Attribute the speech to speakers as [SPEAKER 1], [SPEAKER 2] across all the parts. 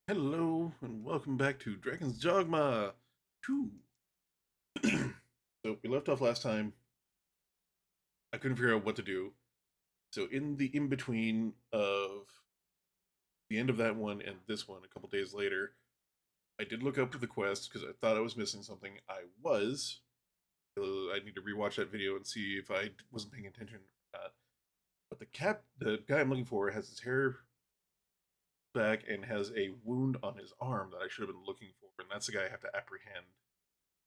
[SPEAKER 1] Hello and welcome back to Dragon's Dogma 2. So we left off last time. I couldn't figure out what to do. So in the in-between of the end of that one and this one, a couple days later, I did look up the quest because I thought I was missing something. I was. I need to rewatch that video and see if I wasn't paying attention or not. But the guy I'm looking for has his hair back and has a wound on his arm that I should have been looking for, and that's the guy I have to apprehend.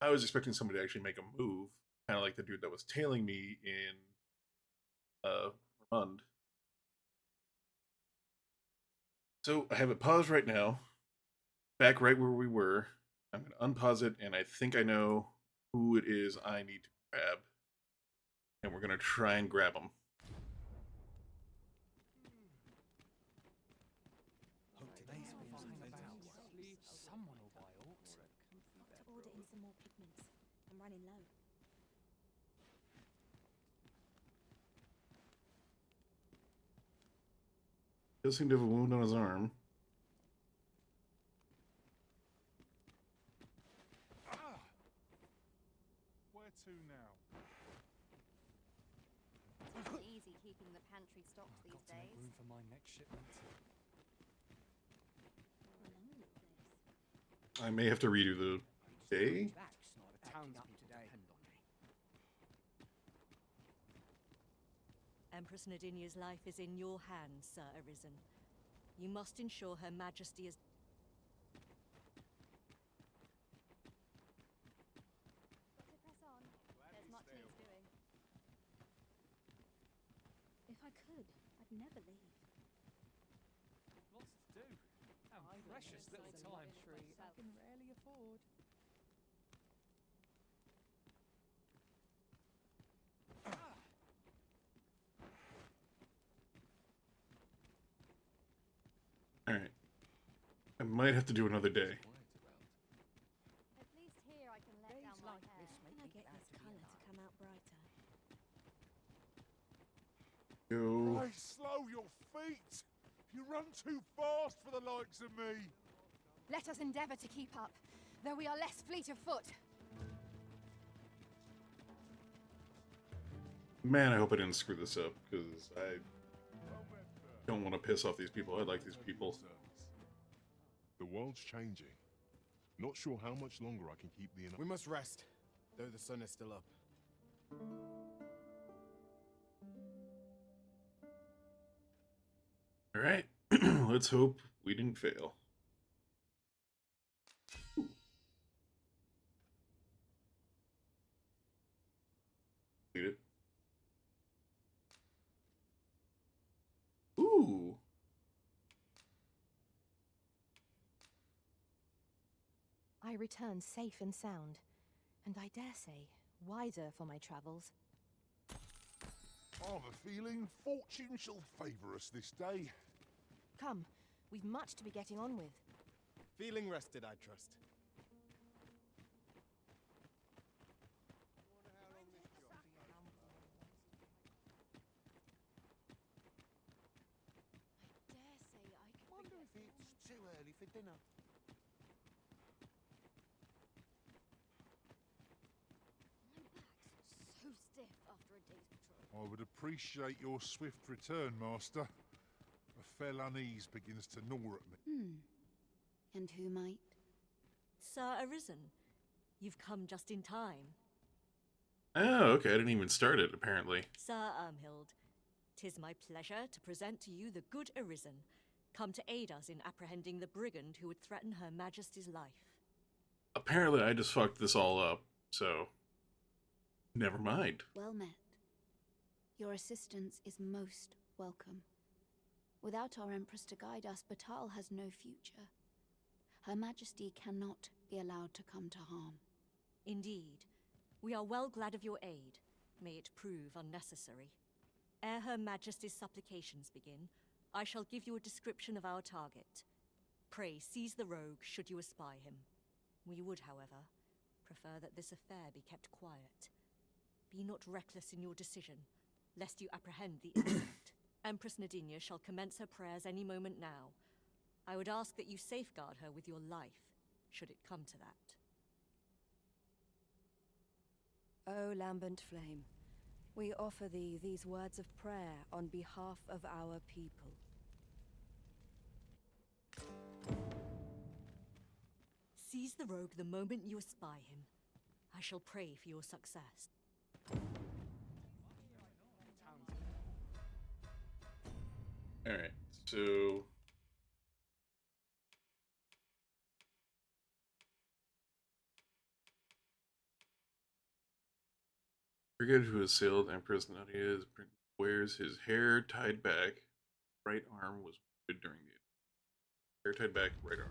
[SPEAKER 1] I was expecting somebody to actually make a move, kind of like the dude that was tailing me in Vermund. So I have it paused right now, back right where we were. I'm going to unpause it, and I think I know who it is I need to grab, and we're going to try and grab him.
[SPEAKER 2] Someone will buy alt.
[SPEAKER 3] To order in some more pigments. I'm running low.
[SPEAKER 1] He does seem to have a wound on his arm.
[SPEAKER 2] Where to now?
[SPEAKER 4] It's not easy keeping the pantry stocked these
[SPEAKER 2] Got to make
[SPEAKER 4] days.
[SPEAKER 2] room for my next shipment.
[SPEAKER 1] I may have to redo the day.
[SPEAKER 2] The townspeople depend on me.
[SPEAKER 5] Empress Nadinia's life is in your hands, Sir Arisen. You must ensure Her Majesty is...
[SPEAKER 4] Got to press on. There's much needs doing.
[SPEAKER 3] If I could, I'd never leave.
[SPEAKER 2] Lots to do. How precious little time. I can rarely afford.
[SPEAKER 1] Alright. I might have to do another day.
[SPEAKER 4] At least here I can let down my hair.
[SPEAKER 3] Can I get this colour to come out brighter?
[SPEAKER 1] Go.
[SPEAKER 6] Hey, slow your feet! You run too fast for the likes of me!
[SPEAKER 4] Let us endeavour to keep up, though we are less fleet of foot.
[SPEAKER 1] Man, I hope I didn't screw this up, because I don't want to piss off these people. I like these people.
[SPEAKER 6] The world's changing. Not sure how much longer I can keep the...
[SPEAKER 7] We must rest, though the sun is still up.
[SPEAKER 1] Alright. Let's hope we didn't fail. Complete it. Ooh.
[SPEAKER 8] I return safe and sound, and I dare say, wiser for my travels.
[SPEAKER 6] I've a feeling fortune shall favour us this day.
[SPEAKER 8] Come, we've much to be getting on with.
[SPEAKER 7] Feeling rested, I trust.
[SPEAKER 4] I dare say I could
[SPEAKER 7] Wonder if it's too early for dinner.
[SPEAKER 4] My back's so stiff after a day's patrol.
[SPEAKER 6] I would appreciate your swift return, Master. A fell unease begins to gnaw at me.
[SPEAKER 3] And who might?
[SPEAKER 5] Sir Arisen, you've come just in time.
[SPEAKER 1] Oh, okay. I didn't even start it, apparently.
[SPEAKER 5] Sir Ermhild, 'tis my pleasure to present to you the good Arisen, come to aid us in apprehending the brigand who would threaten Her Majesty's life.
[SPEAKER 1] Apparently, I just fucked this all up, so... Never mind.
[SPEAKER 3] Well met. Your assistance is most welcome. Without our Empress to guide us, Batal has no future. Her Majesty cannot be allowed to come to harm.
[SPEAKER 5] Indeed, we are well glad of your aid. May it prove unnecessary. Ere Her Majesty's supplications begin, I shall give you a description of our target. Pray seize the rogue should you espy him. We would, however, prefer that this affair be kept quiet. Be not reckless in your decision, lest you apprehend the innocent. Empress Nadinia shall commence her prayers any moment now. I would ask that you safeguard her with your life, should it come to that.
[SPEAKER 9] O lambent flame, we offer thee these words of prayer on behalf of our people.
[SPEAKER 5] Seize the rogue the moment you espy him. I shall pray for your success.
[SPEAKER 1] Alright, so... Brigade who assailed Empress Nadia wears his hair tied back. Right arm was wounded during the hair tied back, right arm.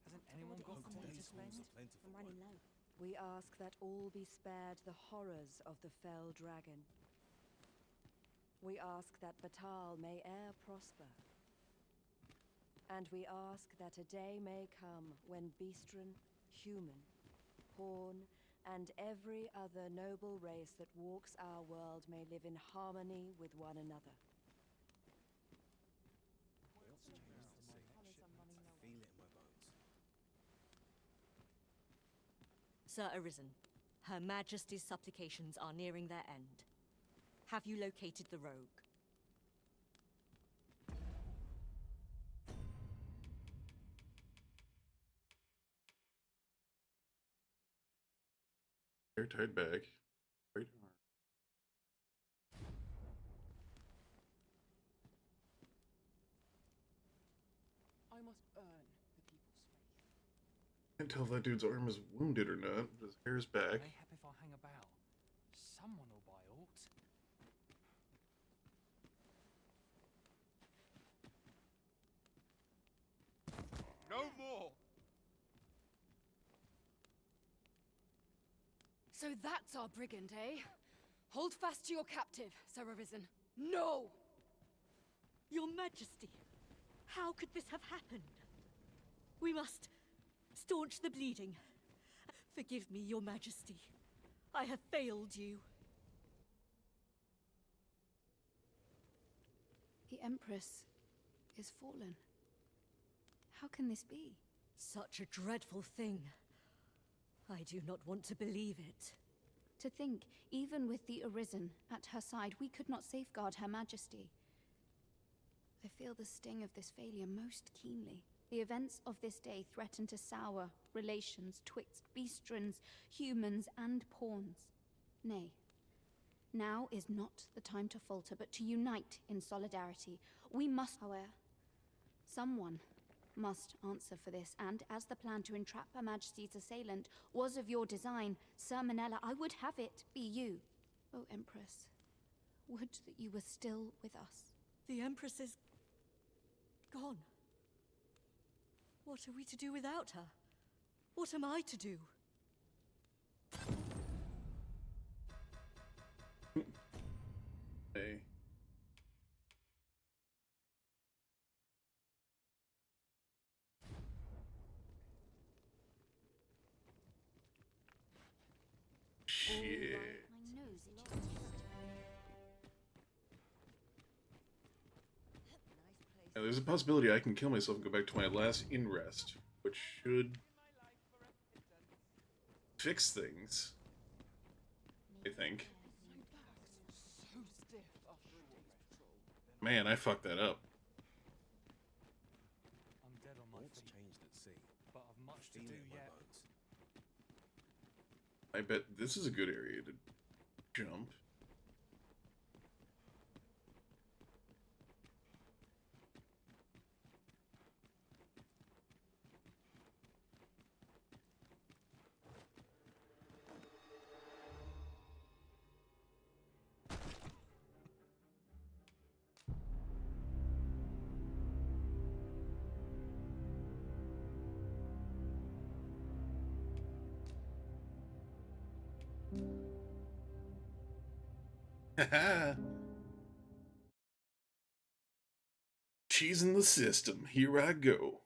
[SPEAKER 2] Hasn't anyone got money to spend?
[SPEAKER 4] I'm running low.
[SPEAKER 9] We ask that all be spared the horrors of the fell dragon. We ask that Batal may e'er prosper. And we ask that a day may come when Beastren, human, pawn, and every other noble race that walks our world may live in harmony with one another.
[SPEAKER 7] Feel it in my bones.
[SPEAKER 5] Sir Arisen, Her Majesty's supplications are nearing their end. Have you located the rogue?
[SPEAKER 1] Hair tied back, right arm.
[SPEAKER 2] I must earn the people's faith.
[SPEAKER 1] Can't tell if that dude's arm is wounded or not, but his hair's back.
[SPEAKER 2] Mayhap if I hang about, someone will buy aught.
[SPEAKER 7] No more!
[SPEAKER 4] So that's our brigand, eh? Hold fast to your captive, Sir Arisen. No!
[SPEAKER 5] Your Majesty, how could this have happened? We must staunch the bleeding. Forgive me, Your Majesty. I have failed you.
[SPEAKER 3] The Empress is fallen. How can this be?
[SPEAKER 5] Such a dreadful thing. I do not want to believe it.
[SPEAKER 3] To think, even with the Arisen at her side, we could not safeguard Her Majesty. I feel the sting of this failure most keenly. The events of this day threaten to sour relations twixt Beastrons, humans, and pawns. Nay, now is not the time to falter, but to unite in solidarity. We must, however, someone must answer for this, and as the plan to entrap Her Majesty's assailant was of your design, Sir Manella, I would have it be you. Oh, Empress, would that you were still with us.
[SPEAKER 5] The Empress is gone. What are we to do without her? What am I to do?
[SPEAKER 1] Hey. Shit.
[SPEAKER 3] My nose itches.
[SPEAKER 1] Now, there's a possibility I can kill myself and go back to my last in rest, which should fix things. I think.
[SPEAKER 2] So stiff after a day's patrol.
[SPEAKER 1] Man, I fucked that up.
[SPEAKER 2] I'm dead on my
[SPEAKER 7] What's
[SPEAKER 2] feet,
[SPEAKER 7] changed at sea?
[SPEAKER 2] but I've much to
[SPEAKER 7] Feel
[SPEAKER 2] do
[SPEAKER 7] it in my
[SPEAKER 2] yet.
[SPEAKER 7] bones.
[SPEAKER 1] I bet this is a good area to jump. Haha. She's in the system. Here I go.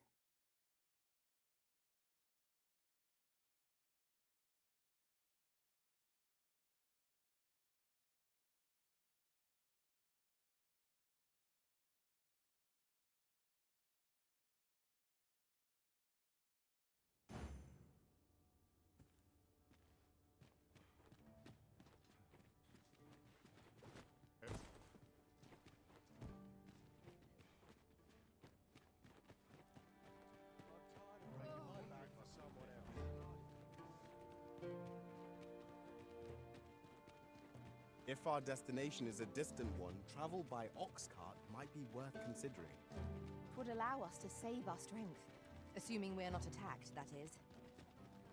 [SPEAKER 7] If our destination is a distant one, travel by ox cart might be worth considering.
[SPEAKER 8] It would allow us to save our strength. Assuming we're not attacked, that is.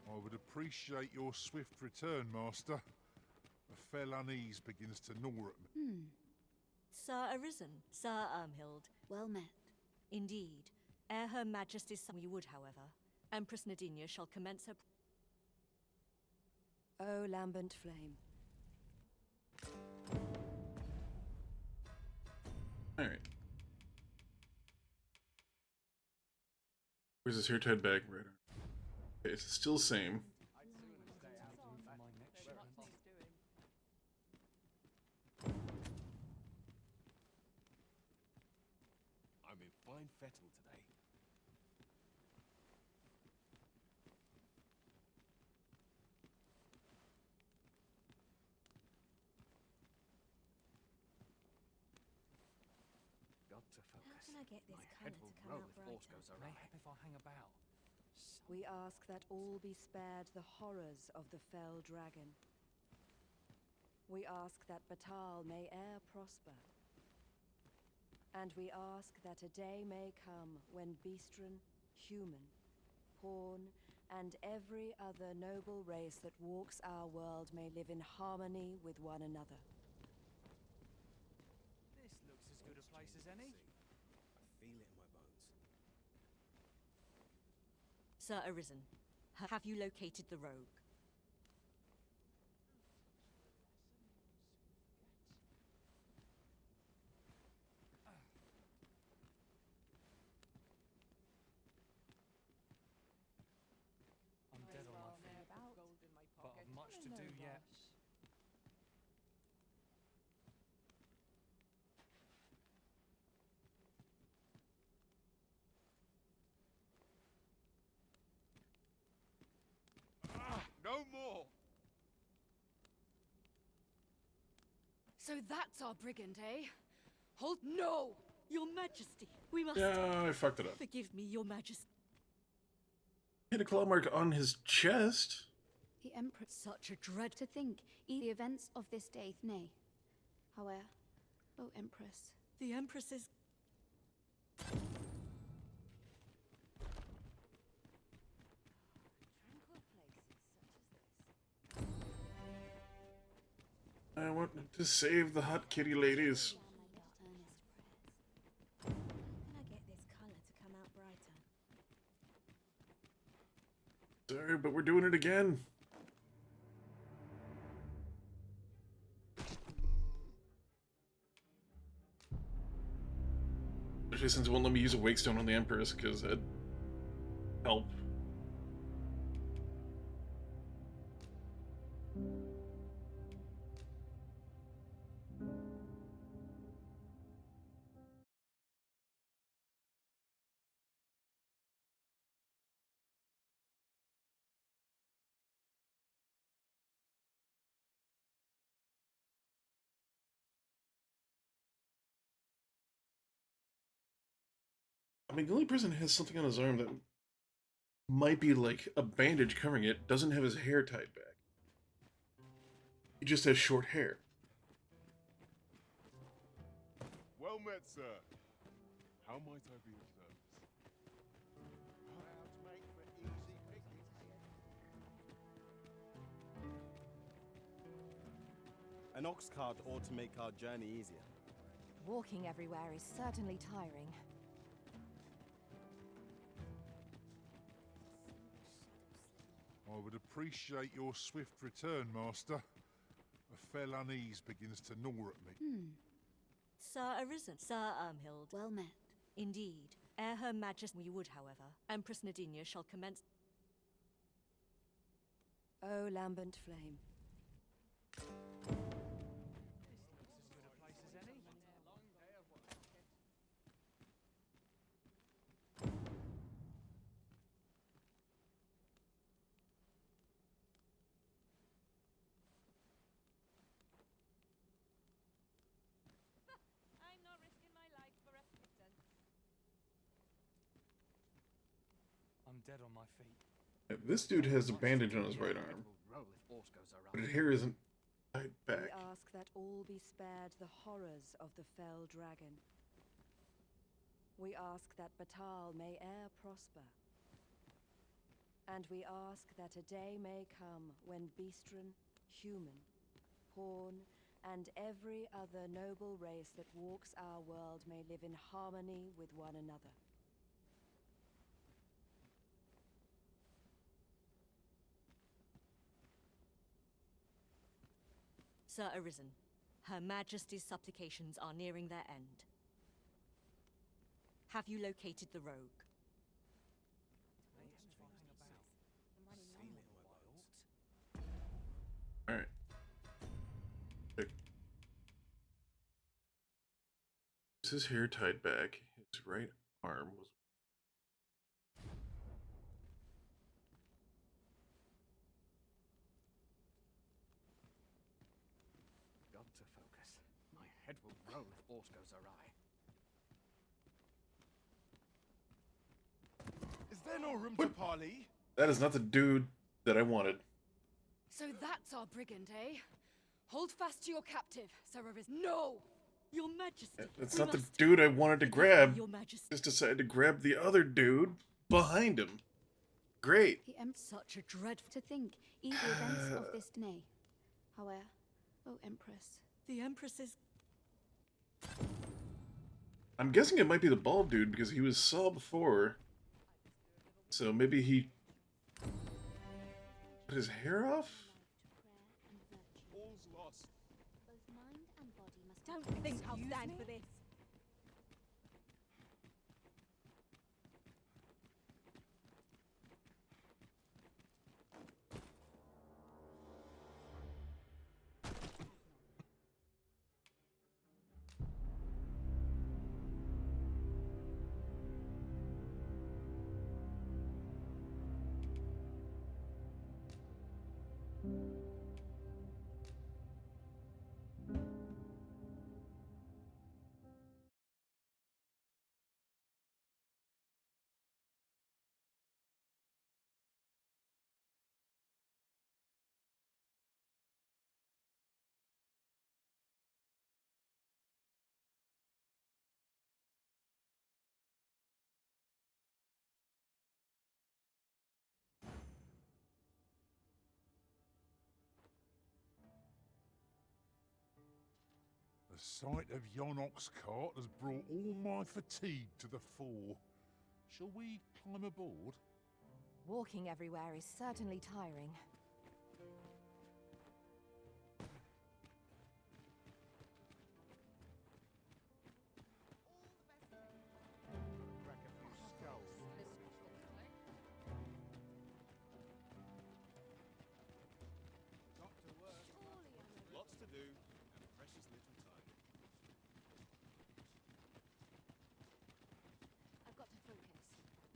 [SPEAKER 6] I would appreciate your swift return, Master. A fell unease begins to gnaw at me.
[SPEAKER 5] Sir Arisen, Sir Ermhild.
[SPEAKER 3] Well met.
[SPEAKER 5] Indeed. Ere Her Majesty's son we would, however, Empress Nadinia shall commence her...
[SPEAKER 9] O lambent flame.
[SPEAKER 1] Alright. Where's this hair tied back? Right. Okay, it's still the same.
[SPEAKER 7] I'm in fine fettle today. Got to focus.
[SPEAKER 8] How can I get this
[SPEAKER 7] My
[SPEAKER 8] colour
[SPEAKER 7] head
[SPEAKER 8] to
[SPEAKER 7] will
[SPEAKER 8] come
[SPEAKER 7] grow
[SPEAKER 8] out
[SPEAKER 7] if force
[SPEAKER 8] brighter?
[SPEAKER 7] goes
[SPEAKER 2] May
[SPEAKER 7] awry.
[SPEAKER 2] help if I hang about.
[SPEAKER 9] We ask that all be spared the horrors of the fell dragon. We ask that Batal may e'er prosper. And we ask that a day may come when Beastren, human, pawn, and every other noble race that walks our world may live in harmony with one another.
[SPEAKER 2] This looks as good a place as any.
[SPEAKER 7] I feel it in my bones.
[SPEAKER 5] Sir Arisen, have you located the rogue?
[SPEAKER 2] I'm dead on my feet, but I've much to do yet.
[SPEAKER 7] No more!
[SPEAKER 4] So that's our brigand, eh? Hold no!
[SPEAKER 5] Your Majesty, we must...
[SPEAKER 1] Yeah, I fucked it up.
[SPEAKER 5] Forgive me, Your Majesty.
[SPEAKER 1] Hit a claw mark on his chest.
[SPEAKER 3] The Empress.
[SPEAKER 5] Such a dread...
[SPEAKER 3] To think, the events of this day, nay. However, O Empress,
[SPEAKER 5] The Empress is...
[SPEAKER 8] Tranquil places such as this.
[SPEAKER 1] I want to save the hot kitty ladies.
[SPEAKER 8] How can I get this colour to come out brighter?
[SPEAKER 1] Sorry, but we're doing it again. Especially since it won't let me use a wake stone on the Empress, because that'd help. I mean, the only person that has something on his arm that might be like a bandage covering it doesn't have his hair tied back. He just has short hair.
[SPEAKER 6] Well met, sir. How might I be of service?
[SPEAKER 7] Clouds make for easy picnics. An ox cart ought to make our journey easier.
[SPEAKER 8] Walking everywhere is certainly tiring.
[SPEAKER 6] I would appreciate your swift return, Master. A fell unease begins to gnaw at me.
[SPEAKER 5] Sir Arisen, Sir Ermhild.
[SPEAKER 3] Well met.
[SPEAKER 5] Indeed. Ere Her Majesty we would, however, Empress Nadinia shall commence.
[SPEAKER 9] O lambent flame.
[SPEAKER 4] I'm not risking my life for a pittance.
[SPEAKER 2] I'm dead on my feet.
[SPEAKER 1] Yeah, this dude has a bandage on his right arm, but his hair isn't tied
[SPEAKER 9] We
[SPEAKER 1] back.
[SPEAKER 9] ask that all be spared the horrors of the fell dragon. We ask that Batal may e'er prosper. And we ask that a day may come when Beastren, human, Pawn, and every other noble race that walks our world may live in harmony with one another.
[SPEAKER 5] Sir Arisen, Her Majesty's supplications are nearing their end. Have you located the rogue?
[SPEAKER 1] All right. His hair tied back. His right arm was.
[SPEAKER 10] Got to focus. My head will roll if aught goes awry.
[SPEAKER 7] Is there no room for parley?
[SPEAKER 1] That is not the dude that I wanted.
[SPEAKER 4] So that's our brigand, eh? Hold fast to your captive, Sir Arisen. No!
[SPEAKER 5] Your Majesty.
[SPEAKER 1] That's
[SPEAKER 5] we
[SPEAKER 1] not the
[SPEAKER 5] must-
[SPEAKER 1] dude I wanted to
[SPEAKER 5] Forgive me,
[SPEAKER 1] grab.
[SPEAKER 5] Your Majesty.
[SPEAKER 1] Just decided to grab the other dude behind him. Great.
[SPEAKER 3] The
[SPEAKER 5] Such a dreadful.
[SPEAKER 3] to think, even the events of this day. However, O Empress,
[SPEAKER 5] The Empress is.
[SPEAKER 1] I'm guessing it might be the bald dude because he was Saul before. So maybe he put his hair off?
[SPEAKER 7] All's lost.
[SPEAKER 3] both mind and body must
[SPEAKER 8] Don't think I'll stand for this.
[SPEAKER 6] The sight of yon ox cart has brought all my fatigue to the fore. Shall we climb aboard?
[SPEAKER 8] Walking everywhere is certainly tiring.
[SPEAKER 7] Crack a few skulls. Got to work. Lots to do, and precious little time.
[SPEAKER 3] I've got to focus.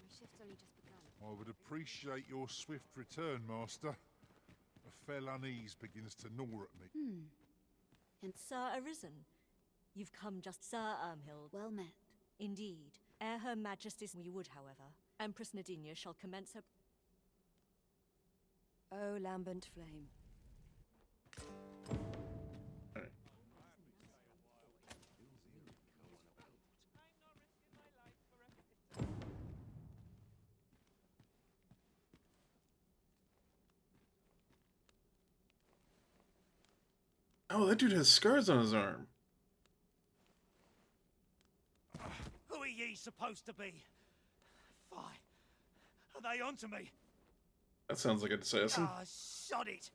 [SPEAKER 3] My shift's only just begun.
[SPEAKER 6] I would appreciate your swift return, Master. A fell unease begins to gnaw at me.
[SPEAKER 5] And Sir Arisen, you've come just. Sir Ermhild.
[SPEAKER 3] Well met.
[SPEAKER 5] Indeed. Ere Her Majesty's we would, however, Empress Nadinia shall commence her.
[SPEAKER 9] O lambent flame.
[SPEAKER 1] Alright. Oh, that dude has scars on his arm.
[SPEAKER 11] Who are ye supposed to be? Fie. Are they onto me?
[SPEAKER 1] That sounds like an assassin.
[SPEAKER 11] Ah, sod it.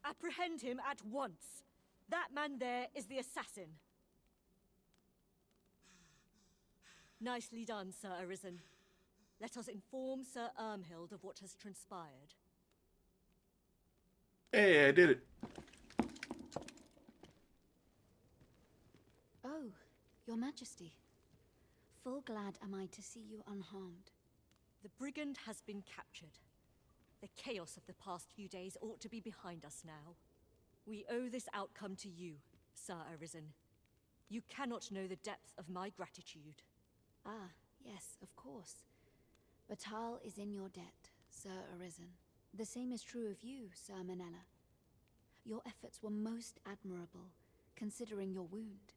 [SPEAKER 5] Apprehend him at once. That man there is the assassin. Nicely done, Sir Arisen. Let us inform Sir Ermhild of what has transpired.
[SPEAKER 1] Hey, I did it.
[SPEAKER 3] Oh, Your Majesty. Full glad am I to see you unharmed.
[SPEAKER 5] The brigand has been captured. The chaos of the past few days ought to be behind us now. We owe this outcome to you, Sir Arisen. You cannot know the depth of my gratitude.
[SPEAKER 3] Ah, yes, of course. Batal is in your debt, Sir Arisen. The same is true of you, Sir Manella. Your efforts were most admirable, considering your wound.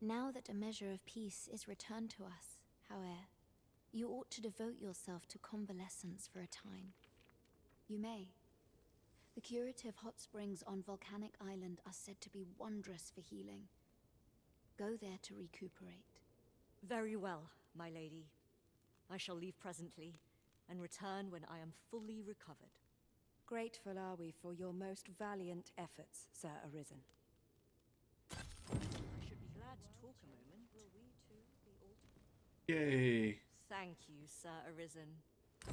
[SPEAKER 3] Now that a measure of peace is returned to us, however, you ought to devote yourself to convalescence for a time. You may. The curative hot springs on Volcanic Island are said to be wondrous for healing. Go there to recuperate.
[SPEAKER 5] Very well, my lady. I shall leave presently, and return when I am fully recovered.
[SPEAKER 9] Grateful are we for your most valiant efforts, Sir Arisen.
[SPEAKER 5] I should be glad to talk a moment. Will we too be altered?
[SPEAKER 1] Yay.
[SPEAKER 5] Thank you, Sir Arisen.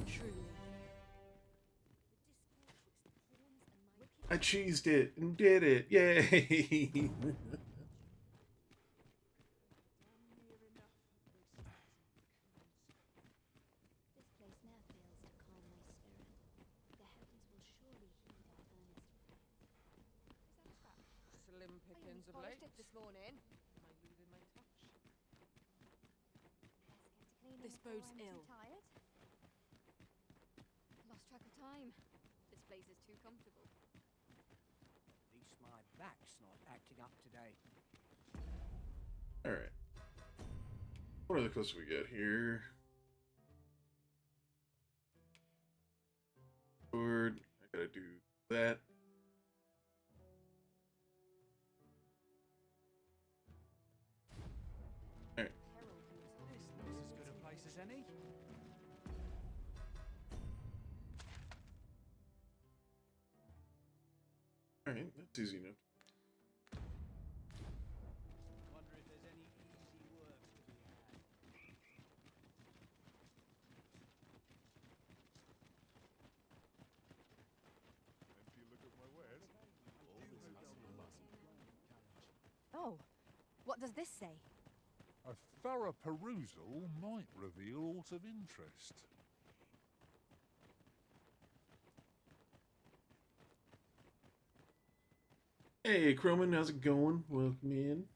[SPEAKER 5] Truly.
[SPEAKER 1] I cheesed it and did it. Yay.
[SPEAKER 3] This place ne'er fails to calm my spirit. The heavens will surely heed our earnest prayers.
[SPEAKER 2] Slim pickings of late.
[SPEAKER 4] This morning.
[SPEAKER 2] Am I losing my touch?
[SPEAKER 4] This bodes ill. Tired? Lost track of time. This place is too comfortable.
[SPEAKER 10] At least my back's not acting up today.
[SPEAKER 1] Alright. What are the quests we got here? Sword. I gotta do that. Alright.
[SPEAKER 10] This looks as good a place as any.
[SPEAKER 1] Alright, that's easy enough.
[SPEAKER 7] Wonder if there's any easy work to be had.
[SPEAKER 6] And you look at my wares.
[SPEAKER 8] Oh, what does this say?
[SPEAKER 6] A thorough perusal might reveal aught of interest.
[SPEAKER 1] Hey, Croman, how's it going? Welcome in.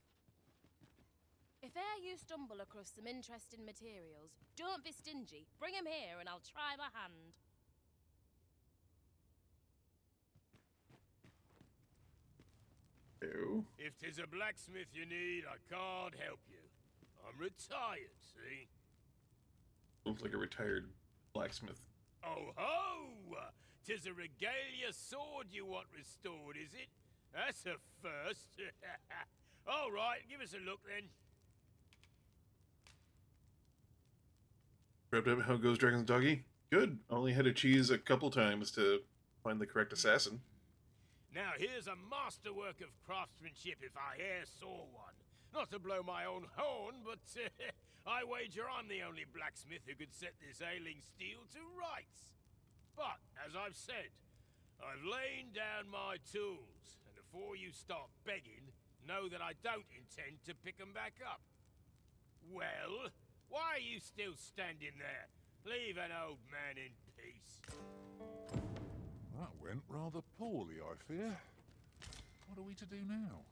[SPEAKER 12] If e'er you stumble across some interesting materials, don't be stingy. Bring 'em here and I'll try my hand.
[SPEAKER 1] Ew.
[SPEAKER 11] If 'tis a blacksmith you need, I can't help you. I'm retired, see?
[SPEAKER 1] Looks like a retired blacksmith.
[SPEAKER 11] Oh ho! 'Tis a regalia sword you want restored, is it? That's a first. All right, give us a look then.
[SPEAKER 1] Wrapped up. How goes Dragon's Doggy? Good. Only had to cheese a couple times to find the correct assassin.
[SPEAKER 11] Now here's a masterwork of craftsmanship if I e'er saw one. Not to blow my own horn, but I wager I'm the only blacksmith who could set this ailing steel to rights. But, as I've said, I've lain down my tools, and before you start begging, know that I don't intend to pick 'em back up. Well, why are you still standing there? Leave an old man in peace.
[SPEAKER 6] That went rather poorly, I fear. What are we to do now?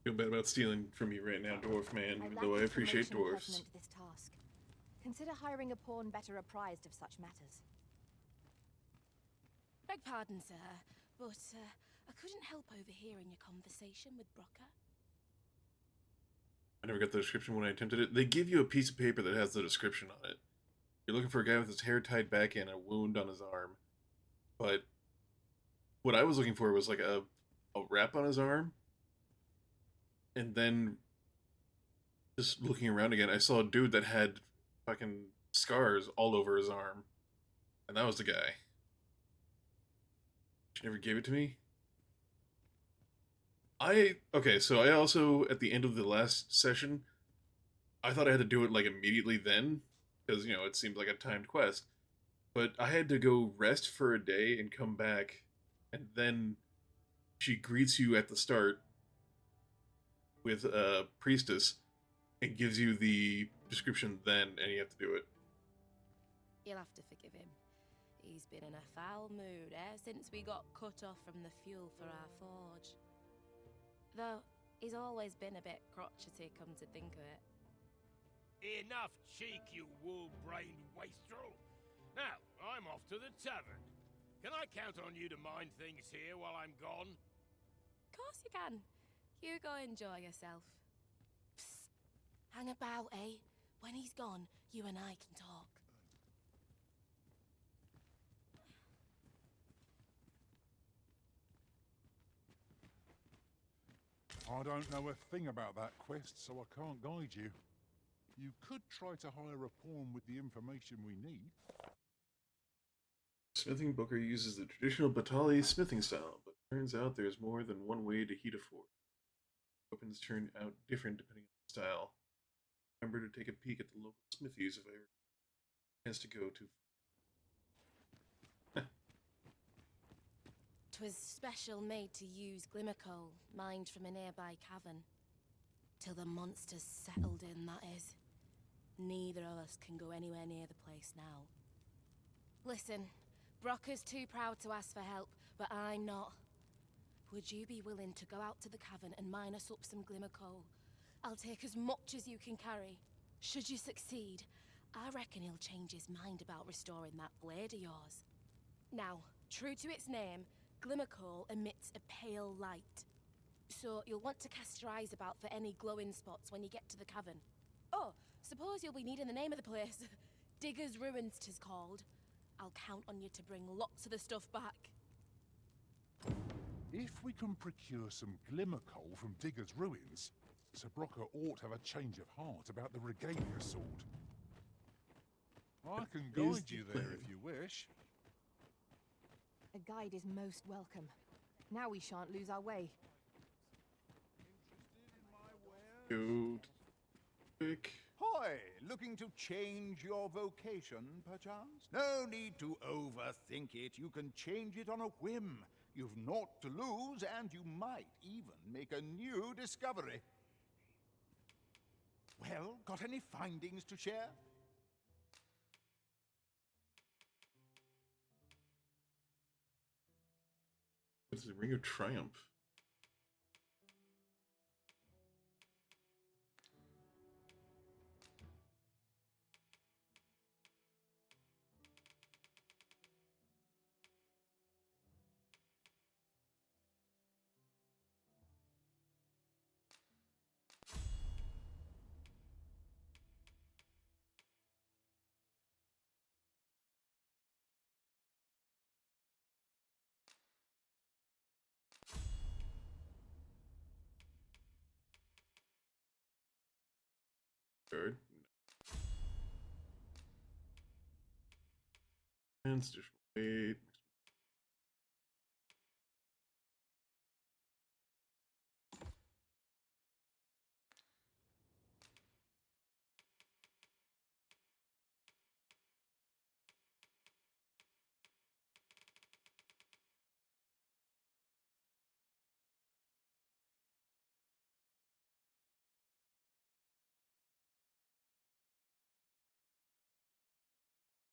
[SPEAKER 1] Feel bad about stealing from you right now, dwarf man, even though I appreciate dwarfs.
[SPEAKER 8] Pertinent to this task. Consider hiring a pawn better apprised of such matters.
[SPEAKER 12] Beg pardon, sir, but I couldn't help overhearing your conversation with Brocker.
[SPEAKER 1] I never got the description when I attempted it. They give you a piece of paper that has the description on it. You're looking for a guy with his hair tied back and a wound on his arm. But what I was looking for was like a wrap on his arm. And then just looking around again, I saw a dude that had fucking scars all over his arm. And that was the guy. She never gave it to me? Okay, so I also at the end of the last session, I thought I had to do it like immediately then, because it seemed like a timed quest. But I had to go rest for a day and come back, and then she greets you at the start with a priestess and gives you the description then, and you have to do it.
[SPEAKER 12] You'll have to forgive him. He's been in a foul mood ever since we got cut off from the fuel for our forge. Though, he's always been a bit crotchety, come to think of it.
[SPEAKER 11] Enough cheek, you wool-brained wastrel! Now, I'm off to the tavern. Can I count on you to mind things here while I'm gone?
[SPEAKER 12] Of course you can. You go enjoy yourself. Psst. Hang about, eh? When he's gone, you and I can talk.
[SPEAKER 6] I don't know a thing about that quest, so I can't guide you. You could try to hire a pawn with the information we need.
[SPEAKER 1] Smithing Booker uses the traditional Batali smithing style, but turns out there's more than one way to heat a forge. Weapons turn out different depending on the style. Remember to take a peek at the local smithies if I ever chance to go to.
[SPEAKER 12] 'Twas special made to use glimmer coal, mined from a nearby cavern. Till the monsters settled in, that is. Neither of us can go anywhere near the place now. Listen, Brocker's too proud to ask for help, but I'm not. Would you be willing to go out to the cavern and mine us up some glimmer coal? I'll take as much as you can carry. Should you succeed, I reckon he'll change his mind about restoring that blade of yours. Now, true to its name, glimmer coal emits a pale light. So you'll want to cast your eyes about for any glowing spots when you get to the cavern. Oh, suppose you'll be needing the name of the place. Digger's Ruins 'tis called. I'll count on you to bring lots of the stuff back.
[SPEAKER 6] If we can procure some glimmer coal from Digger's Ruins, Sir Brocker ought to have a change of heart about the Regalia sword. I can guide you there if you wish.
[SPEAKER 8] A guide is most welcome. Now we shan't lose our way.
[SPEAKER 1] Go quick.
[SPEAKER 13] Hoy, looking to change your vocation, perchance? No need to overthink it. You can change it on a whim. You've naught to lose, and you might even make a new discovery. Well, got any findings to share?
[SPEAKER 1] It's the Ring of Triumph. Third. Additional weight.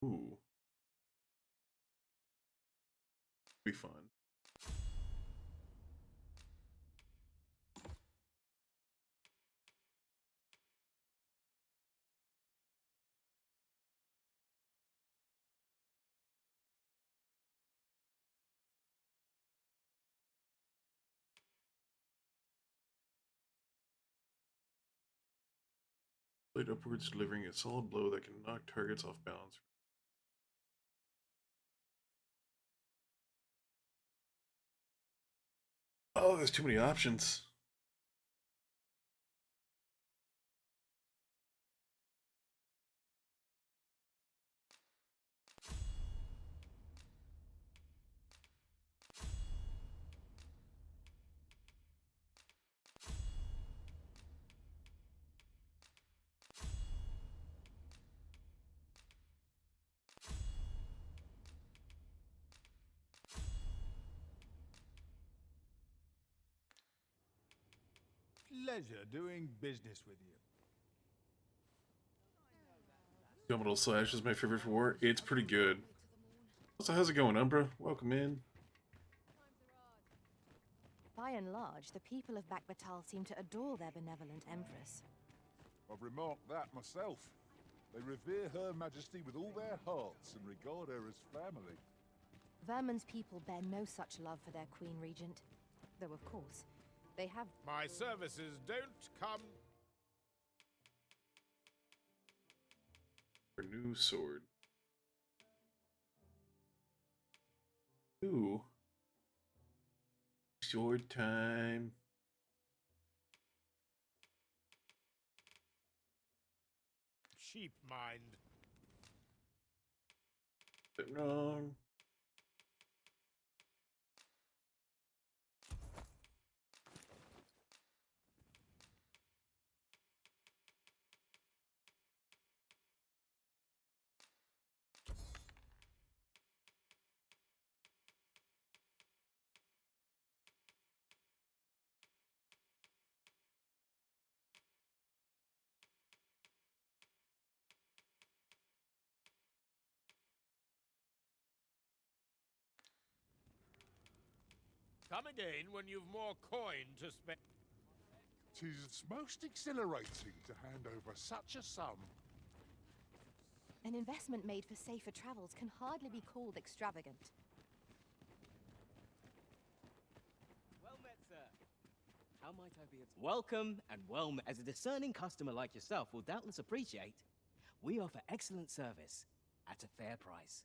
[SPEAKER 1] Ooh. Be fun. Blade upwards, delivering a solid blow that can knock targets off balance. Oh, there's too many options.
[SPEAKER 13] pleasure doing business with you.
[SPEAKER 1] Abdominal Slash is my favorite for war. It's pretty good. So how's it going, Umbra? Welcome in.
[SPEAKER 8] By and large, the people of Bakbatal seem to adore their benevolent empress.
[SPEAKER 6] I've remarked that myself. They revere Her Majesty with all their hearts and regard her as family.
[SPEAKER 8] Vermin's people bear no such love for their Queen Regent. Though, of course, they have...
[SPEAKER 11] My services don't come...
[SPEAKER 1] Our new sword. Ooh. Sword time.
[SPEAKER 11] Sheep mind.
[SPEAKER 1] Bit wrong.
[SPEAKER 11] Come again when you've more coin to spend.
[SPEAKER 6] 'Tis most exhilarating to hand over such a sum.
[SPEAKER 8] An investment made for safer travels can hardly be called extravagant.
[SPEAKER 10] Well met, sir. How might I be of... Welcome and well met. As a discerning customer like yourself will doubtless appreciate, we offer excellent service at a fair price.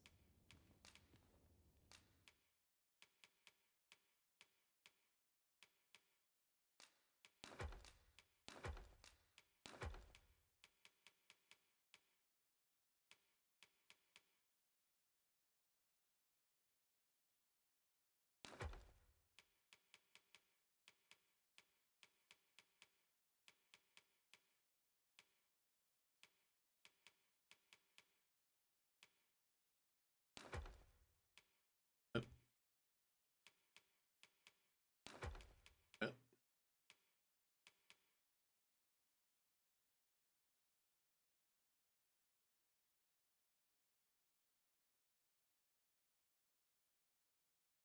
[SPEAKER 1] Yep.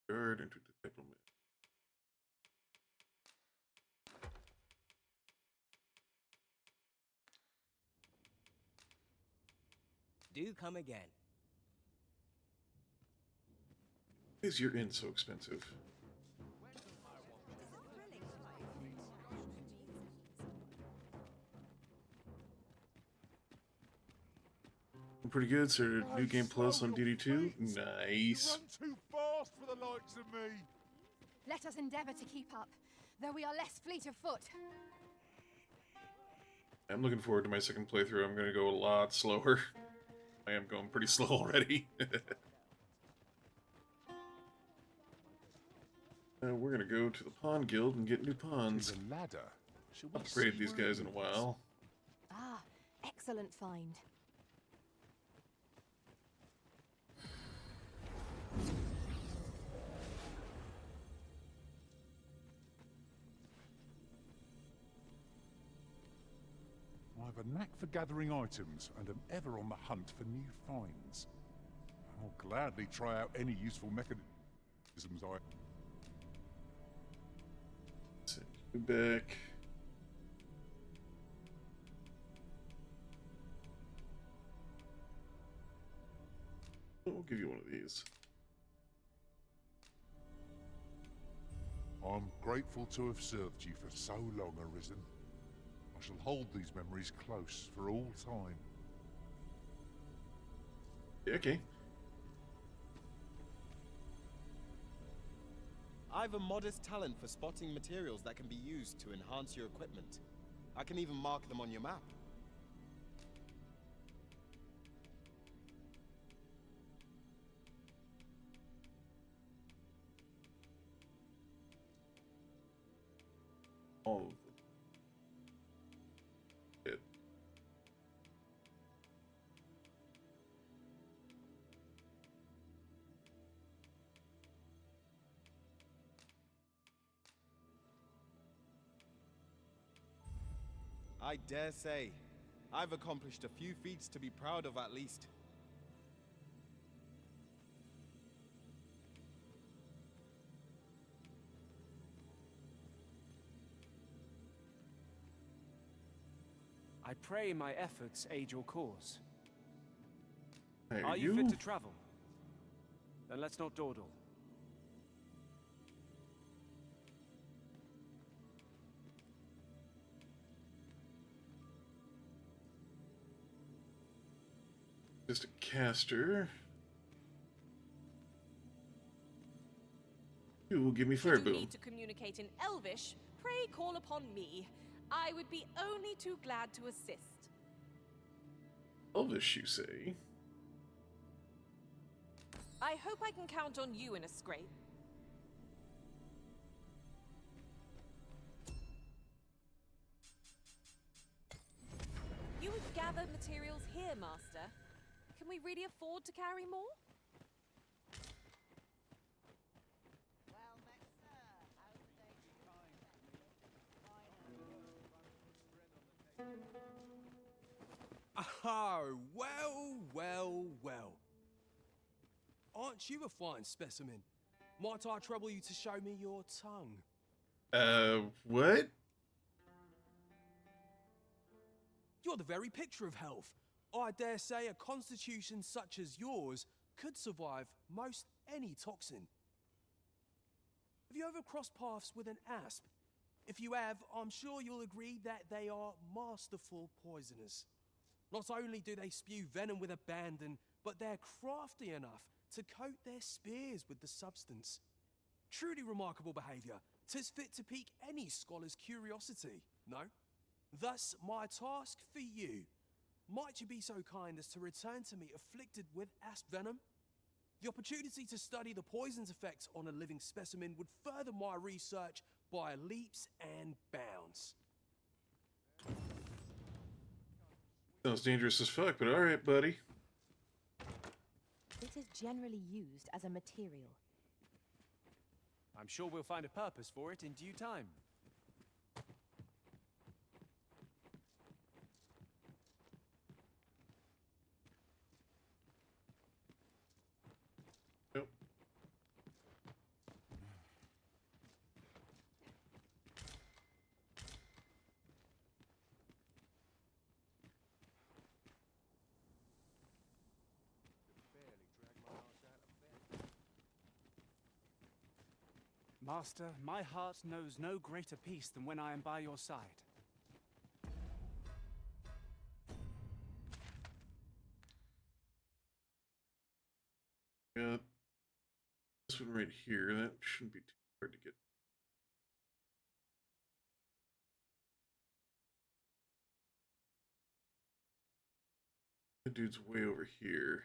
[SPEAKER 1] Third into the diplomat.
[SPEAKER 10] Do come again.
[SPEAKER 1] Why is your inn so expensive? I'm pretty good, sir. New Game Plus on DD2. Nice.
[SPEAKER 6] You run too fast for the likes of me.
[SPEAKER 8] Let us endeavor to keep up, though we are less fleet of foot.
[SPEAKER 1] I'm looking forward to my second playthrough. I'm going to go a lot slower. I am going pretty slow already. We're going to go to the Pawn Guild and get new pawns.
[SPEAKER 6] To the ladder.
[SPEAKER 1] Upgraded these guys in a while.
[SPEAKER 8] Ah, excellent find.
[SPEAKER 6] I have a knack for gathering items and am ever on the hunt for new finds. I'll gladly try out any useful mechanisms I...
[SPEAKER 1] Send you back. We'll give you one of these.
[SPEAKER 6] I'm grateful to have served you for so long, Arisen. I shall hold these memories close for all time.
[SPEAKER 1] Yeah, okay.
[SPEAKER 7] I've a modest talent for spotting materials that can be used to enhance your equipment. I can even mark them on your map.
[SPEAKER 1] All of them. It.
[SPEAKER 7] I dare say, I've accomplished a few feats to be proud of at least.
[SPEAKER 2] I pray my efforts aid your cause.
[SPEAKER 1] Hey,
[SPEAKER 2] Are you fit to travel? Then let's not dawdle.
[SPEAKER 1] Just a caster. You will give me fire
[SPEAKER 14] If you
[SPEAKER 1] boom.
[SPEAKER 14] need to communicate in Elvish, pray call upon me. I would be only too glad to assist.
[SPEAKER 1] Elvish, you say?
[SPEAKER 14] I hope I can count on you in a scrape. You would gather materials here, Master. Can we really afford to carry more?
[SPEAKER 15] Oh, well. Aren't you a fine specimen? Might I trouble you to show me your tongue?
[SPEAKER 1] What?
[SPEAKER 15] You're the very picture of health. I dare say a constitution such as yours could survive most any toxin. Have you ever crossed paths with an asp? If you have, I'm sure you'll agree that they are masterful poisoners. Not only do they spew venom with abandon, but they're crafty enough to coat their spears with the substance. Truly remarkable behavior. 'Tis fit to pique any scholar's curiosity, no? Thus, my task for you. Might you be so kind as to return to me afflicted with asp venom? The opportunity to study the poison's effects on a living specimen would further my research by leaps and bounds.
[SPEAKER 1] Sounds dangerous as fuck, but alright, buddy.
[SPEAKER 8] It is generally used as a material.
[SPEAKER 2] I'm sure we'll find a purpose for it in due time.
[SPEAKER 1] Nope.
[SPEAKER 2] Master, my heart knows no greater peace than when I am by your side.
[SPEAKER 1] Got this one right here. That shouldn't be too hard to get. That dude's way over here.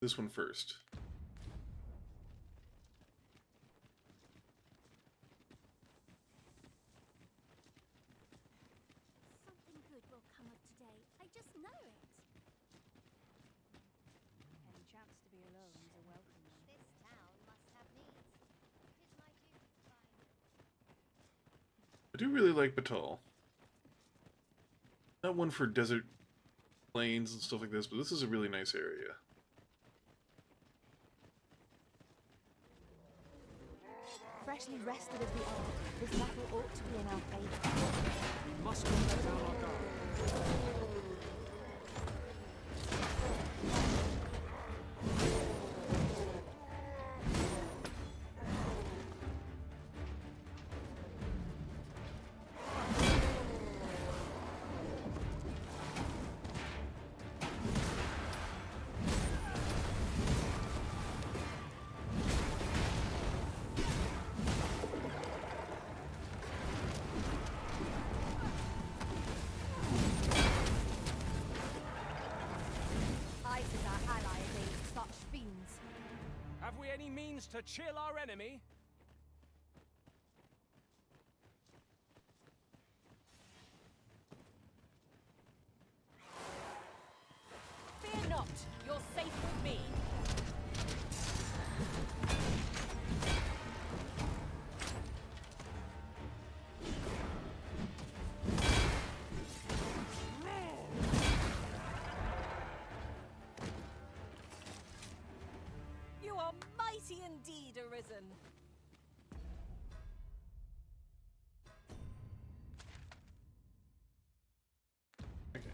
[SPEAKER 1] This one first.
[SPEAKER 3] Something good will come of today. I just know it.
[SPEAKER 9] Any chance to be alone is a welcome one.
[SPEAKER 3] This town must have needs. It is my duty to find them.
[SPEAKER 1] I do really like Batal. Not one for desert plains and stuff like this, but this is a really nice area.
[SPEAKER 8] Freshly rested as we are, this battle ought to be in our favor.
[SPEAKER 2] Must we let down our guard? Have we any means to chill our enemy?
[SPEAKER 14] Fear not, you're safe with me. mighty indeed, Arisen.
[SPEAKER 1] Okay.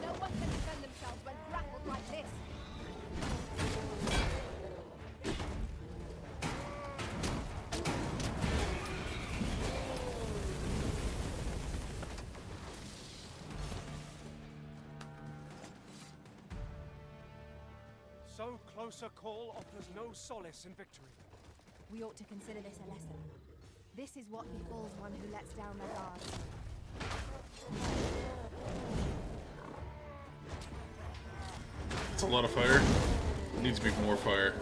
[SPEAKER 9] No one can defend themselves when grappled like this.
[SPEAKER 2] So close a call offers no solace in victory.
[SPEAKER 8] We ought to consider this a lesson. This is what befalls one who lets down their guard.
[SPEAKER 1] That's a lot of fire. Needs to be more fire.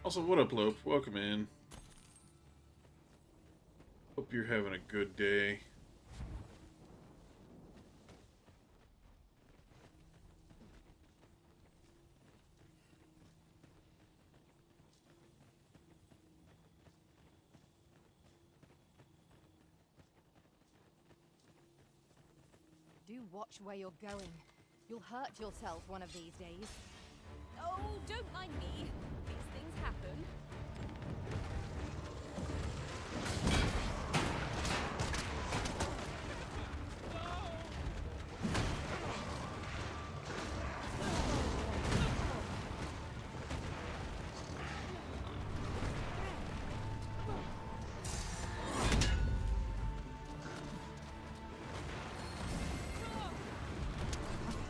[SPEAKER 1] Also, what up, Lope? Welcome in. Hope you're having a good day.
[SPEAKER 8] Do watch where you're going. You'll hurt yourself one of these days.
[SPEAKER 14] Oh, don't mind me. These things happen.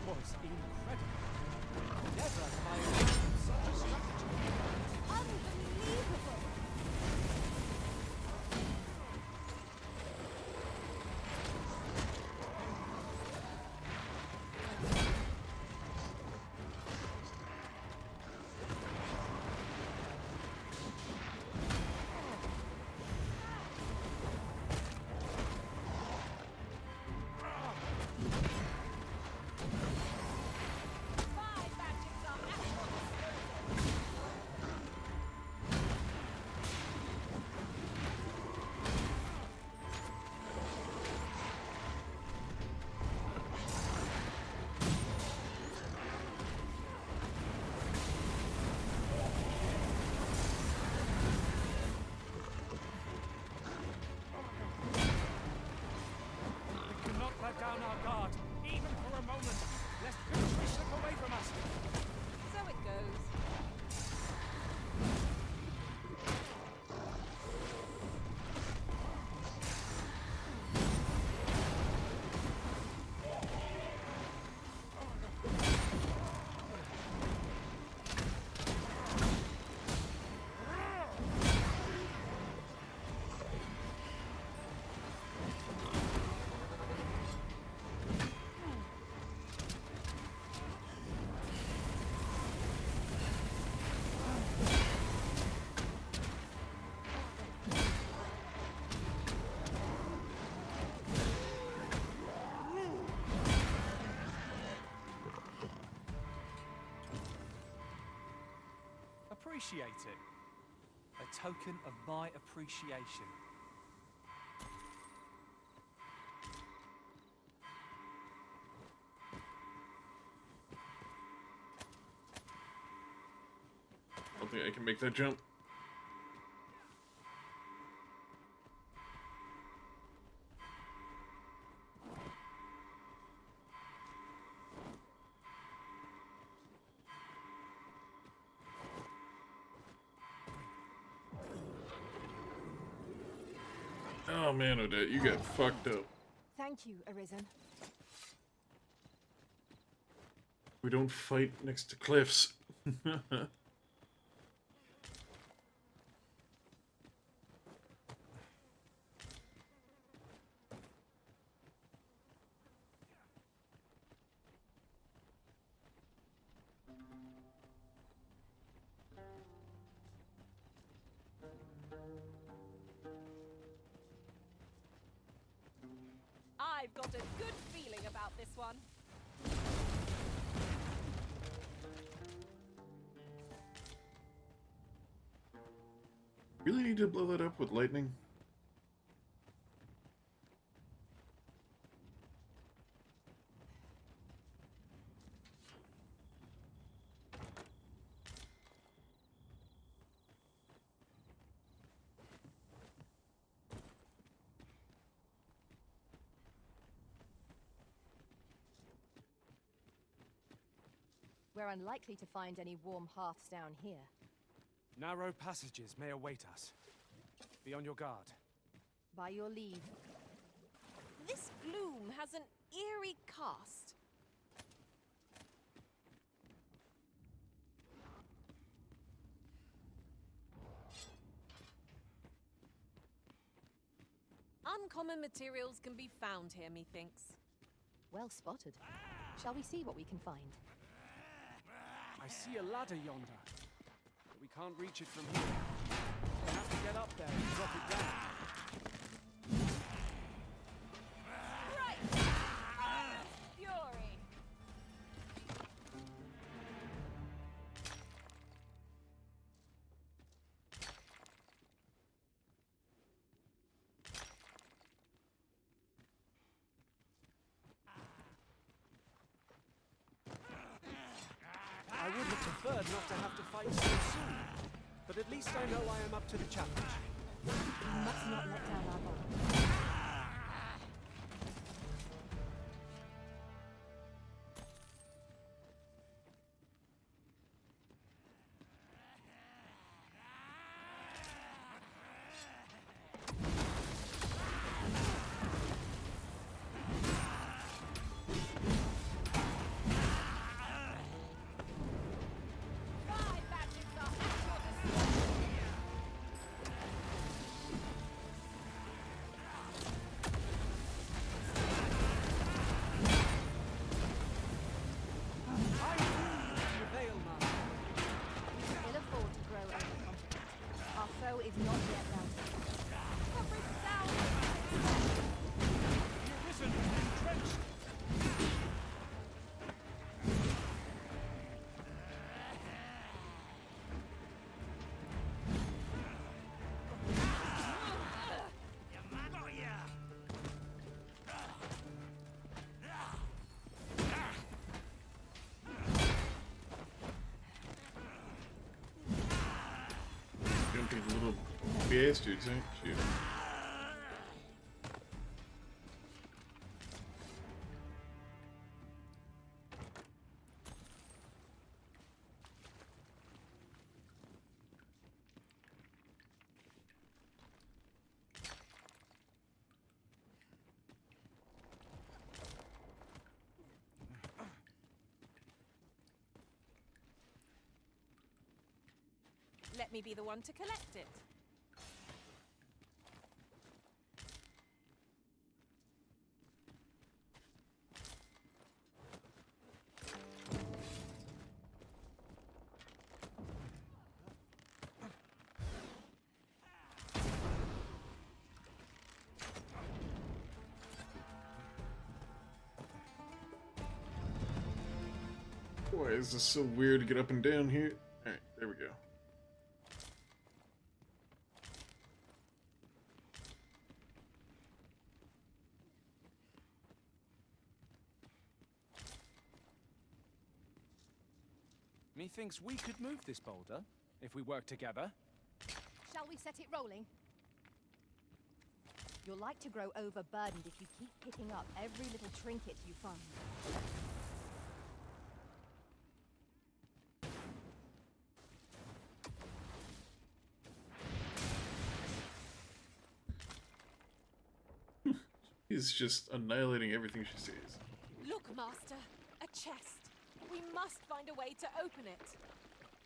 [SPEAKER 2] Was incredible. Never have I imagined such a strategy.
[SPEAKER 14] Unbelievable! My magics are at your disposal.
[SPEAKER 2] We cannot let down our guard, even for a moment, lest victory slip away from us.
[SPEAKER 14] So it goes.
[SPEAKER 2] Appreciate it. A token of my appreciation.
[SPEAKER 1] I don't think I can make that jump. Oh man, Odette, you got fucked up.
[SPEAKER 8] Thank you, Arisen.
[SPEAKER 1] We don't fight next to cliffs.
[SPEAKER 14] I've got a good feeling about this one.
[SPEAKER 1] Really need to blow that up with lightning?
[SPEAKER 8] We're unlikely to find any warm hearths down here.
[SPEAKER 15] Narrow passages may await us. Be on your guard.
[SPEAKER 8] By your leave.
[SPEAKER 14] This gloom has an eerie cast. Uncommon materials can be found here, methinks.
[SPEAKER 8] Well spotted. Shall we see what we can find?
[SPEAKER 15] I see a ladder yonder, but we can't reach it from here. We have to get up there and drop it down.
[SPEAKER 14] Right! Fury!
[SPEAKER 15] I would have preferred not to have to fight so soon, but at least I know I am up to the challenge.
[SPEAKER 8] We must not let down our guard. Is not yet routed.
[SPEAKER 14] Cover it down!
[SPEAKER 15] Listen, entrenched!
[SPEAKER 1] Jumping little bastards, ain't you?
[SPEAKER 14] Let me be the one to collect it.
[SPEAKER 1] Why is this so weird to get up and down here? Alright, there we go.
[SPEAKER 15] Methinks we could move this boulder if we work together.
[SPEAKER 8] Shall we set it rolling? You're like to grow overburdened if you keep picking up every little trinket you find.
[SPEAKER 1] She's just annihilating everything she sees.
[SPEAKER 14] Look, Master, a chest. We must find a way to open it.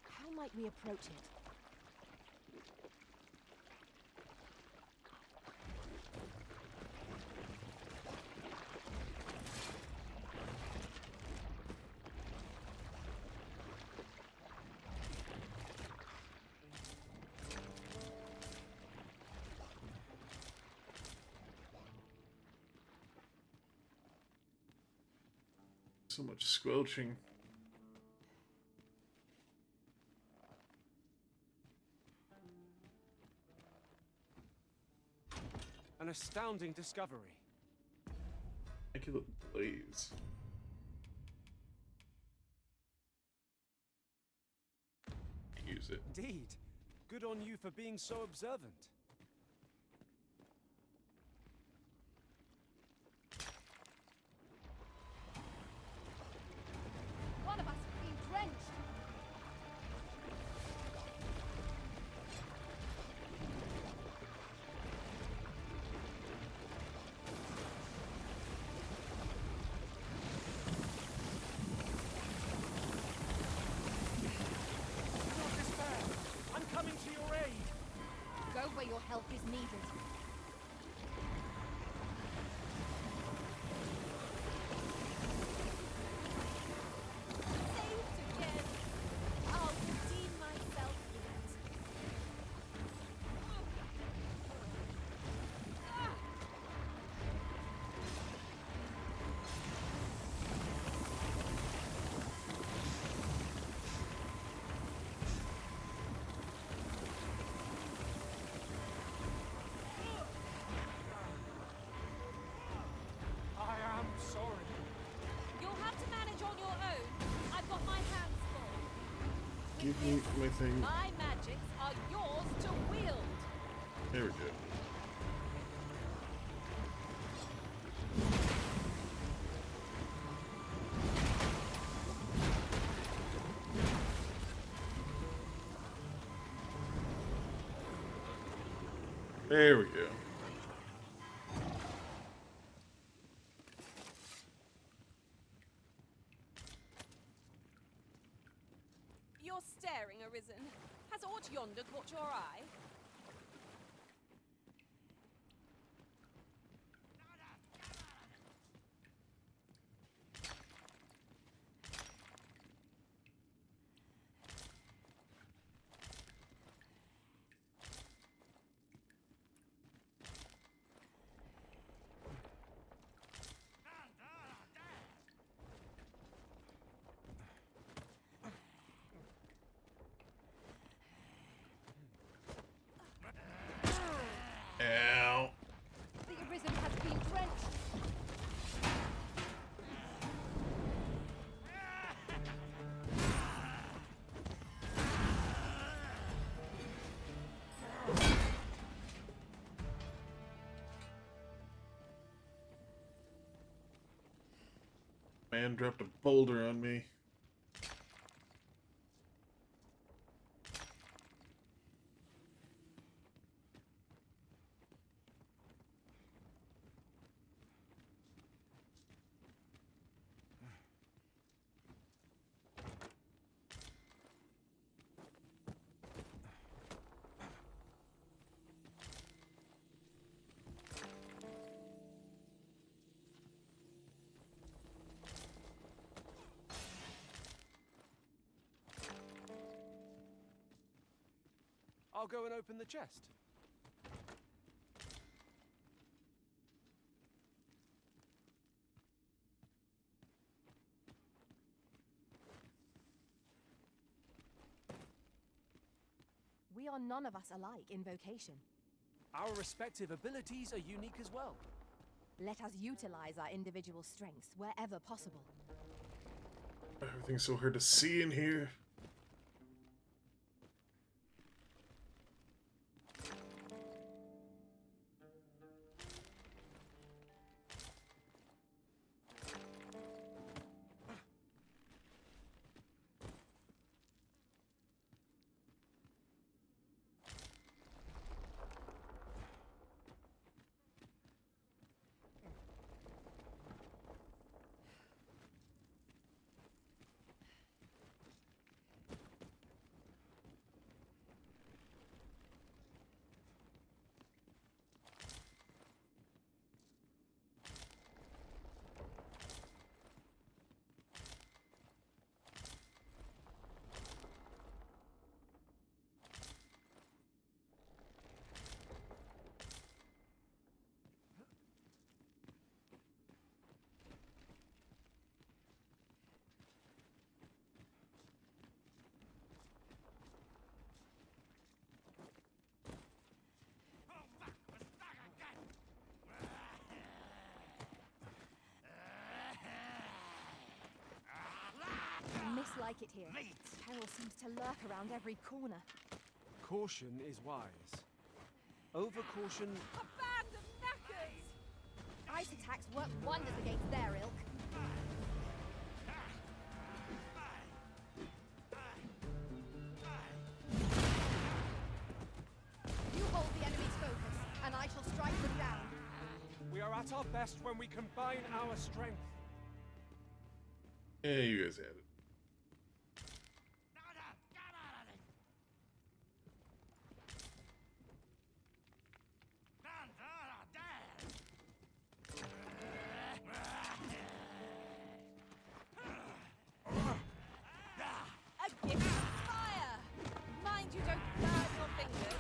[SPEAKER 8] How might we approach it?
[SPEAKER 1] So much squelching.
[SPEAKER 15] An astounding discovery.
[SPEAKER 1] Immaculate blaze. Use it.
[SPEAKER 15] Indeed. Good on you for being so observant.
[SPEAKER 4] One of us has been drenched.
[SPEAKER 15] Do not despair. I'm coming to your aid.
[SPEAKER 4] Go where your help is needed.
[SPEAKER 14] Saved again. I'll redeem myself yet.
[SPEAKER 15] I am sorry.
[SPEAKER 14] You'll have to manage on your own. I've got my hands full.
[SPEAKER 1] Give me my thing.
[SPEAKER 14] My magics are yours to wield.
[SPEAKER 1] There we go. There we go.
[SPEAKER 14] You're staring, Arisen. Has aught yonder caught your eye?
[SPEAKER 1] Ow.
[SPEAKER 4] The Arisen has been drenched.
[SPEAKER 1] Man dropped a boulder on me.
[SPEAKER 15] I'll go and open the chest.
[SPEAKER 8] We are none of us alike in vocation.
[SPEAKER 15] Our respective abilities are unique as well.
[SPEAKER 8] Let us utilize our individual strengths wherever possible.
[SPEAKER 1] Everything's so hard to see in here.
[SPEAKER 8] like it here. Peril seems to lurk around every corner.
[SPEAKER 15] Caution is wise. Over-caution...
[SPEAKER 14] A band of knackers!
[SPEAKER 8] Ice attacks work wonders against their ilk.
[SPEAKER 9] You hold the enemy's focus, and I shall strike them down.
[SPEAKER 15] We are at our best when we combine our strength.
[SPEAKER 1] Yeah, you guys have it.
[SPEAKER 14] A gift of fire! Mind you don't burn your fingers.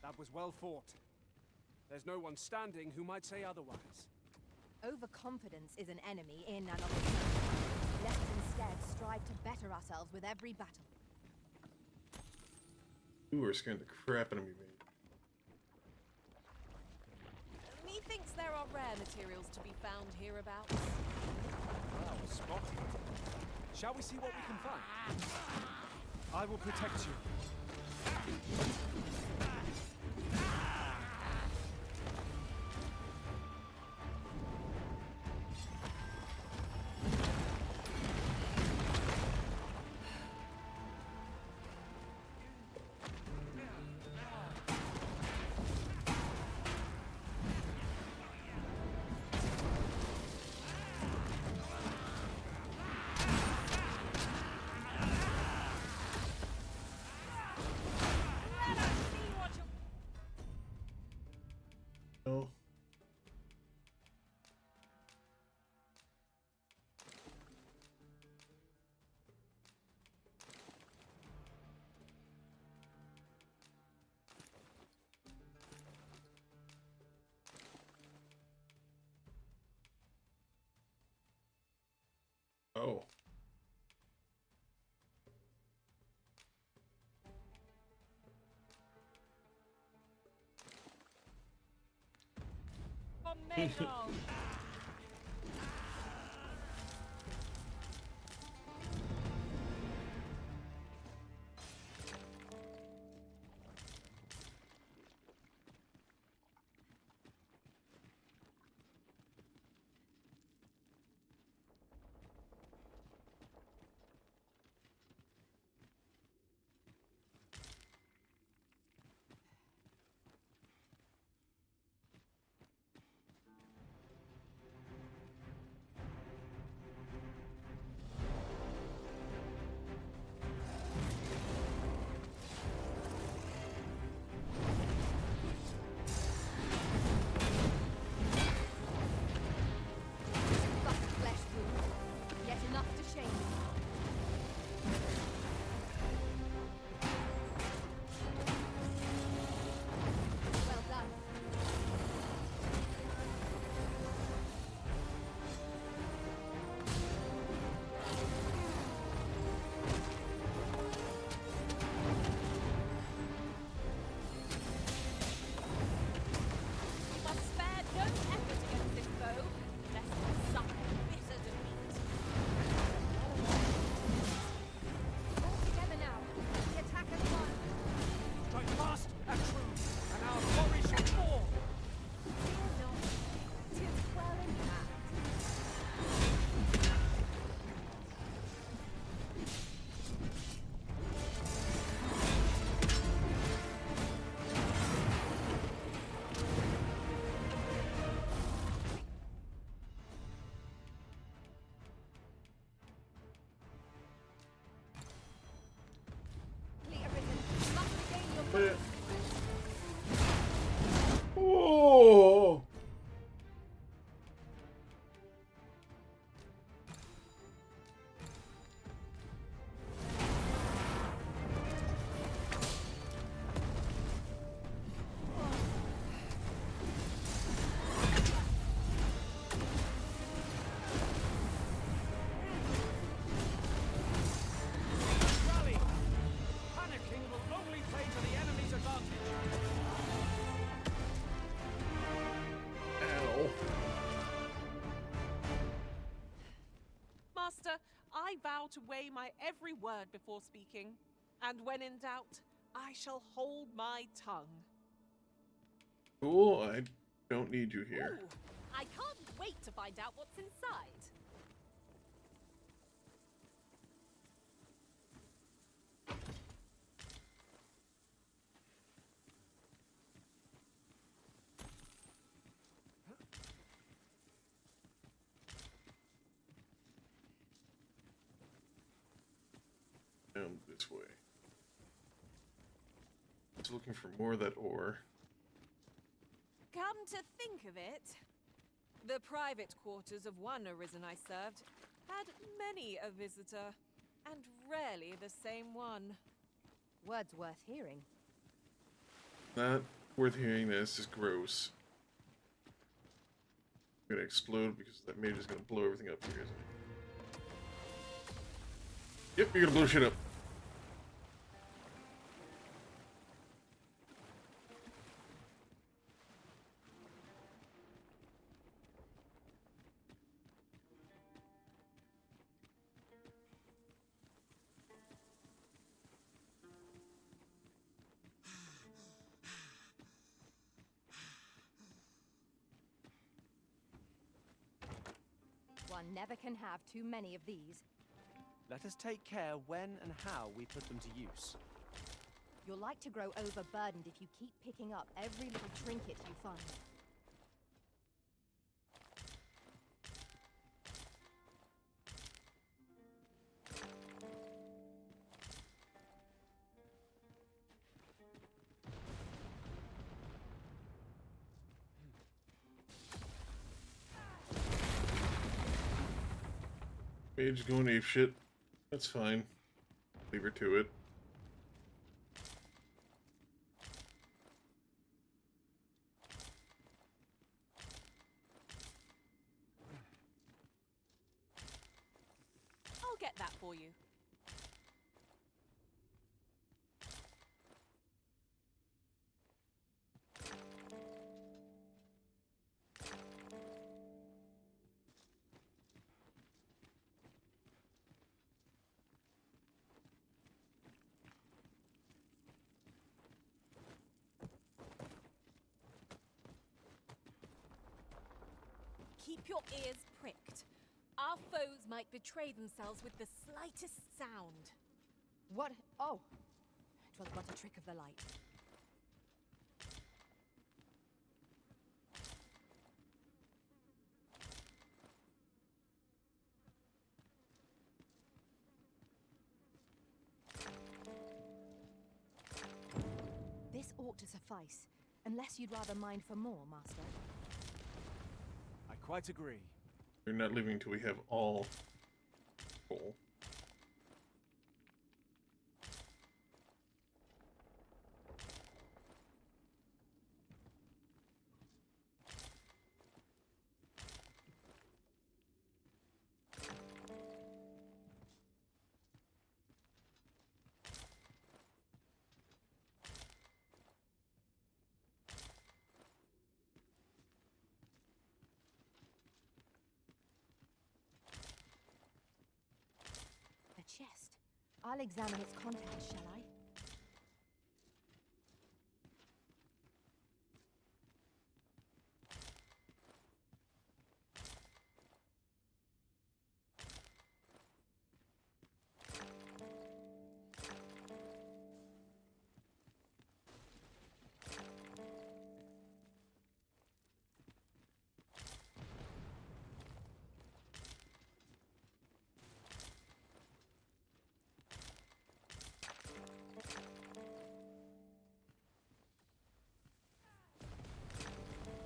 [SPEAKER 15] That was well fought. There's no one standing who might say otherwise.
[SPEAKER 8] Overconfidence is an enemy in and of itself. Let's instead strive to better ourselves with every battle.
[SPEAKER 1] You are scaring the crap out of me, man.
[SPEAKER 14] Methinks there are rare materials to be found hereabouts.
[SPEAKER 15] Well spotted. Shall we see what we can find? I will protect you.
[SPEAKER 1] No. Oh.
[SPEAKER 14] Omega! to weigh my every word before speaking. And when in doubt, I shall hold my tongue.
[SPEAKER 1] Cool, I don't need you here.
[SPEAKER 14] Ooh, I can't wait to find out what's inside.
[SPEAKER 1] Down this way. Just looking for more of that ore.
[SPEAKER 14] Come to think of it, the private quarters of one Arisen I served had many a visitor, and rarely the same one.
[SPEAKER 8] Words worth hearing.
[SPEAKER 1] Not worth hearing. This is gross. I'm gonna explode because that mage is gonna blow everything up here, isn't it? Yep, you're gonna blow shit up.
[SPEAKER 8] One never can have too many of these.
[SPEAKER 15] Let us take care when and how we put them to use.
[SPEAKER 8] You'll like to grow overburdened if you keep picking up every little trinket you find.
[SPEAKER 1] Mage going ape shit. That's fine. Leave her to it.
[SPEAKER 14] I'll get that for you. Keep your ears pricked. Our foes might betray themselves with the slightest sound.
[SPEAKER 8] What? Oh! 'Twas but a trick of the light. This ought to suffice, unless you'd rather mine for more, Master.
[SPEAKER 15] I quite agree.
[SPEAKER 1] We're not leaving until we have all coal.
[SPEAKER 8] A chest. I'll examine its contents, shall I?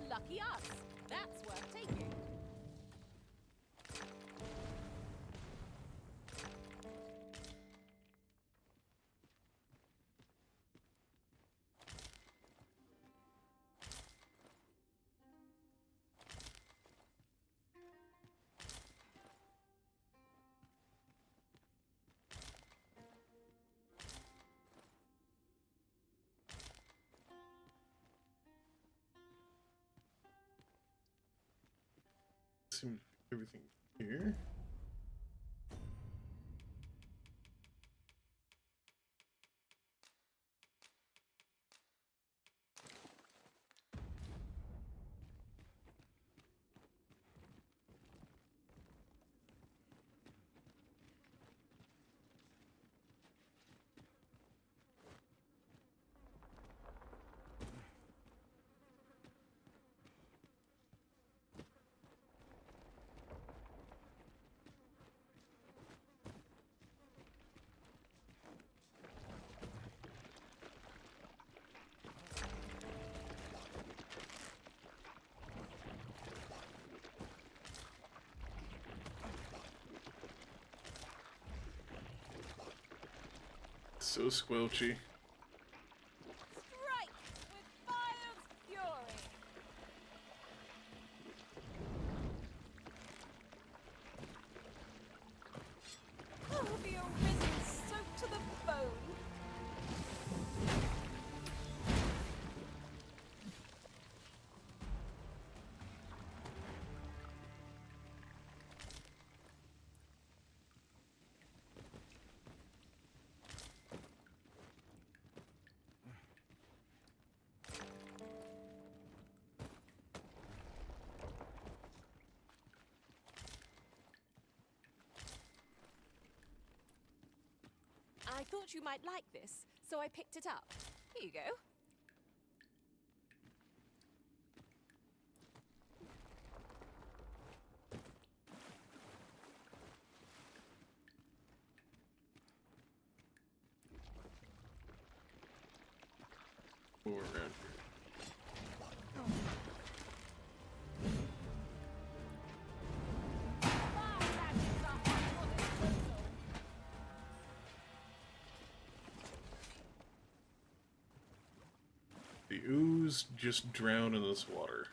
[SPEAKER 14] Lucky us. That's worth taking.
[SPEAKER 1] Seems everything here. So squelchy.
[SPEAKER 14] Strike with fire's fury! Oh, the arisen soaked to the bone! I thought you might like this, so I picked it up. Here you go.
[SPEAKER 1] Go around here. The ooze just drown in this water.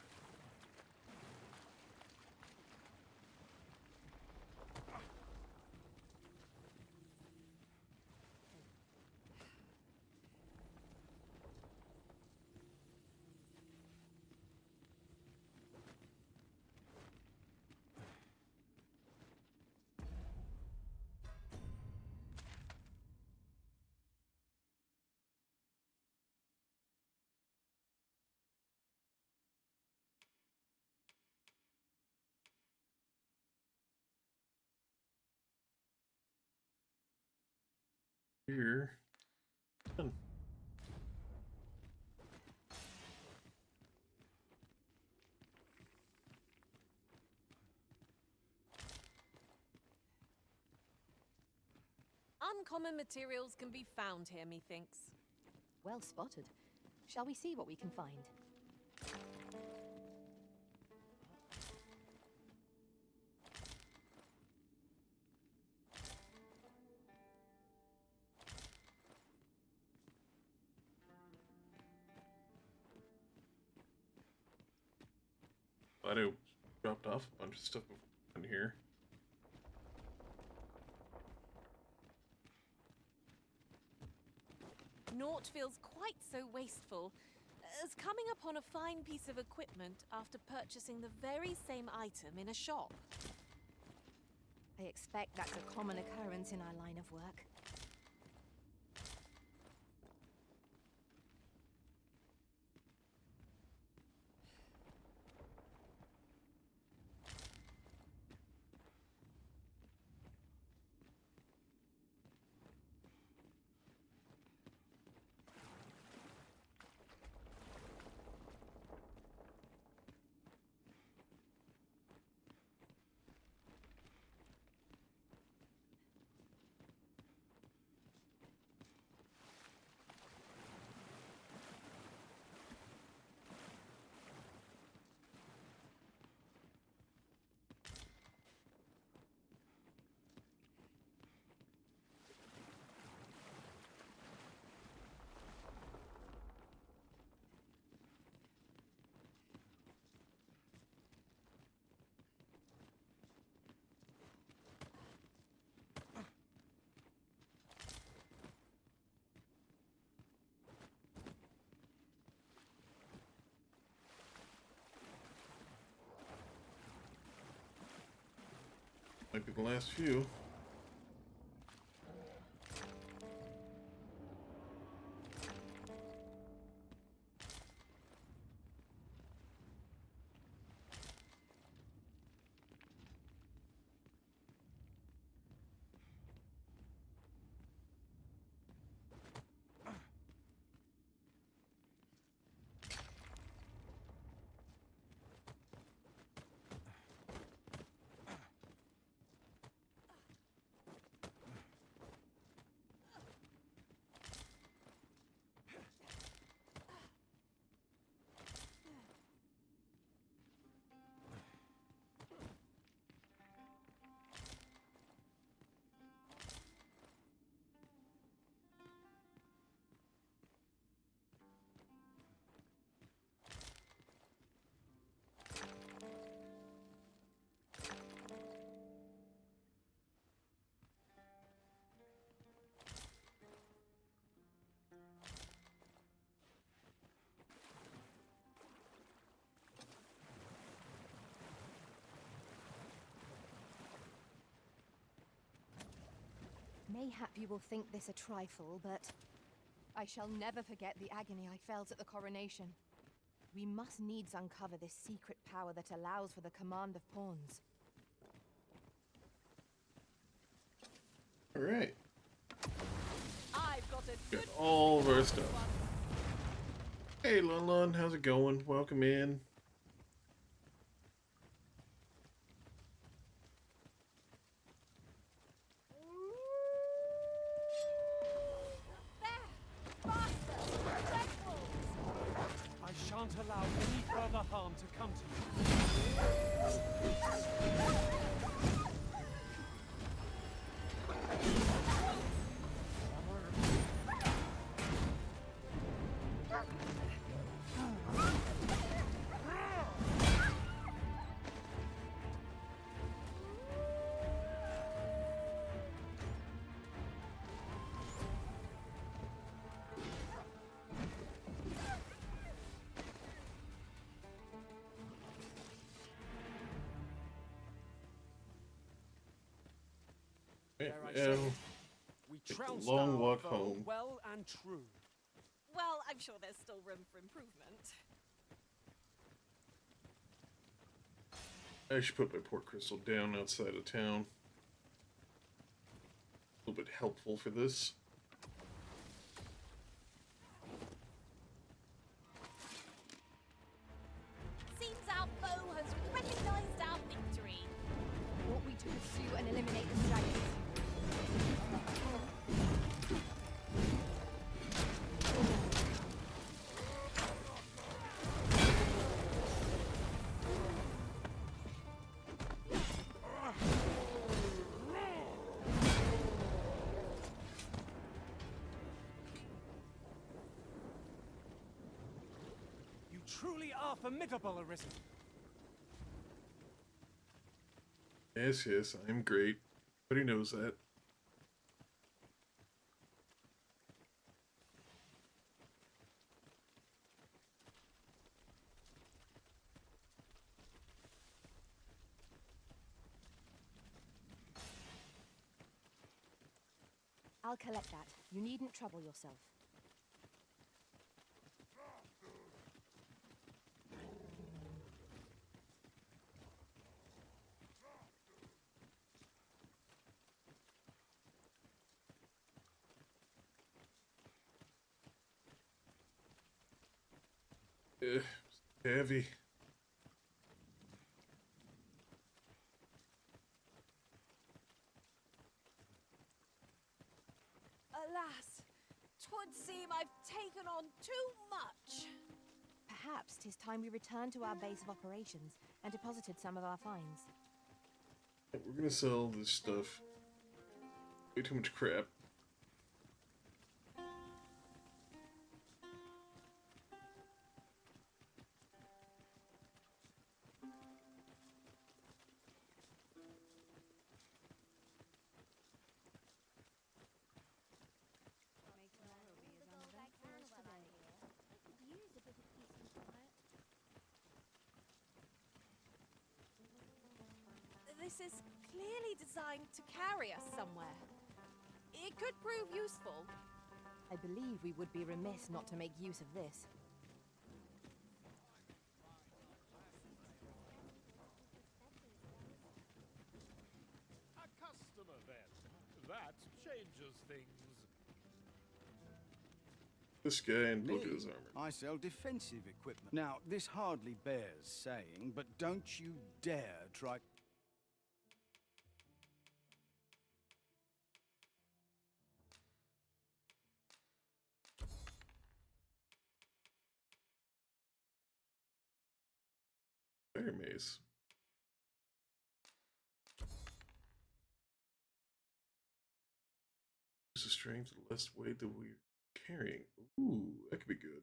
[SPEAKER 1] Here. Done.
[SPEAKER 14] Uncommon materials can be found here, methinks.
[SPEAKER 8] Well spotted. Shall we see what we can find?
[SPEAKER 1] Thought I dropped off a bunch of stuff in here.
[SPEAKER 14] Naught feels quite so wasteful as coming upon a fine piece of equipment after purchasing the very same item in a shop.
[SPEAKER 8] I expect that's a common occurrence in our line of work.
[SPEAKER 1] Might be the last few.
[SPEAKER 8] Mayhap you will think this a trifle, but I shall never forget the agony I felt at the coronation. We must needs uncover this secret power that allows for the command of pawns.
[SPEAKER 1] All right.
[SPEAKER 14] I've got a good
[SPEAKER 1] All of our stuff. Hey, Lun Lun, how's it going? Welcome in.
[SPEAKER 2] I shan't allow any further harm to come to you.
[SPEAKER 1] Now,
[SPEAKER 2] We
[SPEAKER 1] it's
[SPEAKER 2] trounced
[SPEAKER 1] a long
[SPEAKER 2] our
[SPEAKER 1] walk
[SPEAKER 2] foe
[SPEAKER 1] home.
[SPEAKER 2] well and true.
[SPEAKER 14] Well, I'm sure there's still room for improvement.
[SPEAKER 1] I should put my port crystal down outside of town. A little bit helpful for this.
[SPEAKER 12] Seems our foe has recognized our victory.
[SPEAKER 8] Ought we to pursue and eliminate the dragons?
[SPEAKER 2] You truly are formidable, Arisen.
[SPEAKER 1] Yes, yes, I'm great. Everybody knows that.
[SPEAKER 8] I'll collect that. You needn't trouble yourself.
[SPEAKER 1] Heavy.
[SPEAKER 14] Alas, 'twould seem I've taken on too much.
[SPEAKER 8] Perhaps 'tis time we returned to our base of operations and deposited some of our finds.
[SPEAKER 1] We're gonna sell this stuff. Way too much crap.
[SPEAKER 14] This is clearly designed to carry us somewhere. It could prove useful.
[SPEAKER 8] I believe we would be remiss not to make use of this.
[SPEAKER 11] A customer, then. That changes things.
[SPEAKER 1] This guy and look at his armor.
[SPEAKER 16] I sell defensive equipment. Now, this hardly bears saying, but don't you dare try...
[SPEAKER 1] Fire mace. Use the strength, the less weight that we're carrying. Ooh, that could be good.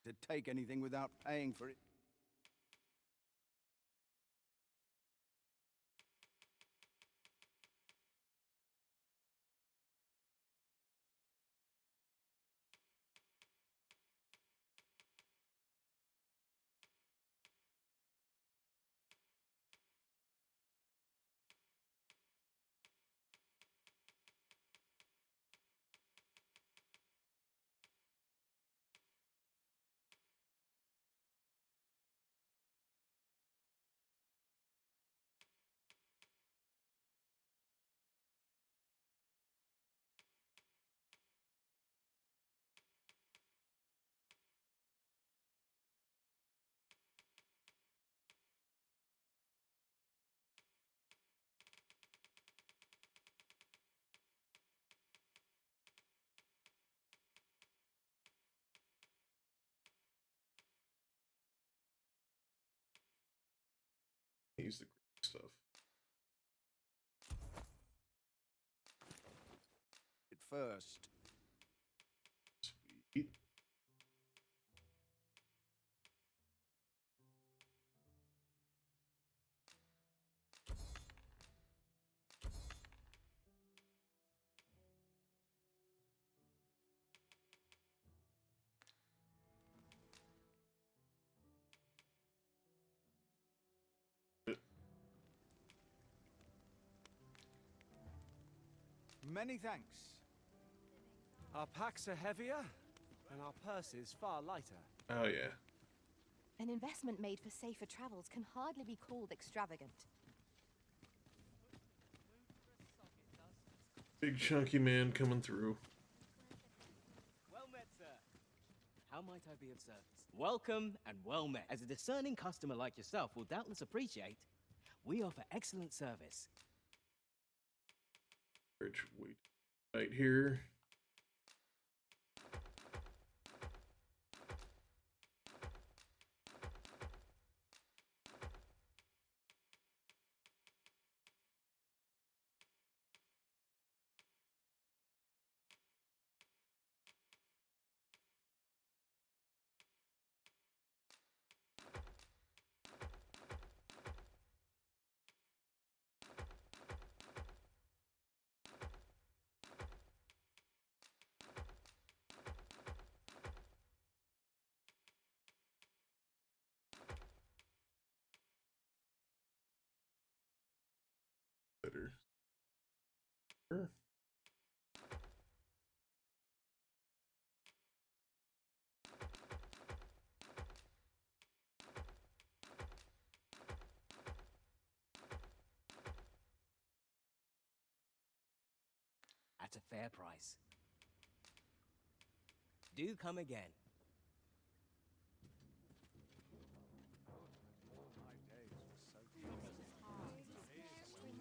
[SPEAKER 16] to take anything without paying for it.
[SPEAKER 1] Use the stuff.
[SPEAKER 16] At first.
[SPEAKER 1] Sweet.
[SPEAKER 16] Many thanks.
[SPEAKER 15] Our packs are heavier, and our purses far lighter.
[SPEAKER 1] Oh, yeah.
[SPEAKER 8] An investment made for safer travels can hardly be called extravagant.
[SPEAKER 1] Big chunky man coming through.
[SPEAKER 10] Well met, sir. How might I be of service? Welcome and well met. As a discerning customer like yourself will doubtless appreciate, we offer excellent service.
[SPEAKER 1] Wait, right here. Better. Sure.
[SPEAKER 10] At a fair price. Do come again.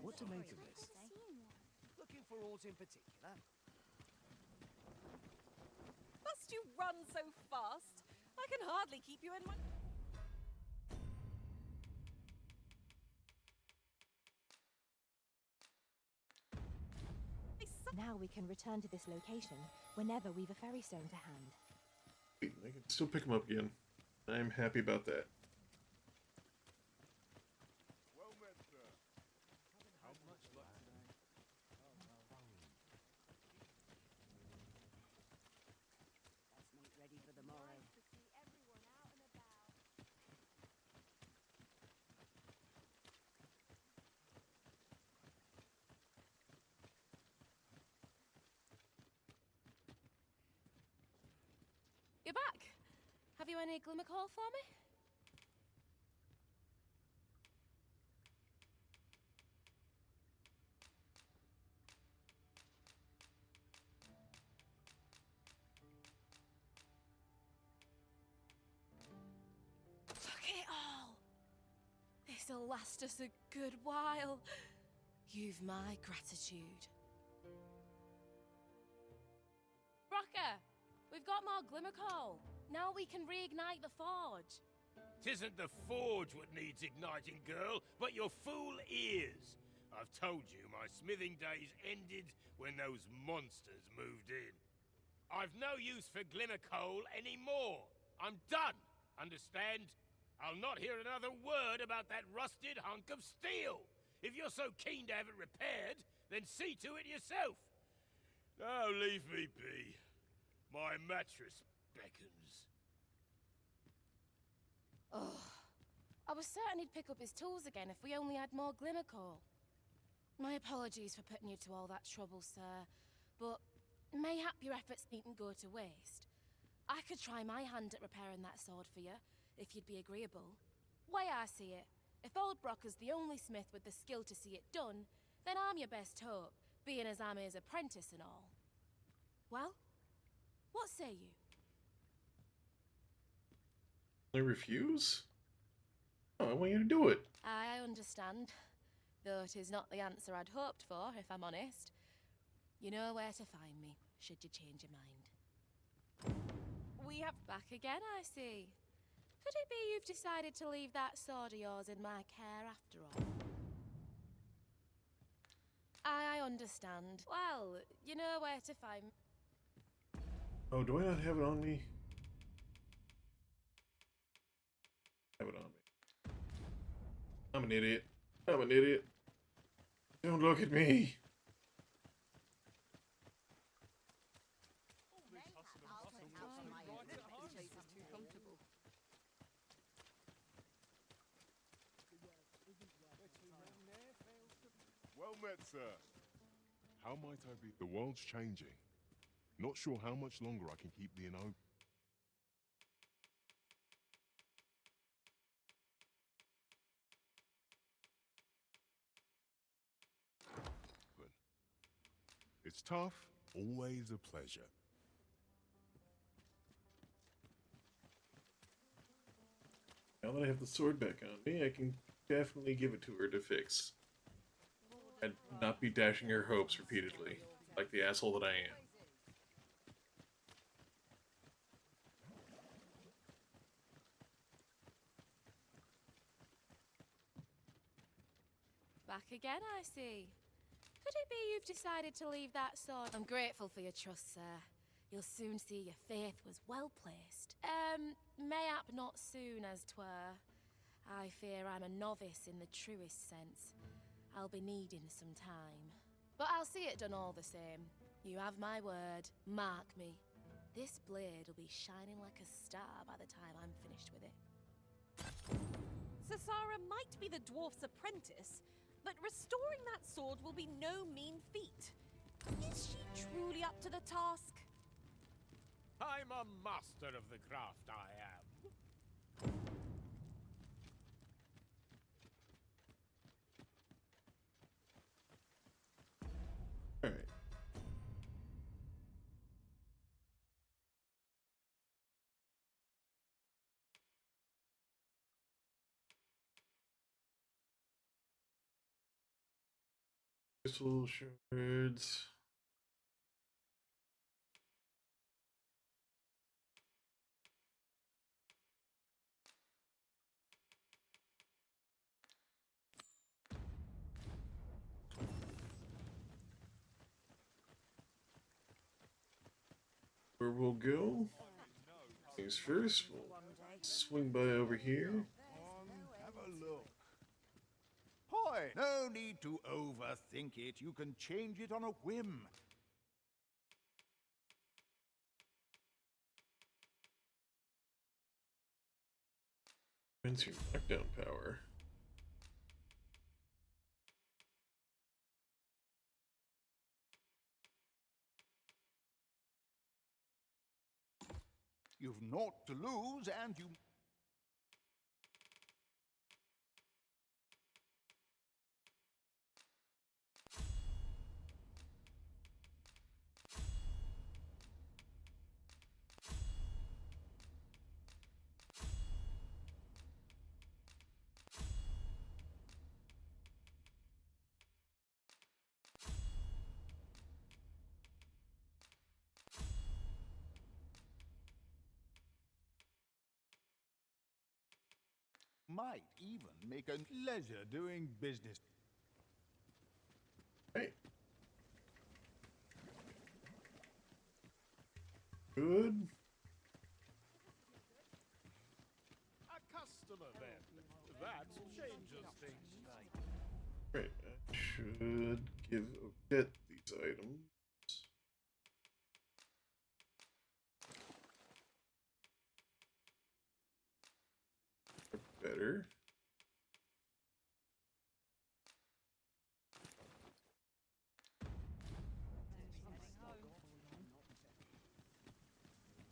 [SPEAKER 10] What to make of this?
[SPEAKER 15] Looking for aught in particular?
[SPEAKER 14] Must you run so fast? I can hardly keep you in my...
[SPEAKER 8] Now we can return to this location whenever we've a ferry stone to hand.
[SPEAKER 1] Wait, I can still pick him up again. I'm happy about that.
[SPEAKER 6] Well met, sir. How much luck today?
[SPEAKER 9] Let's make ready for the morrow.
[SPEAKER 12] You're back. Have you any glimmer call for me? Look at it all. This'll last us a good while. You've my gratitude. Rocker, we've got more glimmer coal. Now we can reignite the forge.
[SPEAKER 11] 'Tisn't the forge what needs igniting, girl, but your fool ears. I've told you my smithing days ended when those monsters moved in. I've no use for glimmer coal anymore. I'm done. Understand? I'll not hear another word about that rusted hunk of steel. If you're so keen to have it repaired, then see to it yourself. Now leave me be. My mattress beckons.
[SPEAKER 12] Oh, I was certain he'd pick up his tools again if we only had more glimmer coal. My apologies for putting you to all that trouble, sir, but mayhap your efforts needn't go to waste. I could try my hand at repairing that sword for you, if you'd be agreeable. Way I see it, if old Brocker's the only smith with the skill to see it done, then I'm your best hope, being as I'm his apprentice and all. Well, what say you?
[SPEAKER 1] I refuse? Oh, I want you to do it.
[SPEAKER 12] I understand, though it is not the answer I'd hoped for, if I'm honest. You know where to find me, should you change your mind. We have back again, I see. Could it be you've decided to leave that sword of yours in my care after all? I understand. Well, you know where to find...
[SPEAKER 1] Oh, do I not have it on me? Have it on me. I'm an idiot. I'm an idiot. Don't look at me.
[SPEAKER 6] Well met, sir. How might I be? The world's changing. Not sure how much longer I can keep the inn open. It's tough, always a pleasure.
[SPEAKER 1] Now that I have the sword back on me, I can definitely give it to her to fix. And not be dashing her hopes repeatedly, like the asshole that I am.
[SPEAKER 12] Back again, I see. Could it be you've decided to leave that sword? I'm grateful for your trust, sir. You'll soon see your faith was well placed. Mayhap not soon as 'twere. I fear I'm a novice in the truest sense. I'll be needing some time. But I'll see it done all the same. You have my word. Mark me. This blade will be shining like a star by the time I'm finished with it.
[SPEAKER 14] Sasara might be the dwarf's apprentice, but restoring that sword will be no mean feat. Is she truly up to the task?
[SPEAKER 11] I'm a master of the craft, I am.
[SPEAKER 1] Alright. Crystal shards. Where we'll go? Things first, we'll swing by over here.
[SPEAKER 13] Have a look. Hoy! No need to overthink it. You can change it on a whim.
[SPEAKER 1] When's your knockdown power?
[SPEAKER 13] You've naught to lose, and you... might even make a pleasure doing business.
[SPEAKER 1] Hey. Good. Right, I should get these items. Better.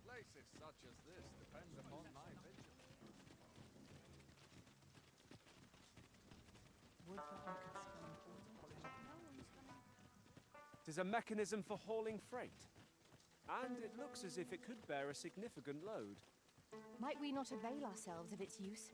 [SPEAKER 2] Places such as this depend upon my vigilance.
[SPEAKER 15] It is a mechanism for hauling freight. And it looks as if it could bear a significant load.
[SPEAKER 8] Might we not avail ourselves of its use?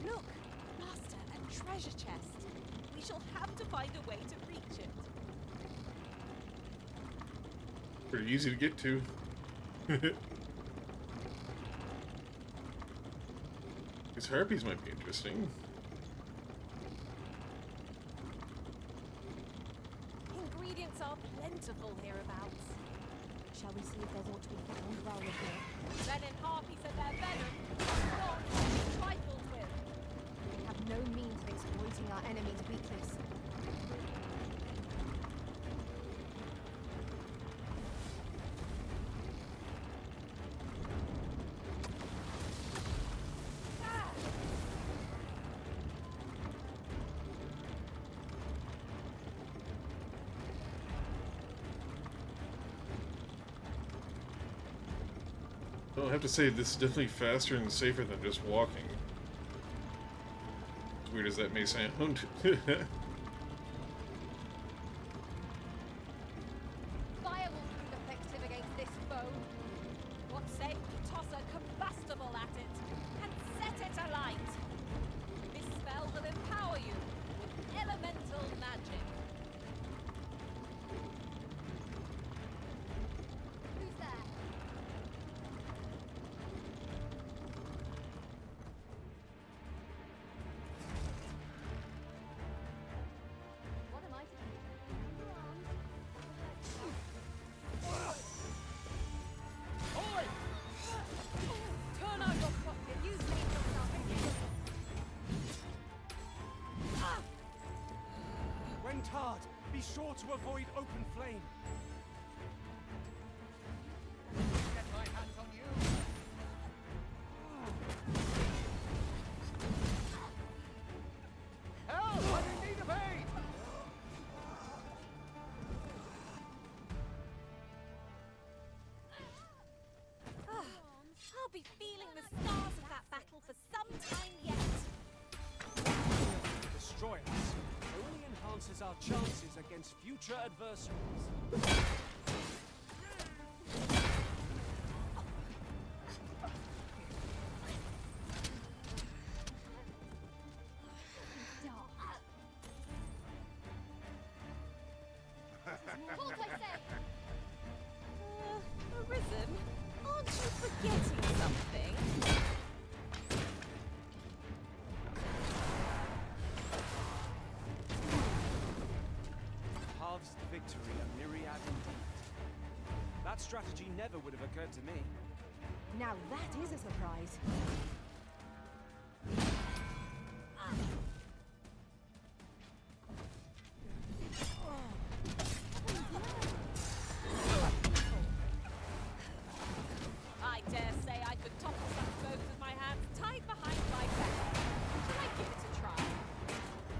[SPEAKER 14] Look, Master, a treasure chest. We shall have to find a way to reach it.
[SPEAKER 1] Pretty easy to get to. These harpies might be interesting.
[SPEAKER 14] Ingredients are plentiful hereabouts.
[SPEAKER 8] Shall we see if there's aught to be found while we're here?
[SPEAKER 14] Venom harpies and their venom must not be trifled with.
[SPEAKER 8] We have no means of exploiting our enemy's weakness.
[SPEAKER 1] I'll have to say, this is definitely faster and safer than just walking. As weird as that may sound.
[SPEAKER 8] Fire will prove effective against this foe.
[SPEAKER 14] What say we toss a combustible at it and set it alight? This spell will empower you with elemental magic.
[SPEAKER 8] Who's there? What am I to do?
[SPEAKER 14] Turn out your pocket. You save yourself.
[SPEAKER 15] When tarred, be sure to avoid open flame.
[SPEAKER 2] Get my hands on you. Help! I'm in need of aid!
[SPEAKER 14] I'll be feeling the scars of that battle for some time yet.
[SPEAKER 15] Destroy us only enhances our chances against future adversaries.
[SPEAKER 8] Halt, I say!
[SPEAKER 14] Arisen, aren't you forgetting something?
[SPEAKER 15] Halves the victory a myriad indeed. That strategy never would have occurred to me.
[SPEAKER 8] Now that is a surprise.
[SPEAKER 14] I dare say I could topple some foes with my hands tied behind my back. Shall I give it a try?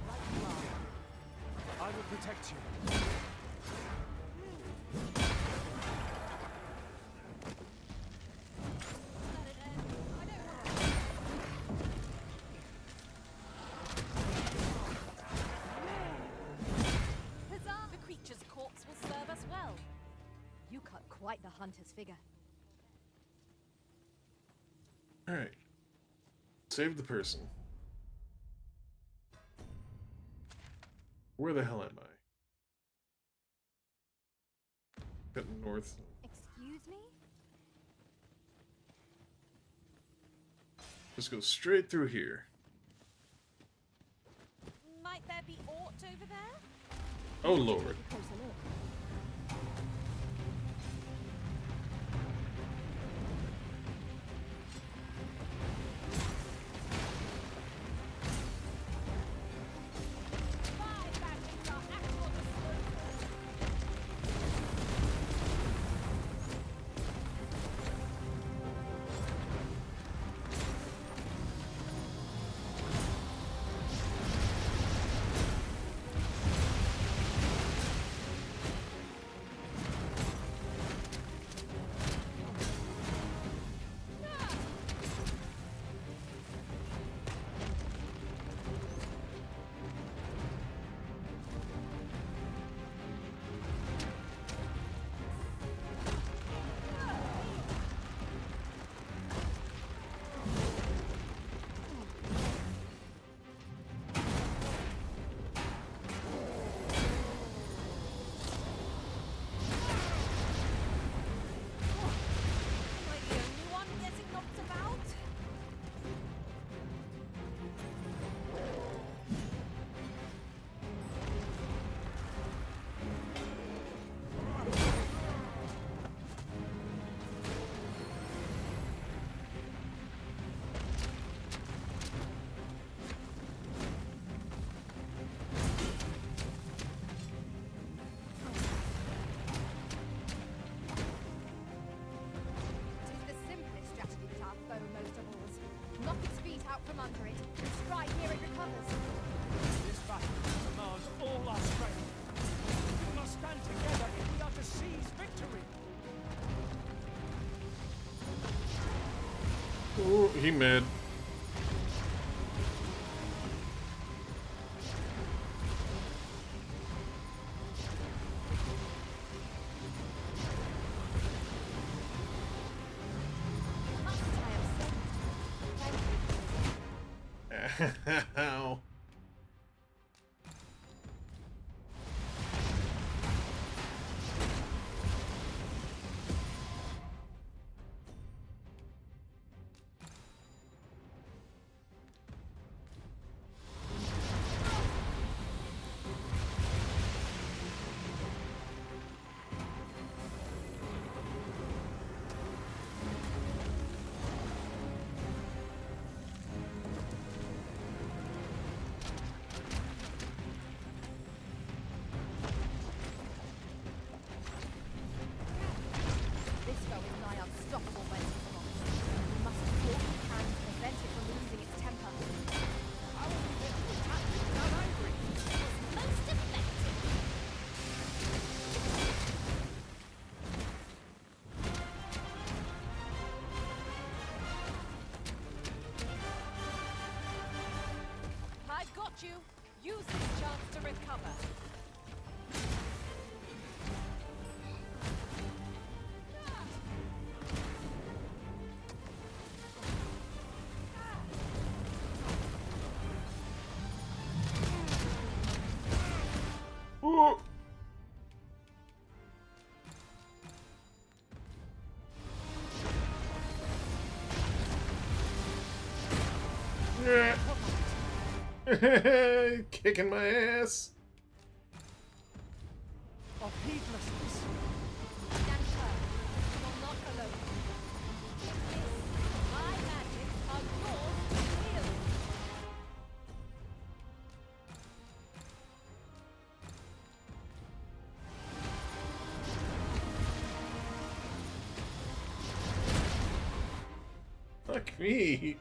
[SPEAKER 15] Right you are. I will protect you.
[SPEAKER 14] Huzzah!
[SPEAKER 8] quite the hunter's figure.
[SPEAKER 1] Alright. Save the person. Where the hell am I? Cut north.
[SPEAKER 8] Excuse me?
[SPEAKER 1] Just go straight through here.
[SPEAKER 14] Might there be aught over there?
[SPEAKER 1] Oh lord.
[SPEAKER 8] Closer look. From under it, and strike here it recovers.
[SPEAKER 2] This battle demands all our strength. We must stand together if we are to seize victory.
[SPEAKER 1] Oh, he mad. Ow.
[SPEAKER 14] You use this chance to recover.
[SPEAKER 1] Ooh. Yeah. Kicking my ass.
[SPEAKER 2] Of heedlessness.
[SPEAKER 14] Stand firm. You're not alone. My magics are yours to wield.
[SPEAKER 1] Fuck me.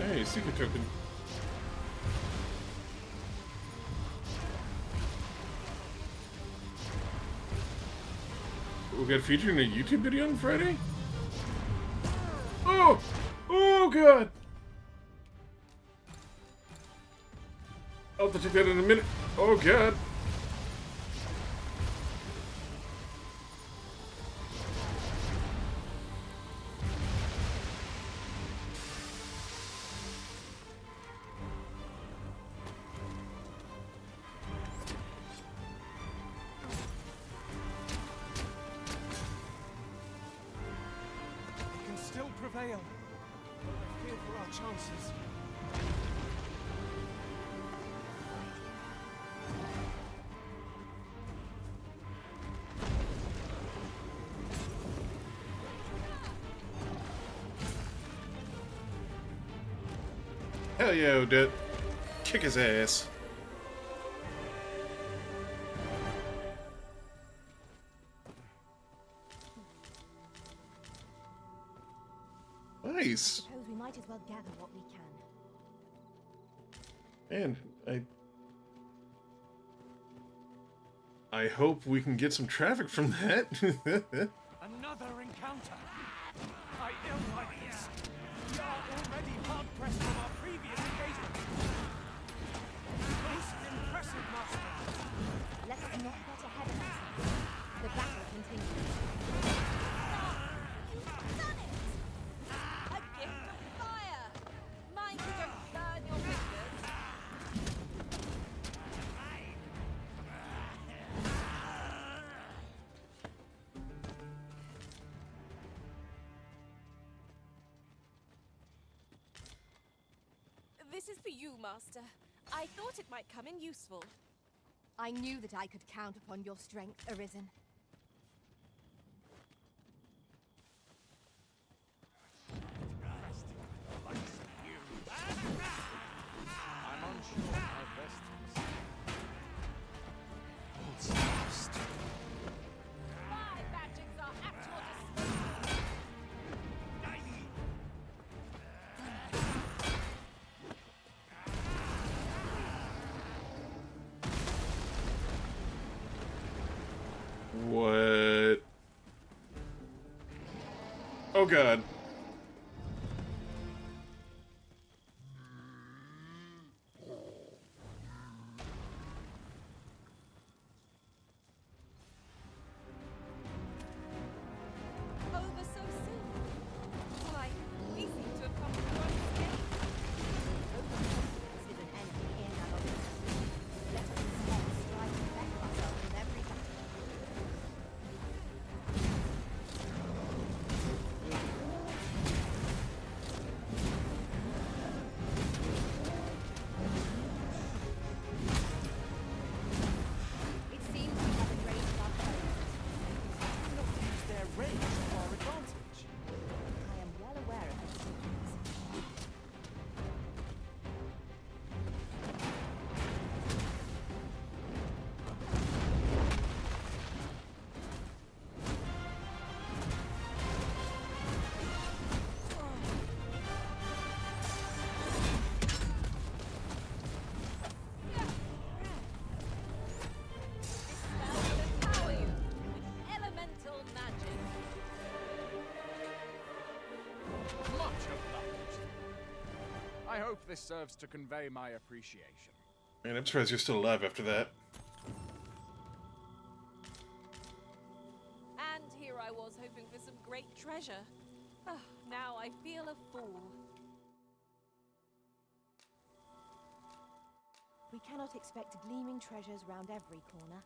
[SPEAKER 1] Hey, secret token. We got featured in a YouTube video on Friday? Oh! Oh, God! I'll have to check that in a minute. Oh, God.
[SPEAKER 2] We can still prevail. I fear for our chances.
[SPEAKER 1] Hell yeah, Odette. Kick his ass. Nice.
[SPEAKER 8] Suppose we might as well gather what we can.
[SPEAKER 1] Man, I hope we can get some traffic from that.
[SPEAKER 2] Another encounter. I don't like this. We are already hard pressed from our previous engagement. Most impressive, Master.
[SPEAKER 8] Let's not get ahead of ourselves. The battle continues.
[SPEAKER 4] You've done it! A gift of fire! Mind you don't burn your fingers. This is for you, Master. I thought it might come in useful.
[SPEAKER 8] I knew that I could count upon your strength, Arisen.
[SPEAKER 16] I'm unsure how best
[SPEAKER 4] My magics are at your disposal.
[SPEAKER 1] What? Oh, God.
[SPEAKER 4] Over so soon. Why, we seem to have come to one escape.
[SPEAKER 8] This is an enemy in and of itself. Let us instead strive to better ourselves with every battle. It seems we have a great advantage.
[SPEAKER 2] Not use their range to our advantage.
[SPEAKER 8] I am well aware of this secret.
[SPEAKER 4] Empower you with elemental magic.
[SPEAKER 16] much obliged. I hope this serves to convey my appreciation.
[SPEAKER 1] Man, I'm surprised you're still alive after that.
[SPEAKER 4] And here I was hoping for some great treasure. Ah, now I feel a fool.
[SPEAKER 8] We cannot expect gleaming treasures round every corner.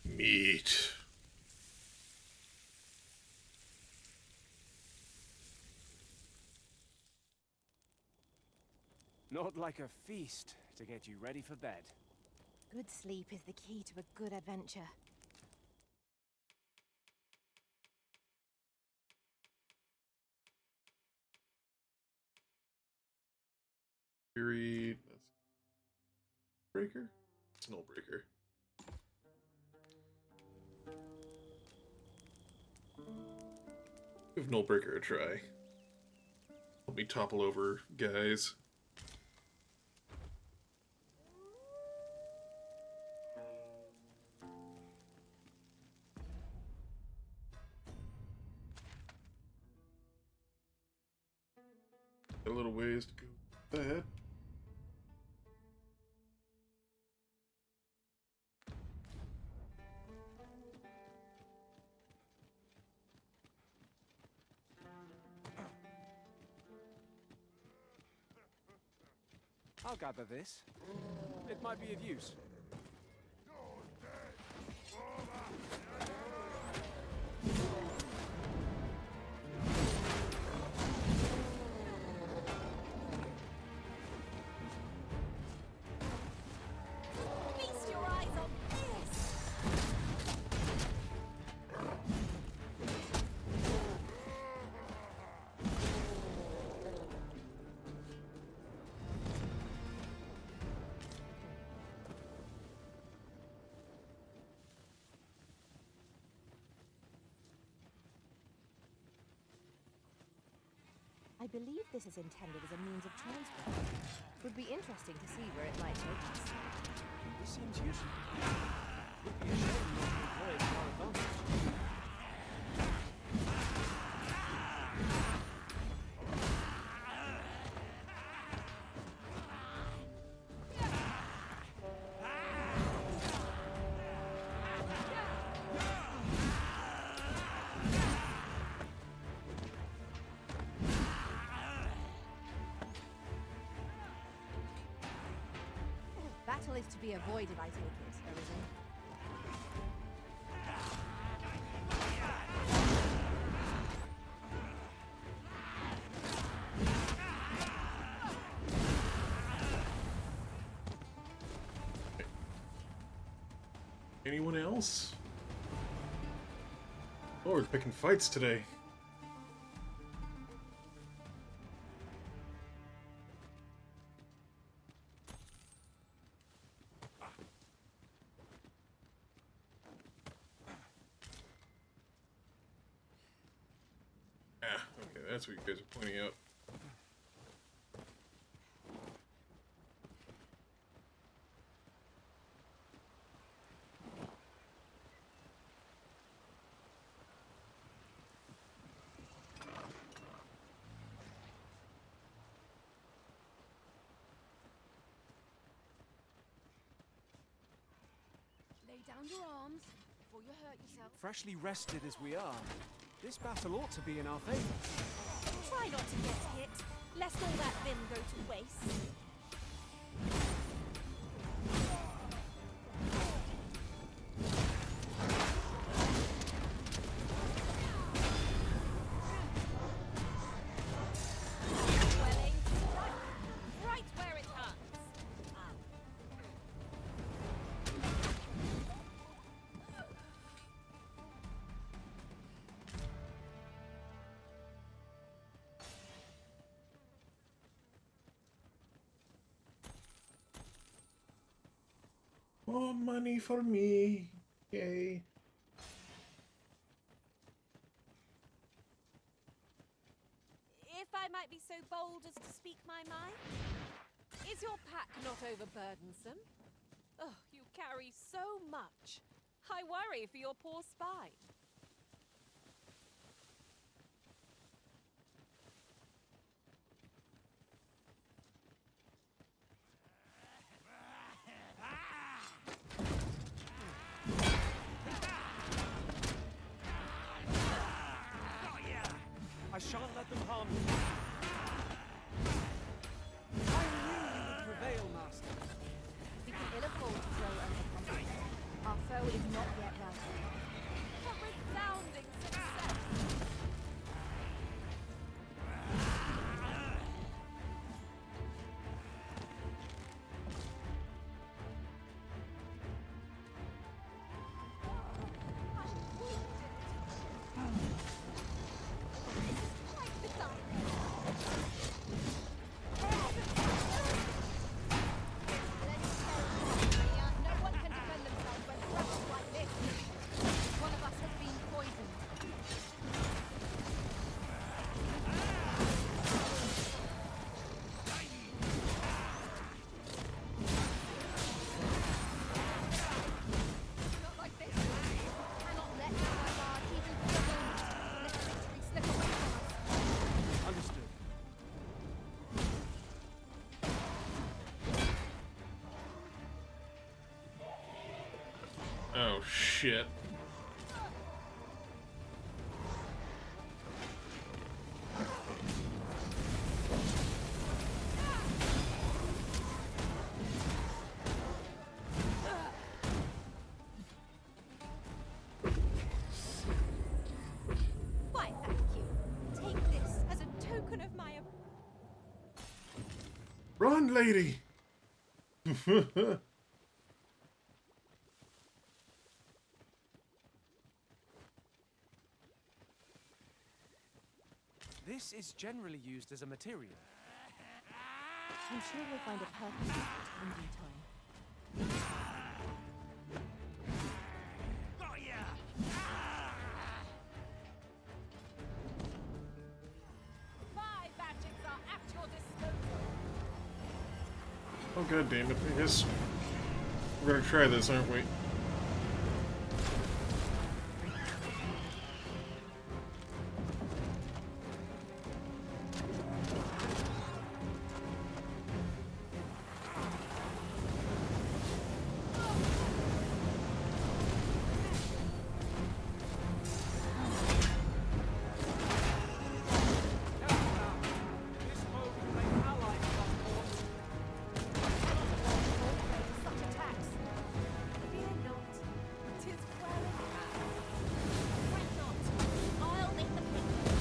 [SPEAKER 1] Meat.
[SPEAKER 16] Not like a feast to get you ready for bed.
[SPEAKER 8] Good sleep is the key to a good adventure.
[SPEAKER 1] Breaker? Snowbreaker. Give Nullbreaker a try. Help me topple over, guys. Got a little ways to go with that.
[SPEAKER 15] I'll gather this. It might be of use.
[SPEAKER 4] Feast your eyes on this!
[SPEAKER 8] I believe this is intended as a means of transport. It would be interesting to see where it might take us.
[SPEAKER 15] This seems useful. Would be a shame not to employ it to our advantage.
[SPEAKER 8] Battle is to be avoided, I take it, Arisen.
[SPEAKER 1] Anyone else? Oh, we're picking fights today. Ah, okay, that's what you guys are pointing out.
[SPEAKER 4] Lay down your arms before you hurt yourself.
[SPEAKER 15] Freshly rested as we are, this battle ought to be in our favor.
[SPEAKER 4] Try not to get hit, lest all that vim go to waste. Swelling, right where it hurts.
[SPEAKER 1] More money for me. Yay.
[SPEAKER 14] If I might be so bold as to speak my mind, is your pack not overburdensome? Oh, you carry so much. I worry for your poor spine.
[SPEAKER 15] I shan't let them harm you. I knew you would prevail, Master.
[SPEAKER 8] We can ill afford to grow underconfident. Our foe is not yet routed.
[SPEAKER 14] A resounding success!
[SPEAKER 4] Quite bizarre.
[SPEAKER 1] shit.
[SPEAKER 8] Why, thank you. Take this as a token of my...
[SPEAKER 1] Run, lady!
[SPEAKER 2] This is generally used as a material.
[SPEAKER 8] I'm sure we'll find a purpose for it in due time.
[SPEAKER 2] Got ya!
[SPEAKER 14] My magics are at your disposal.
[SPEAKER 1] Oh god damn it, I guess we're gonna try this, aren't we?
[SPEAKER 14] Such attacks. Fear not. 'Tis well in hand. Fret not. I'll make the picture.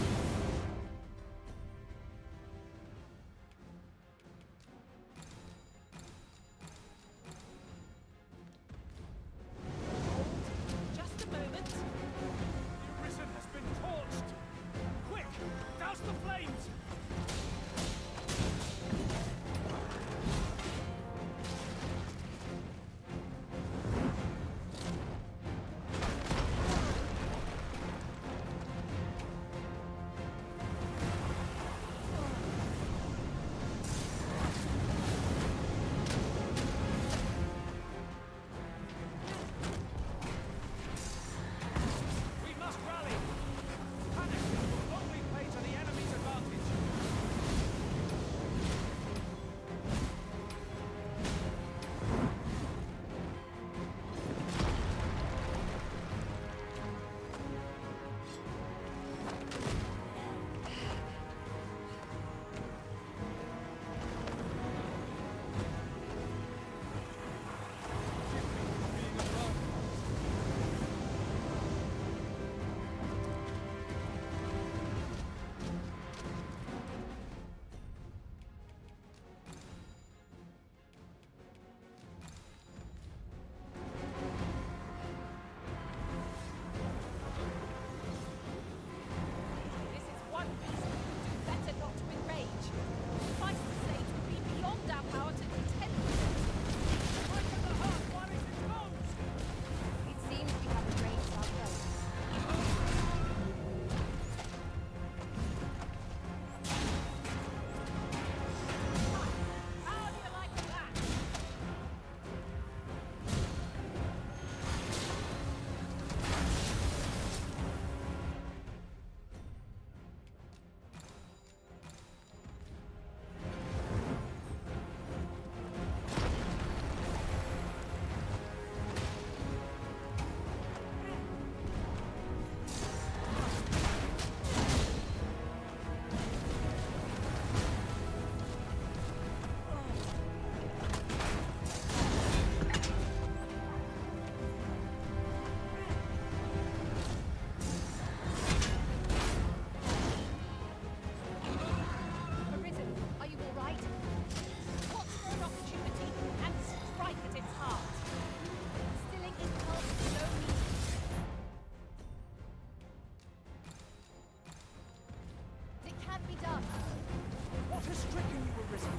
[SPEAKER 14] Just a moment.
[SPEAKER 2] Risen has been torched! Quick! Douse the flames! We must rally! Panic will only play to the enemy's advantage! This is one beast we could do better not to enrage. Suffice to say, it would be beyond our power to contend with it. Strike at the heart while it's exposed!
[SPEAKER 8] It seems we have arranged our boat.
[SPEAKER 14] How do you like that?
[SPEAKER 8] Arisen, are you all right?
[SPEAKER 14] Watch for an opportunity and strike at its heart.
[SPEAKER 8] Stilling its pulse is no means. It can't be done.
[SPEAKER 2] What has stricken you, Arisen?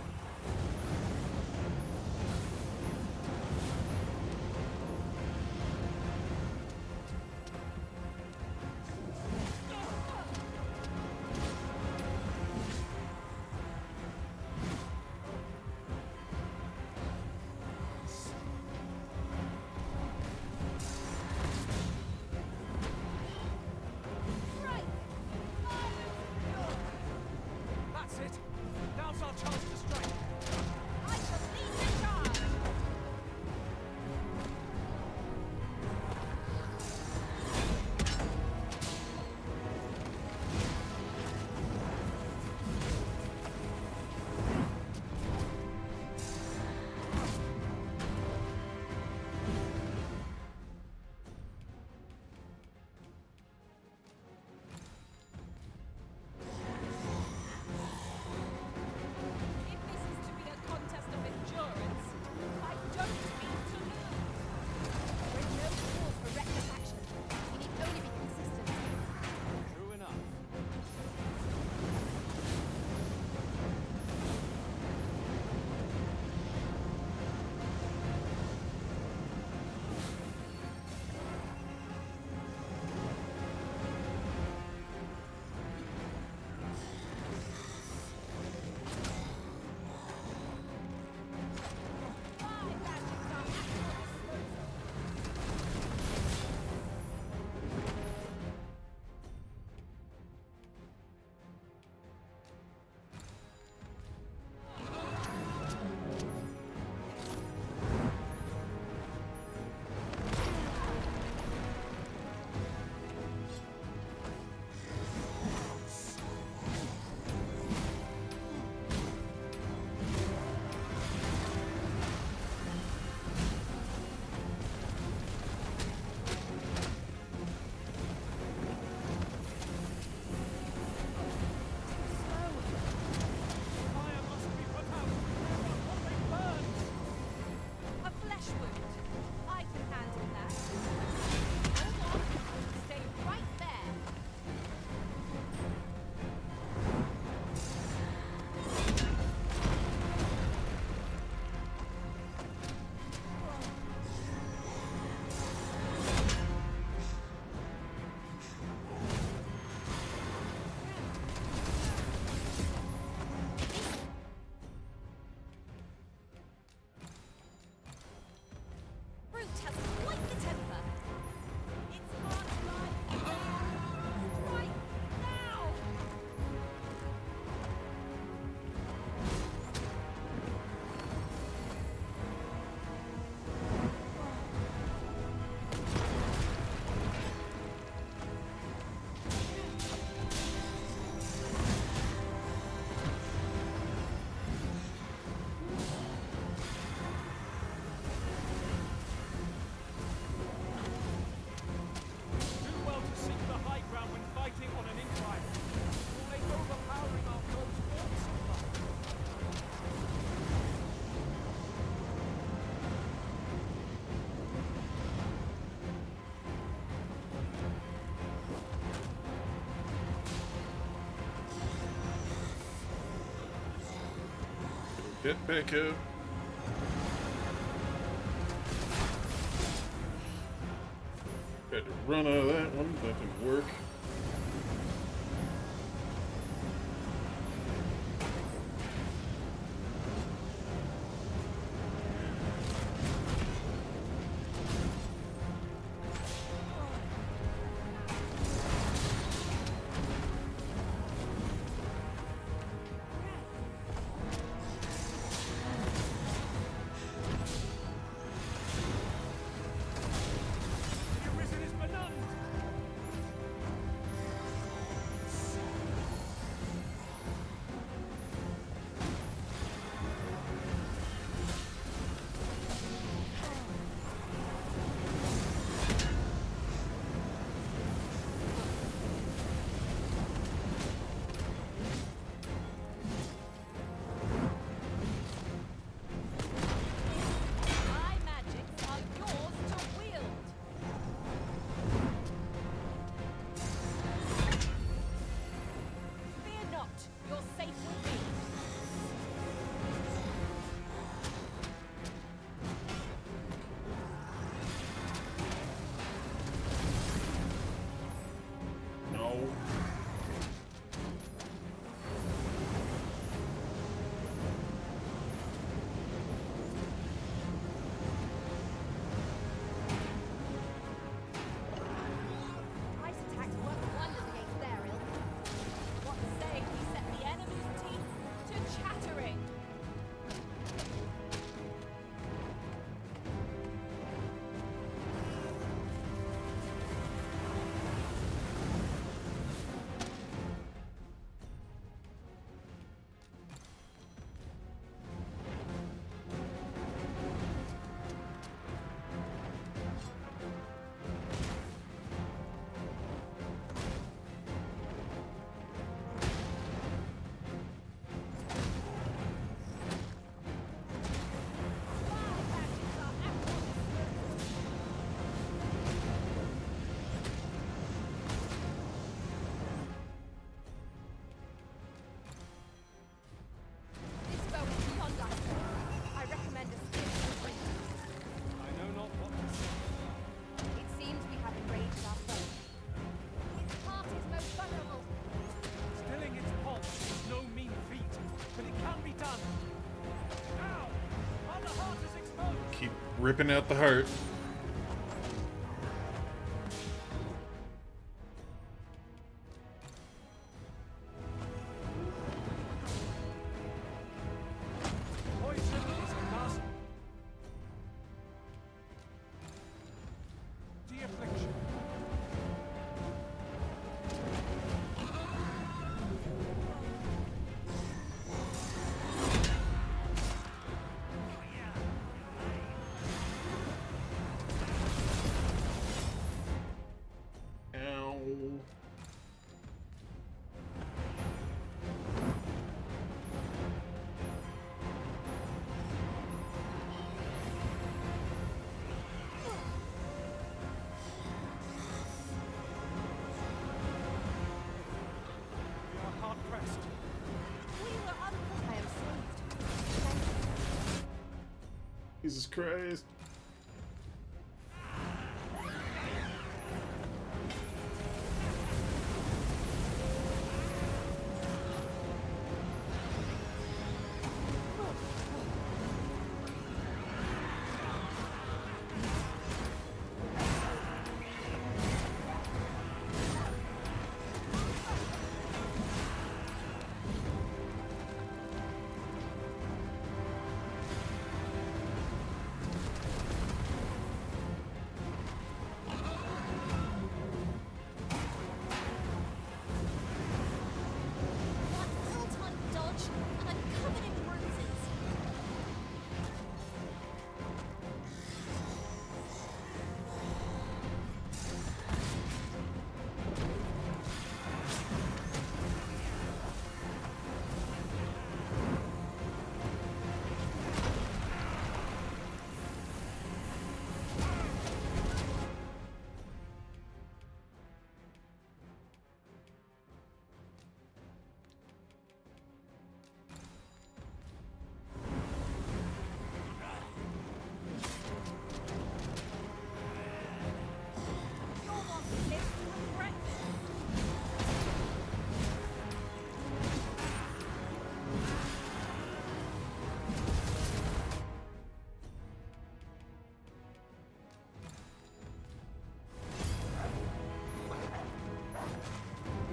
[SPEAKER 2] That's it! Now's our chance to strike!
[SPEAKER 1] Get back up. Tried to run out of that one, that didn't work.
[SPEAKER 2] My magics are yours to wield. Fear not, you're safe with me.
[SPEAKER 1] No.
[SPEAKER 2] Ice attacks work wonders against their ilk. What say we set the enemy's teeth to chattering? This bow is beyond us. I recommend a skillful break.
[SPEAKER 15] I know not what to say.
[SPEAKER 2] It seems we have enraged our foe. Its heart is most vulnerable.
[SPEAKER 15] Stilling its pulse is no mean feat, but it can be done. Now, while the heart is exposed.
[SPEAKER 1] Keep ripping out the heart.
[SPEAKER 15] Poison is a master. The affliction.
[SPEAKER 1] Ow.
[SPEAKER 15] We are hard pressed.
[SPEAKER 2] We were unpl-
[SPEAKER 8] I am saved. Thank you.
[SPEAKER 1] Jesus Christ.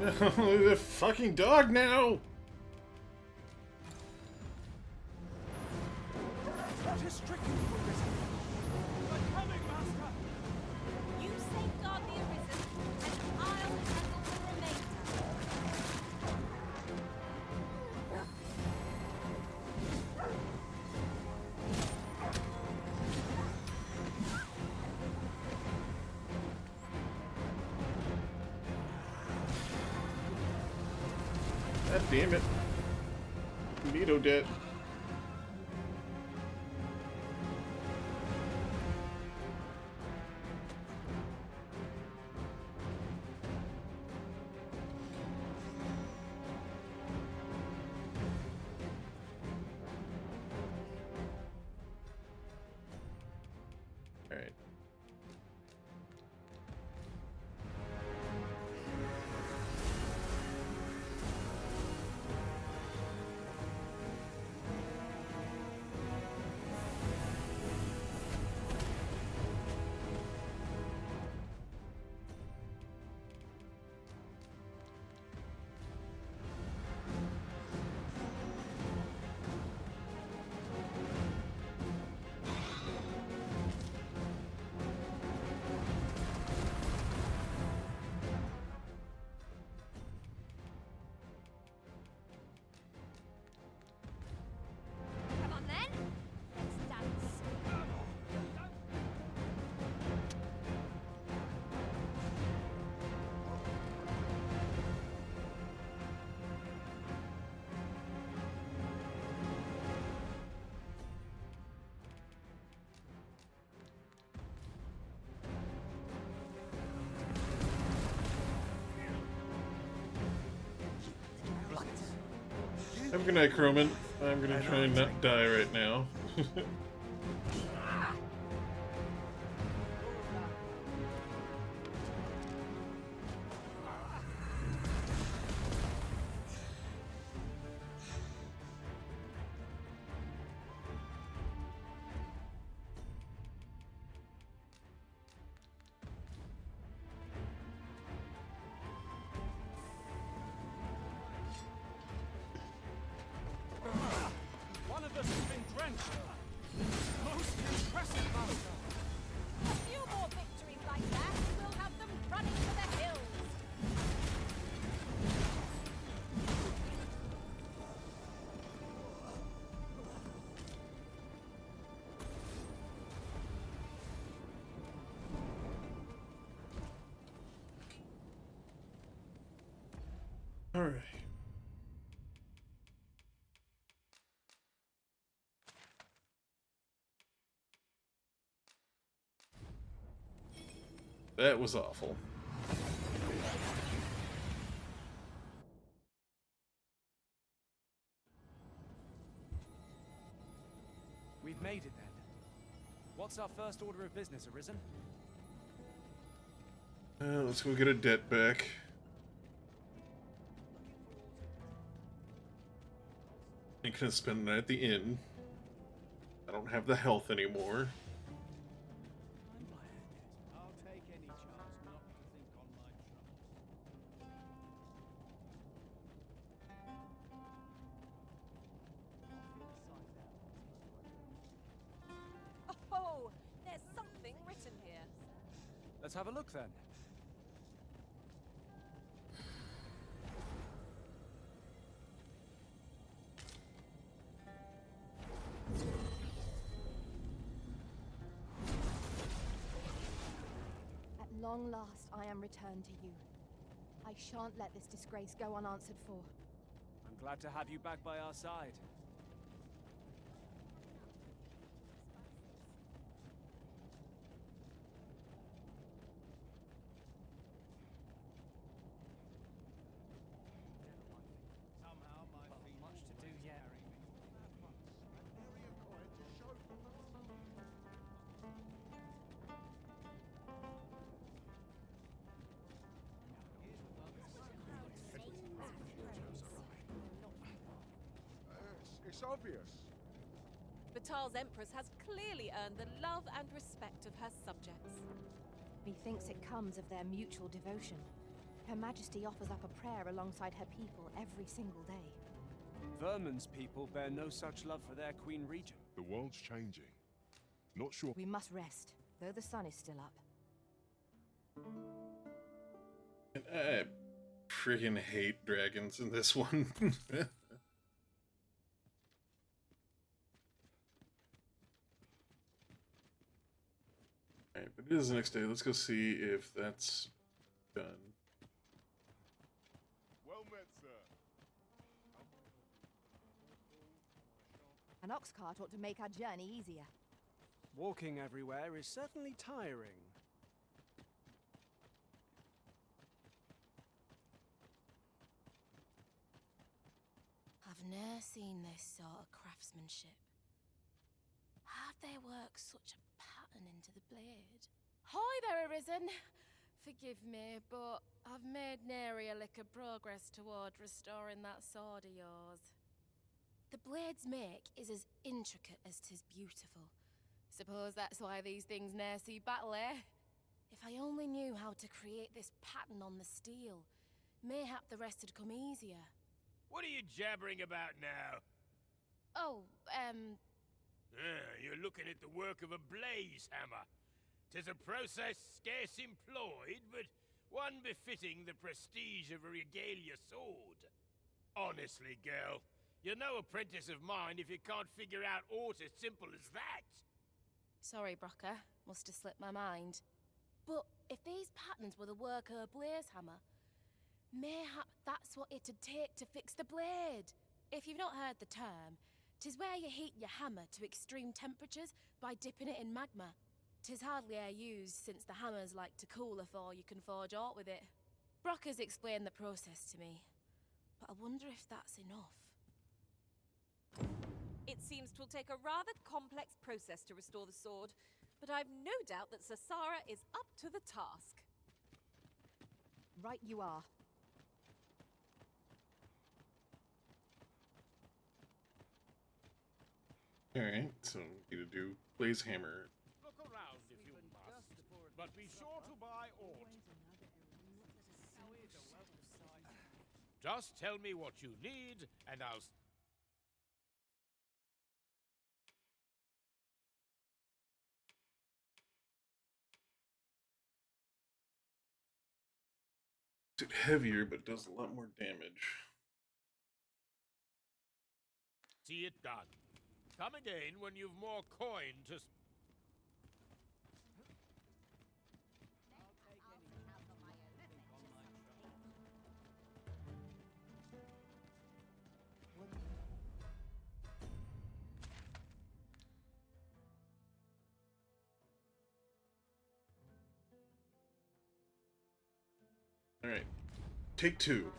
[SPEAKER 1] The fucking dog now!
[SPEAKER 15] What is stricken you, Arisen? We're coming, Master!
[SPEAKER 2] You safeguard the Arisen, and I'll handle the remainder.
[SPEAKER 1] God damn it. Veto debt. Alright.
[SPEAKER 2] Come on then. Let's dance.
[SPEAKER 1] Have a good night, Croman. I'm gonna try and not die right now.
[SPEAKER 15] One of us has been drenched. Most impressive, Master.
[SPEAKER 2] A few more victories like that, and we'll have them running for the hills.
[SPEAKER 1] Alright. That was awful.
[SPEAKER 15] We've made it then. What's our first order of business, Arisen?
[SPEAKER 1] Let's go get a debt back. I'm gonna spend the night at the inn. I don't have the health anymore.
[SPEAKER 11] I'll take any chance not to think on my troubles.
[SPEAKER 14] Oh, there's something written here.
[SPEAKER 15] Let's have a look then.
[SPEAKER 8] At long last, I am returned to you. I shan't let this disgrace go unanswered for.
[SPEAKER 15] I'm glad to have you back by our side.
[SPEAKER 11] Somehow my feet much to do yet.
[SPEAKER 6] It's obvious.
[SPEAKER 14] Batal's Empress has clearly earned the love and respect of her subjects.
[SPEAKER 8] Methinks it comes of their mutual devotion. Her Majesty offers up a prayer alongside her people every single day.
[SPEAKER 15] Vermin's people bear no such love for their Queen Regent.
[SPEAKER 6] The world's changing. Not sure.
[SPEAKER 8] We must rest, though the sun is still up.
[SPEAKER 1] And I freaking hate dragons in this one. Alright, but it is the next day. Let's go see if that's done.
[SPEAKER 6] Well met, sir.
[SPEAKER 8] An ox cart ought to make our journey easier.
[SPEAKER 15] Walking everywhere is certainly tiring.
[SPEAKER 12] I've never seen this sort of craftsmanship. How'd they work such a pattern into the blade? Hi there, Arisen! Forgive me, but I've made nary a lick of progress toward restoring that sword of yours. The blade's make is as intricate as 'tis beautiful. Suppose that's why these things ne'er see battle, eh? If I only knew how to create this pattern on the steel, mayhap the rest would come easier.
[SPEAKER 11] What are you jabbering about now?
[SPEAKER 12] Oh,
[SPEAKER 11] You're looking at the work of a blaze hammer. 'Tis a process scarce employed, but one befitting the prestige of a regalia sword. Honestly, girl, you're no apprentice of mine if you can't figure out aught as simple as that.
[SPEAKER 12] Sorry, Brocker. Must have slipped my mind. But if these patterns were the work of a blaze hammer, mayhap that's what it'd take to fix the blade. If you've not heard the term, 'tis where you heat your hammer to extreme temperatures by dipping it in magma. 'Tis hardly e'er used, since the hammers like to cool afore you can forge aught with it. Brocker's explained the process to me, but I wonder if that's enough.
[SPEAKER 14] It seems 'twill take a rather complex process to restore the sword, but I've no doubt that Sasara is up to the task.
[SPEAKER 8] Right you are.
[SPEAKER 1] Alright, so we need to do blaze hammer.
[SPEAKER 11] Look around if you must, but be sure to buy aught. Just tell me what you need, and I'll...
[SPEAKER 1] It's heavier, but does a lot more damage.
[SPEAKER 11] See it done. Come again when you've more coin to...
[SPEAKER 1] Alright, take two.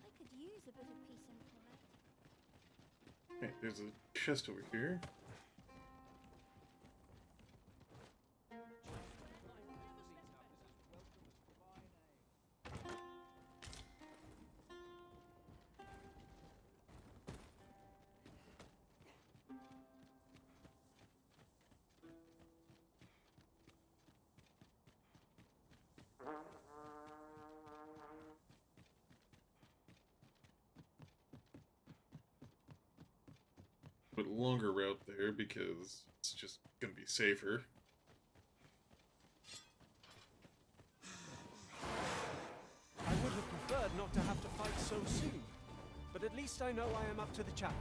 [SPEAKER 3] I could use a bit of peace and quiet.
[SPEAKER 1] Alright, there's a chest over here. But longer route there because it's just gonna be safer.
[SPEAKER 15] I would have preferred not to have to fight so soon, but at least I know I am up to the challenge.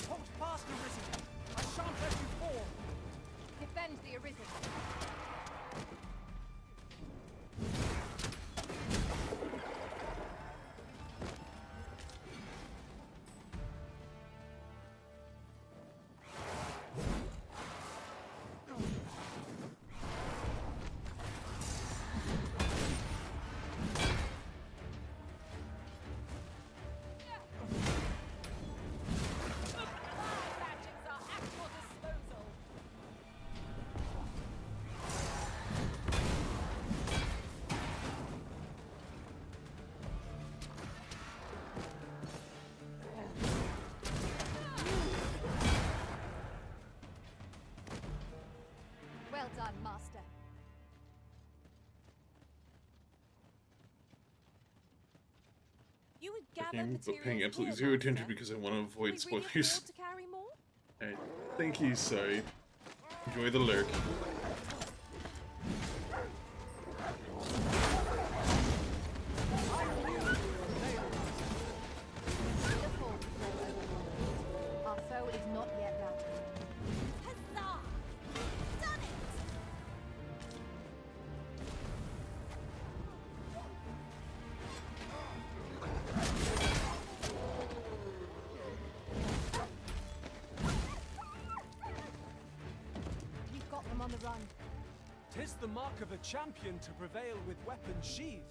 [SPEAKER 15] Hold fast, Arisen! I shan't let you fall!
[SPEAKER 8] Defend the Arisen.
[SPEAKER 14] You would gather
[SPEAKER 1] But
[SPEAKER 14] materials
[SPEAKER 1] paying absolutely
[SPEAKER 14] here,
[SPEAKER 1] zero
[SPEAKER 14] Master.
[SPEAKER 1] attention because I want to
[SPEAKER 14] Can we
[SPEAKER 1] avoid
[SPEAKER 14] really
[SPEAKER 1] spoilers.
[SPEAKER 14] afford to carry more?
[SPEAKER 1] Alright, thank you, sorry. Enjoy the lurk.
[SPEAKER 8] Our foe is not yet routed.
[SPEAKER 2] Huzzah! Done it!
[SPEAKER 8] We've got them on the run.
[SPEAKER 15] 'Tis the mark of a champion to prevail with weapons sheathed.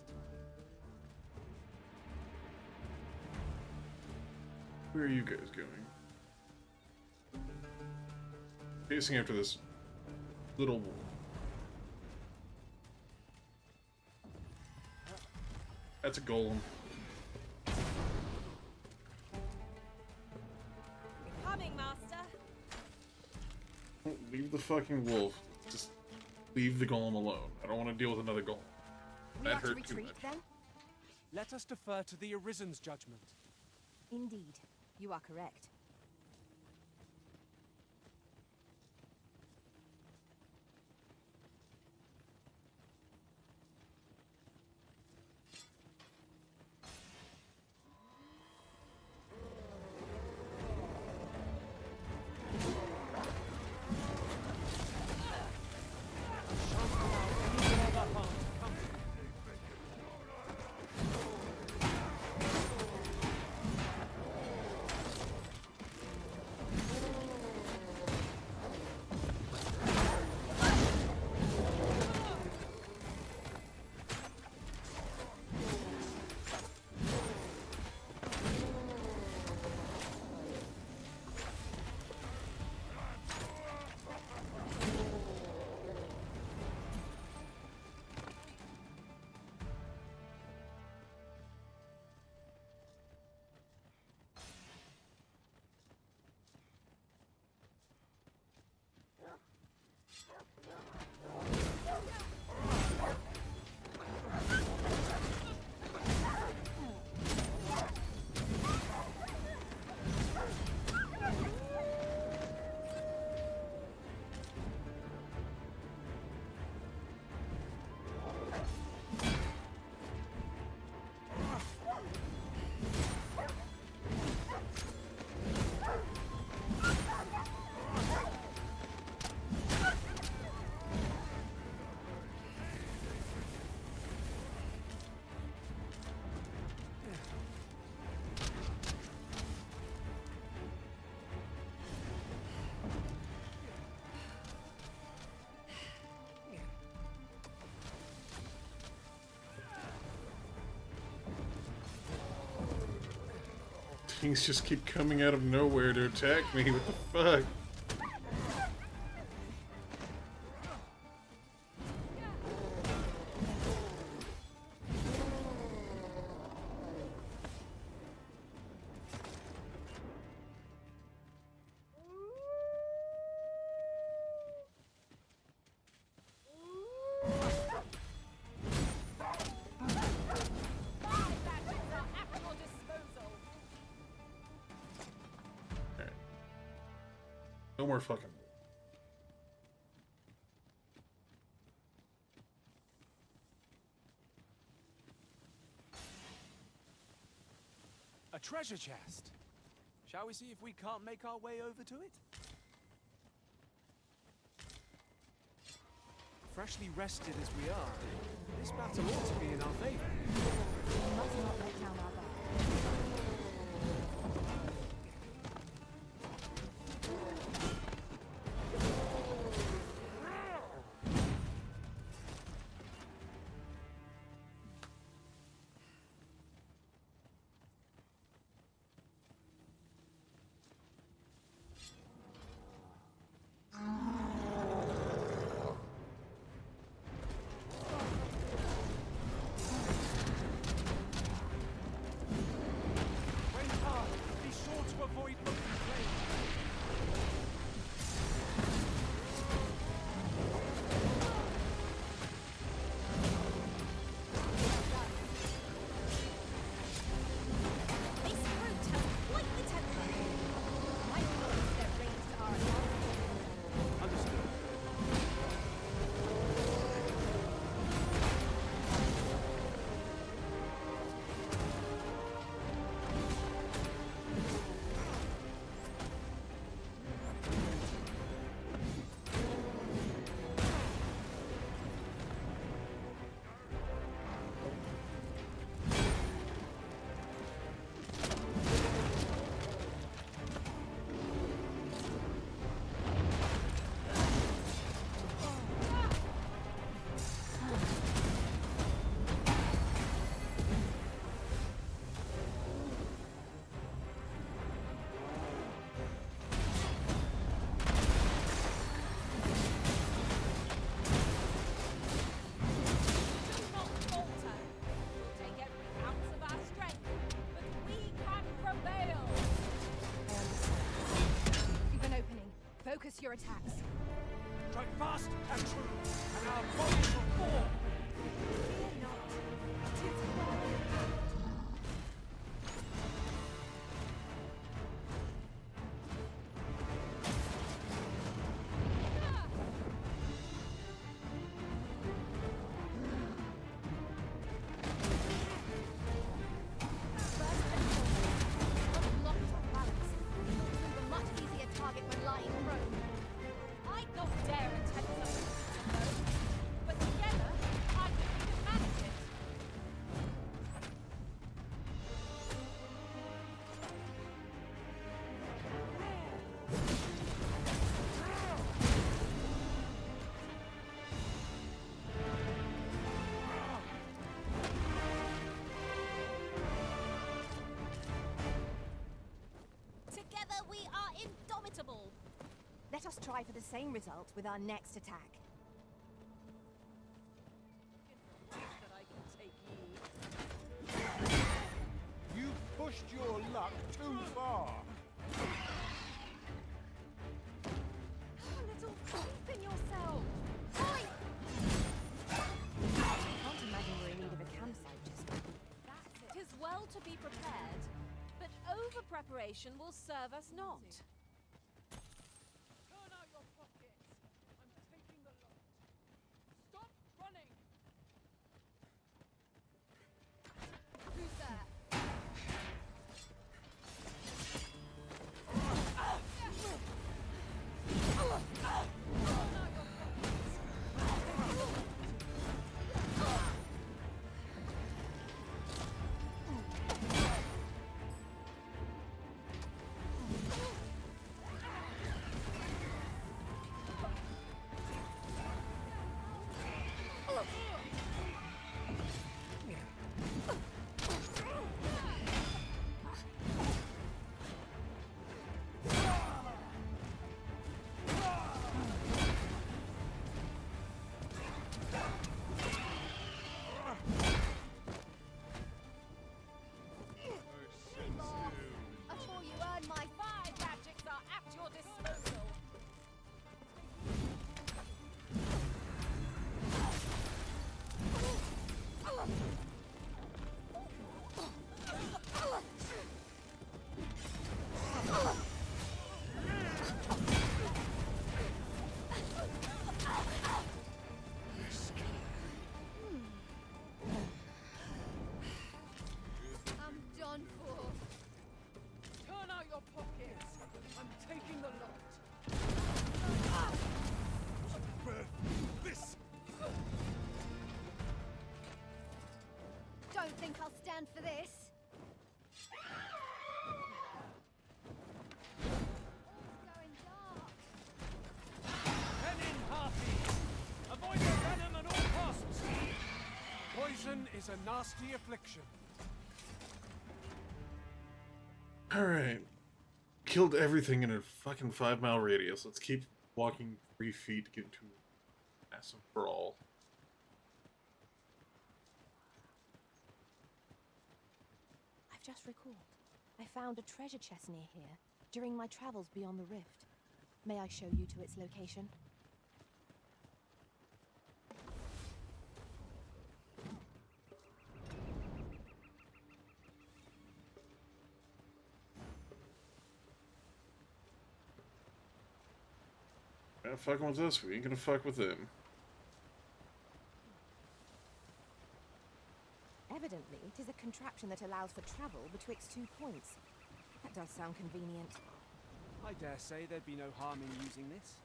[SPEAKER 1] Where are you guys going? Chasing after this little wolf. That's a golem.
[SPEAKER 14] Coming, Master.
[SPEAKER 1] Leave the fucking wolf. Just leave the golem alone. I don't want to deal with another golem.
[SPEAKER 8] We
[SPEAKER 1] That
[SPEAKER 8] are to
[SPEAKER 1] hurt too
[SPEAKER 8] retreat
[SPEAKER 1] much.
[SPEAKER 8] then?
[SPEAKER 15] Let us defer to the Arisen's judgment.
[SPEAKER 8] Indeed, you are correct.
[SPEAKER 1] Things just keep coming out of nowhere to attack me. What the fuck? No more fucking.
[SPEAKER 15] A treasure chest. Shall we see if we can't make our way over to it? Freshly rested as we are, this battle ought to be in our favor.
[SPEAKER 8] We must not let down our guard. your attacks.
[SPEAKER 15] Strike fast and true, and our bodies will fall!
[SPEAKER 8] Fear not. 'Tis well.
[SPEAKER 2] I'd not dare attempt something alone, but together, I think we can manage it. Together, we are indomitable.
[SPEAKER 8] Let us try for the same result with our next attack.
[SPEAKER 14] That I can take ye.
[SPEAKER 13] You pushed your luck too far.
[SPEAKER 8] Little faith in yourself. Oi! Can't imagine we're in need of a campsite just now.
[SPEAKER 2] Tis well to be prepared, but over-preparation will serve us not.
[SPEAKER 14] Turn out your pockets. I'm taking the lot. Stop running.
[SPEAKER 8] Who's there?
[SPEAKER 2] At all you earn, my five magics are at your disposal.
[SPEAKER 8] I'm done for.
[SPEAKER 14] Turn out your pockets. I'm taking the lot.
[SPEAKER 6] This!
[SPEAKER 8] Don't think I'll stand for this. All's going dark.
[SPEAKER 15] Men in harpies! Avoid the venom at all costs! Poison is a nasty affliction.
[SPEAKER 1] Alright. Killed everything in a fucking 5-mile radius. Let's keep walking 3 feet to get into a massive brawl.
[SPEAKER 8] I've just recalled. I found a treasure chest near here during my travels beyond the rift. May I show you to its location?
[SPEAKER 1] Not fucking with us, we ain't gonna fuck with them.
[SPEAKER 8] Evidently, it is a contraption that allows for travel betwixt 2 points. That does sound convenient.
[SPEAKER 15] I dare say there'd be no harm in using this.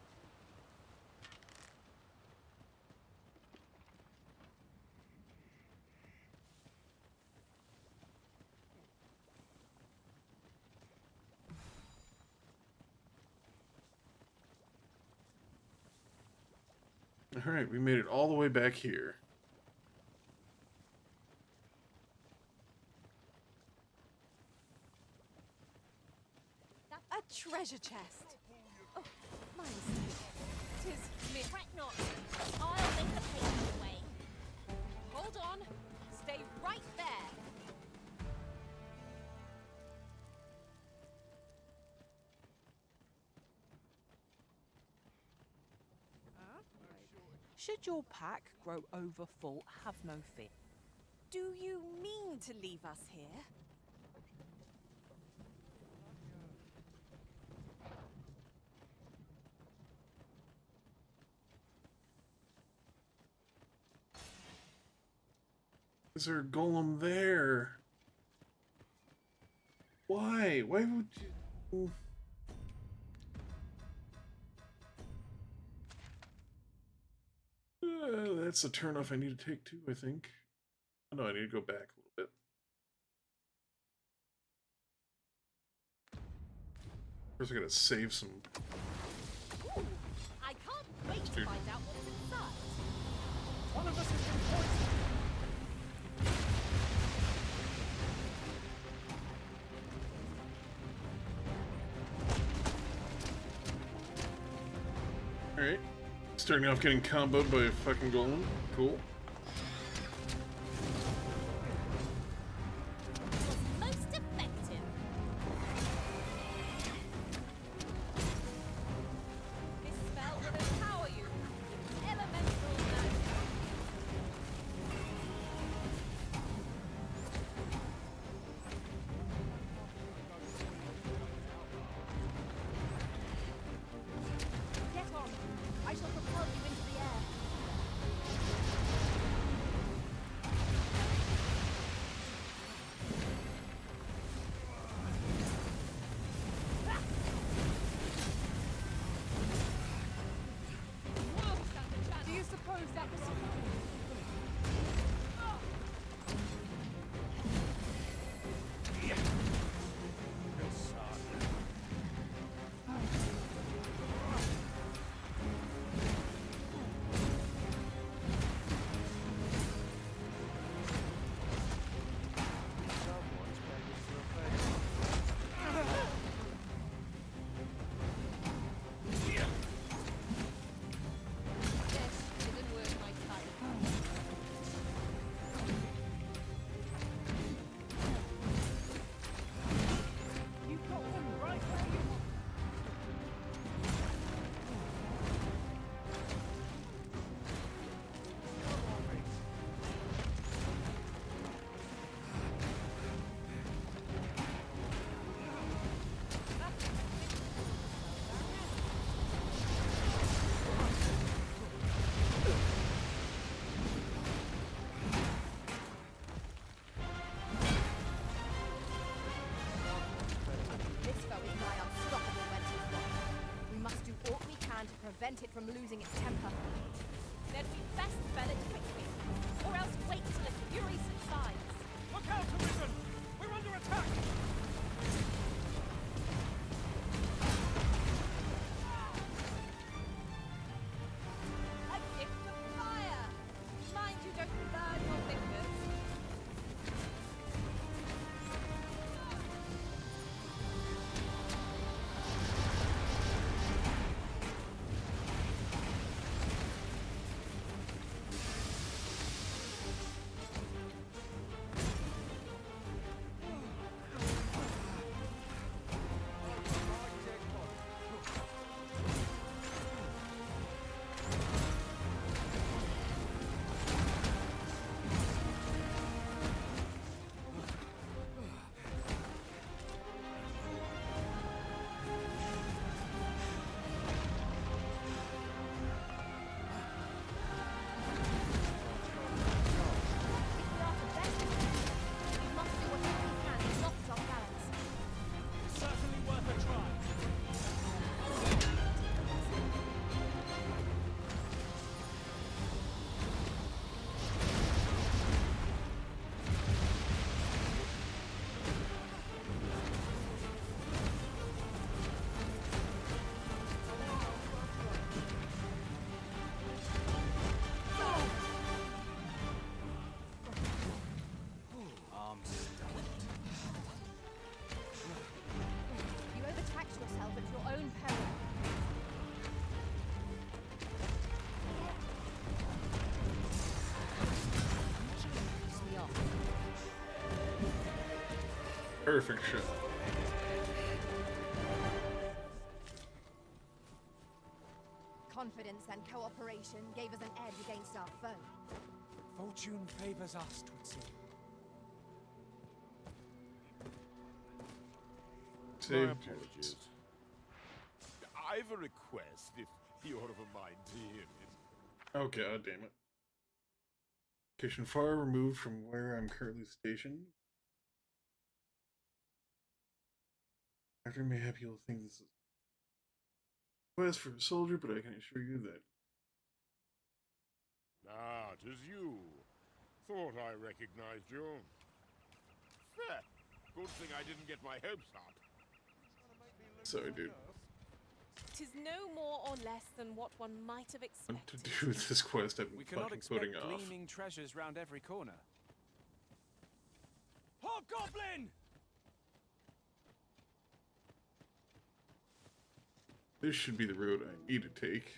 [SPEAKER 1] Alright, we made it all the way back here.
[SPEAKER 14] A treasure chest.
[SPEAKER 2] Oh, my mistake. 'Tis me. Fret not. I'll make the payment way. Hold on. Stay right there.
[SPEAKER 14] Should your pack grow overfull, have no fear. Do you mean to leave us here?
[SPEAKER 1] Is there a golem there? Why? Why would you? That's a turnoff I need to take too, I think. Oh, no, I need to go back a little bit. First, I gotta save some.
[SPEAKER 2] I can't wait to find out what's inside.
[SPEAKER 15] One of us has been poisoned.
[SPEAKER 1] Alright. Starting off getting comboed by a fucking golem. Cool.
[SPEAKER 2] Most effective.
[SPEAKER 14] This spell will empower you. Elemental magic.
[SPEAKER 8] Get on. I shall propel you into the air.
[SPEAKER 14] Do you suppose that was...
[SPEAKER 8] This foe is my unstoppable mental block. We must do all we can to prevent it from losing its temper.
[SPEAKER 2] Then we best spell it quickly, or else wait till its fury subsides.
[SPEAKER 15] Look out, Arisen! We're under attack!
[SPEAKER 14] A gift of fire! Mind you don't burn your fingers.
[SPEAKER 8] You overtaxed yourself at your own peril.
[SPEAKER 14] Piss me off.
[SPEAKER 1] Perfect shot.
[SPEAKER 8] Confidence and cooperation collaboration gave us an edge against our foe.
[SPEAKER 15] Fortune favors us, 'twould seem.
[SPEAKER 1] Save
[SPEAKER 16] My apologies. I've a request, if you're of a mind to hear it.
[SPEAKER 1] Oh god damn it. Location far removed from where I'm currently stationed. After mayhap you'll think this is a quest for a soldier, but I can assure you that
[SPEAKER 11] Ah, 'tis you. Thought I recognized you. Fair. Good thing I didn't get my hopes up.
[SPEAKER 1] sorry dude.
[SPEAKER 14] 'Tis no more or less than what one might have
[SPEAKER 1] What
[SPEAKER 14] expected.
[SPEAKER 1] to do with this quest I've
[SPEAKER 15] We
[SPEAKER 1] been
[SPEAKER 15] cannot
[SPEAKER 1] fucking
[SPEAKER 15] expect
[SPEAKER 1] putting off.
[SPEAKER 15] gleaming treasures round every corner. Hobgoblin!
[SPEAKER 1] This should be the road I need to take.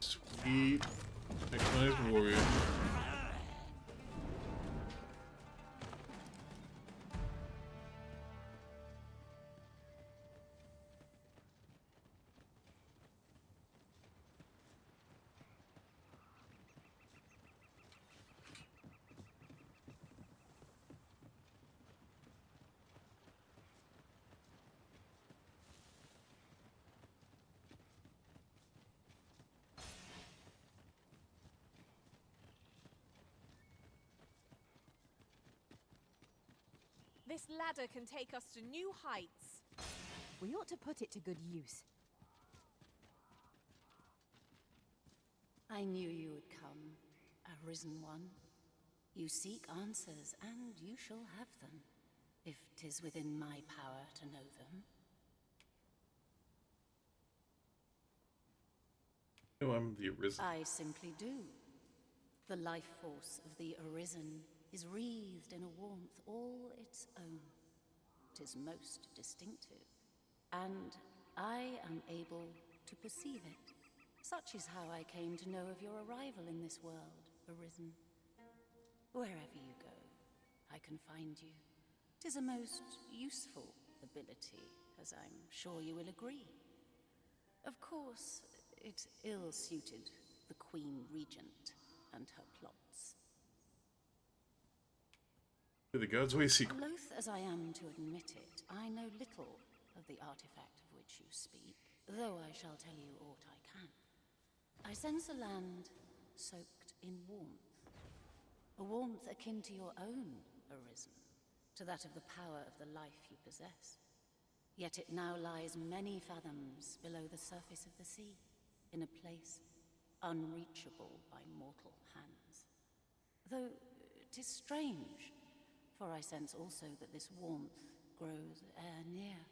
[SPEAKER 1] Sweet. Mechanized warrior.
[SPEAKER 14] This ladder can take us to new heights.
[SPEAKER 8] We ought to put it to good use.
[SPEAKER 17] I knew you would come, Arisen One. You seek answers, and you shall have them, if 'tis within my power to know them.
[SPEAKER 1] No, I'm the Arisen.
[SPEAKER 17] I simply do. The life force of the Arisen is wreathed in a warmth all its own. 'Tis most distinctive, and I am able to perceive it. Such is how I came to know of your arrival in this world, Arisen. Wherever you go, I can find you. 'Tis a most useful ability, as I'm sure you will agree. Of course, it ill-suited the Queen Regent and her plots.
[SPEAKER 1] The God's Way secret.
[SPEAKER 17] Loath as I am to admit it, I know little of the artifact of which you speak, though I shall tell you aught I can. I sense a land soaked in warmth. A warmth akin to your own, Arisen, to that of the power of the life you possess. Yet it now lies many fathoms below the surface of the sea, in a place unreachable by mortal hands. Though 'tis strange, for I sense also that this warmth grows ere near.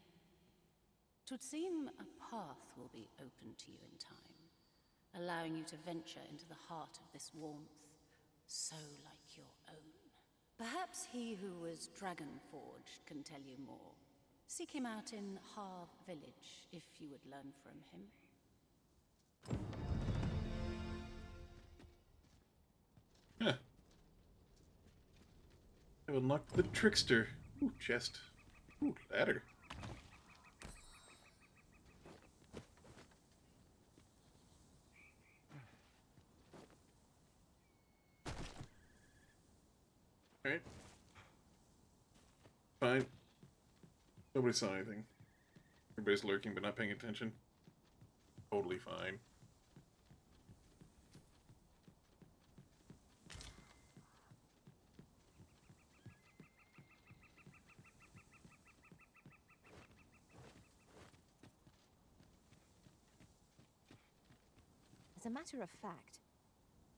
[SPEAKER 17] 'Twould seem a path will be open to you in time, allowing you to venture into the heart of this warmth, so like your own. Perhaps he who was dragon-forged can tell you more. Seek him out in Harv Village, if you would learn from him.
[SPEAKER 1] Huh. I've unlocked the Trickster. Ooh, chest. Ooh, ladder. Alright. Fine. Nobody saw anything. Everybody's lurking but not paying attention. Totally fine.
[SPEAKER 8] As a matter of fact,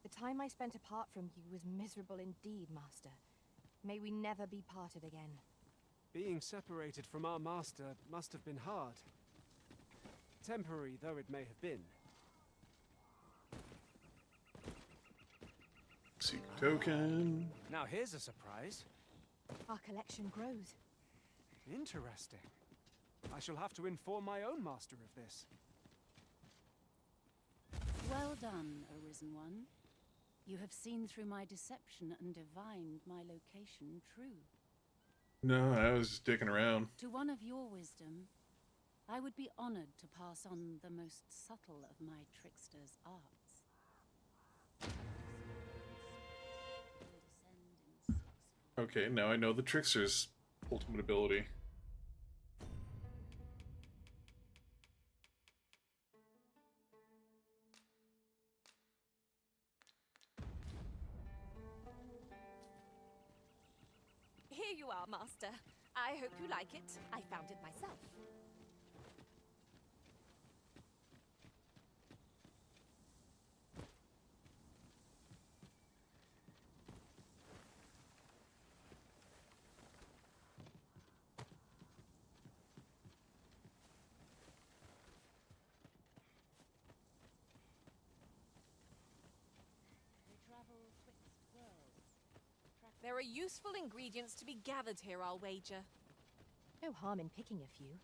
[SPEAKER 8] the time I spent apart from you was miserable indeed, Master. May we never be parted again.
[SPEAKER 18] Being separated from our master must have been hard. Temporary though it may have been.
[SPEAKER 1] Secret token.
[SPEAKER 18] Now here's a surprise.
[SPEAKER 8] Our collection grows.
[SPEAKER 18] Interesting. I shall have to inform my own master of this.
[SPEAKER 17] Well done, Arisen One. You have seen through my deception and divined my location true.
[SPEAKER 1] No, I was just dicking around.
[SPEAKER 17] To one of your wisdom, I would be honored to pass on the most subtle of my trickster's arts.
[SPEAKER 1] Okay, now I know the trickster's ultimate ability.
[SPEAKER 14] Here you are, Master. I hope you like it. I found it myself. There are useful ingredients to be gathered here, I'll wager.
[SPEAKER 8] No harm in picking a few.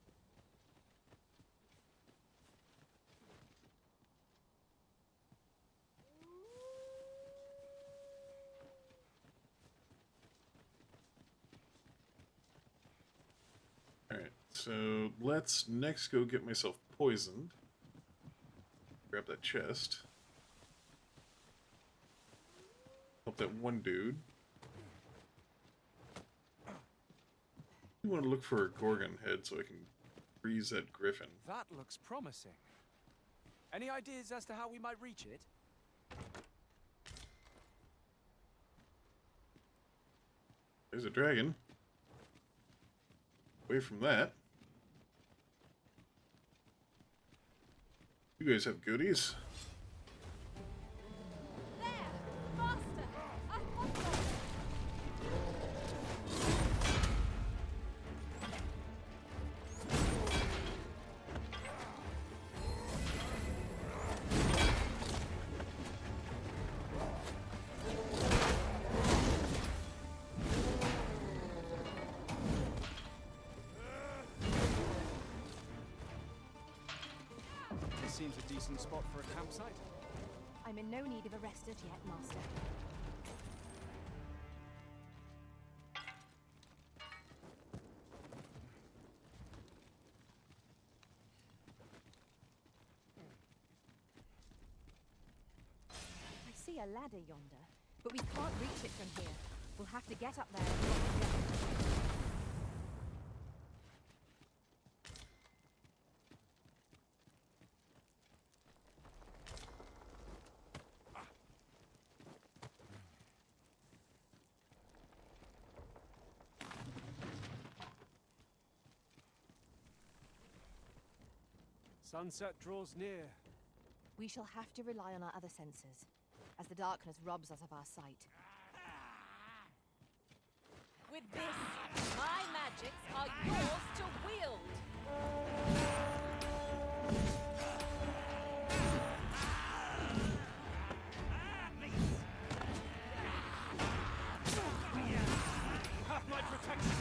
[SPEAKER 1] Alright, so let's next go get myself poisoned. Grab that chest. Help that one dude. I want to look for a Gorgon head so I can freeze that griffin.
[SPEAKER 18] That looks promising. Any ideas as to how we might reach it?
[SPEAKER 1] There's a dragon. Away from that. You guys have goodies?
[SPEAKER 18] Seems a decent spot for a campsite.
[SPEAKER 8] I'm in no need of a rest as yet, Master. I see a ladder yonder, but we can't reach it from here. We'll have to get up there and lock the other.
[SPEAKER 18] Sunset draws near.
[SPEAKER 8] We shall have to rely on our other senses, as the darkness robs us of our sight.
[SPEAKER 14] With this, my magics are yours to wield.
[SPEAKER 18] Have my protection.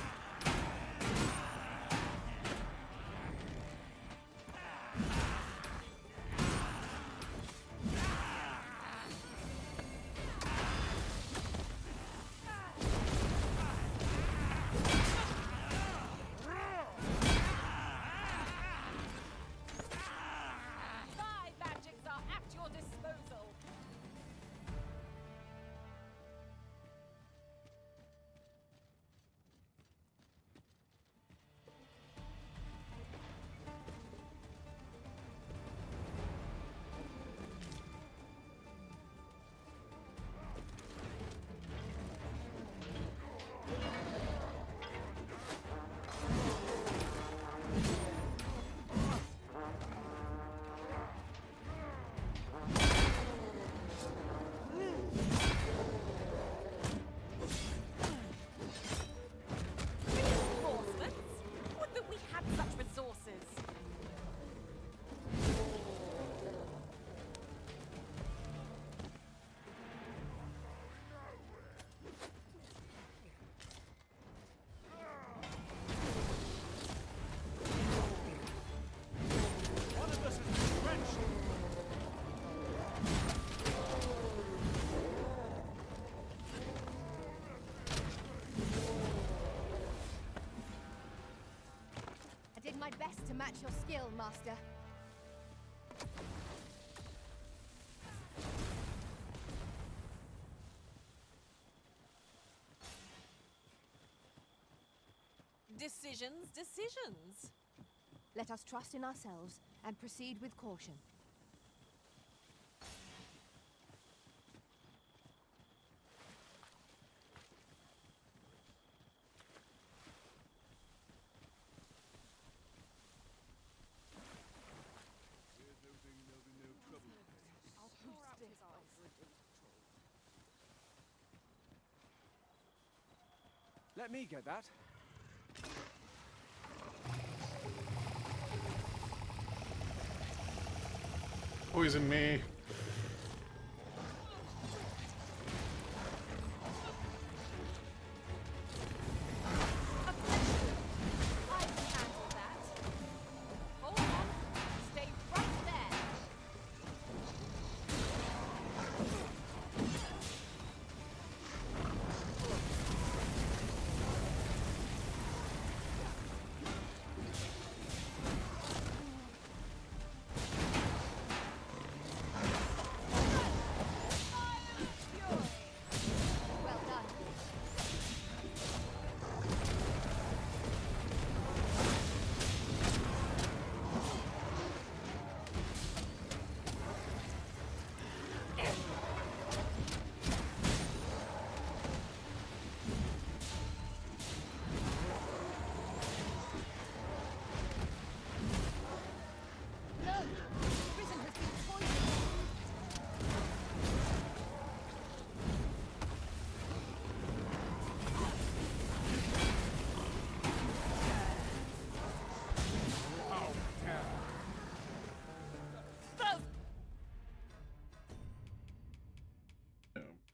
[SPEAKER 8] match your skill, Master.
[SPEAKER 14] Decisions, decisions.
[SPEAKER 8] Let us trust in ourselves and proceed with caution.
[SPEAKER 18] Let me get that.
[SPEAKER 1] Poison me.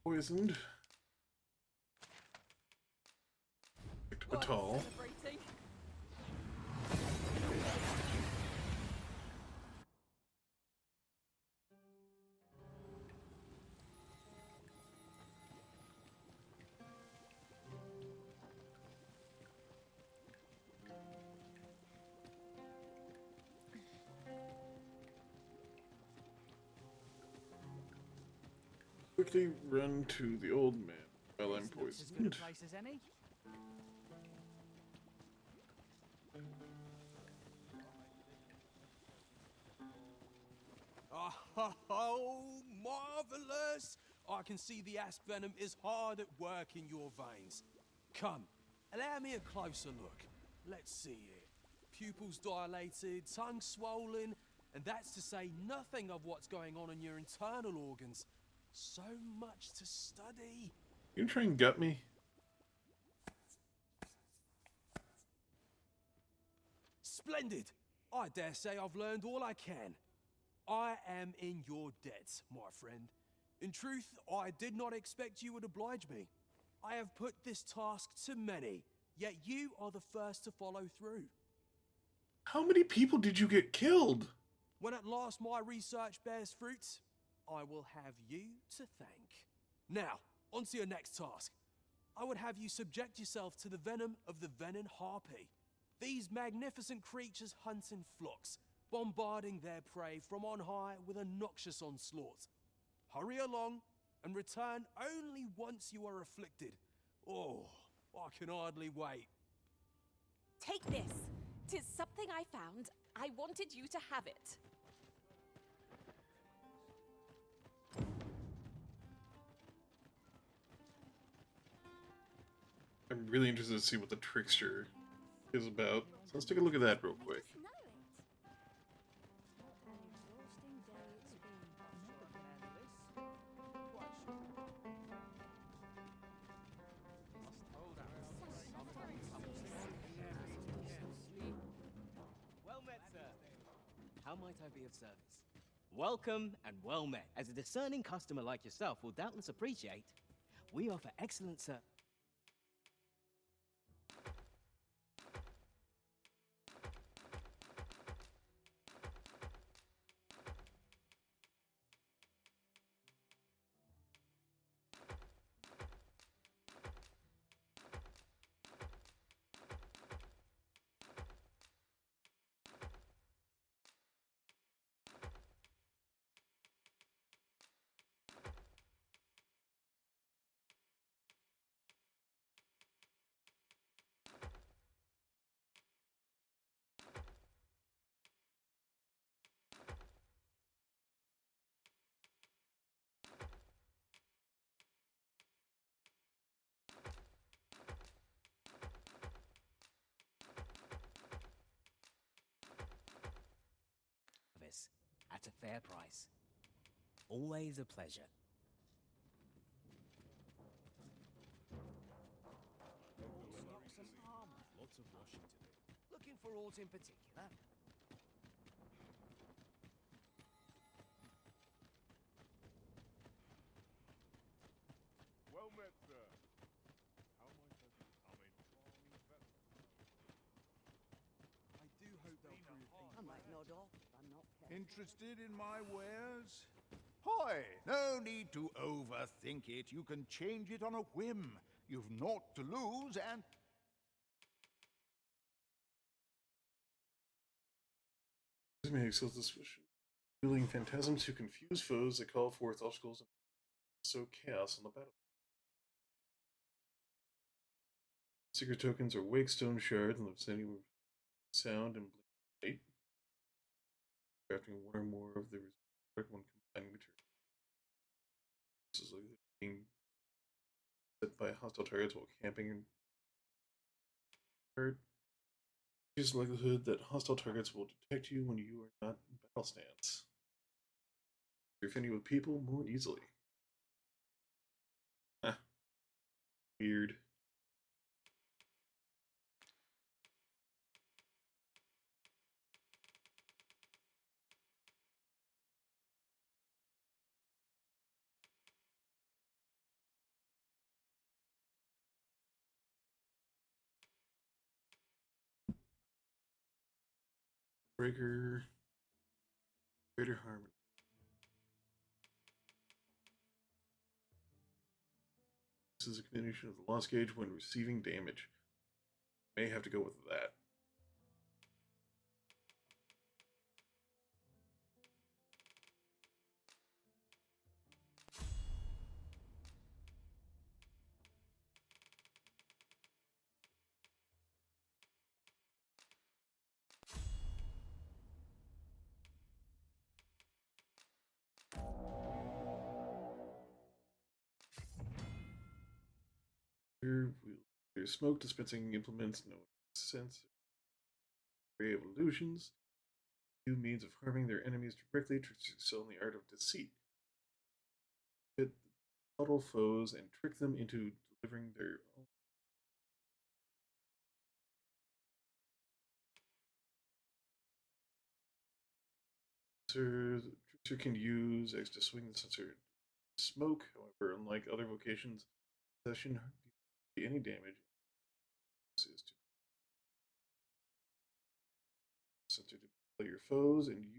[SPEAKER 1] Poisoned. Batal. Quickly run to the old man while I'm poisoned.
[SPEAKER 19] As good a place as any.
[SPEAKER 15] Oh, marvelous! I can see the asp venom is hard at work in your veins. Come, allow me a closer look. Let's see it. Pupils dilated, tongue swollen, and that's to say nothing of what's going on in your internal organs. So much to study.
[SPEAKER 1] You try and gut me?
[SPEAKER 15] Splendid! I dare say I've learned all I can. I am in your debt, my friend. In truth, I did not expect you would oblige me. I have put this task to many, yet you are the first to follow through.
[SPEAKER 1] How many people did you get killed?
[SPEAKER 15] When at last my research bears fruit, I will have you to thank. Now, on to your next task. I would have you subject yourself to the venom of the venin harpy. These magnificent creatures hunt in flocks, bombarding their prey from on high with a noxious onslaught. Hurry along and return only once you are afflicted. Oh, I can hardly wait.
[SPEAKER 14] Take this. 'Tis something I found. I wanted you to have it.
[SPEAKER 1] I'm really interested to see what the trickster is about. So let's take a look at that real quick.
[SPEAKER 10] Well met, sir. How might I be of service? Welcome and well met. As a discerning customer like yourself will doubtless appreciate, we offer excellent service. at a fair price. Always a pleasure.
[SPEAKER 19] Stock some armor.
[SPEAKER 10] Lots of washing to do.
[SPEAKER 19] Looking for aught in particular?
[SPEAKER 6] Well met, sir. How might I be? I'm a charming vessel.
[SPEAKER 15] I do hope they'll prove
[SPEAKER 9] I might nod off if I'm not careful.
[SPEAKER 13] Interested in my wares? Hoy! No need to overthink it. You can change it on a whim. You've naught to lose, and...
[SPEAKER 1] This may excel this mission. Wielding phantasms to confuse foes that call forth obstacles and sow chaos on the battlefield. Secret tokens are wake stone shards in the vicinity of sound and light. Crafting one or more of the required one combining material. This is like being set by hostile targets while camping and hurt. Increases the likelihood that hostile targets will detect you when you are not in battle stance. You're offending with people more easily. Huh. Weird. Breaker. Greater harmony. This is a continuation of the loss gauge when receiving damage. May have to go with that. There's smoke dispensing implements, no sense array of illusions, new means of harming their enemies directly, tricks excel in the art of deceit. Fit subtle foes and trick them into delivering their own. Trickster can use X to swing the sensor smoke, however, unlike other vocations, possession any damage is to sensor to kill your foes and you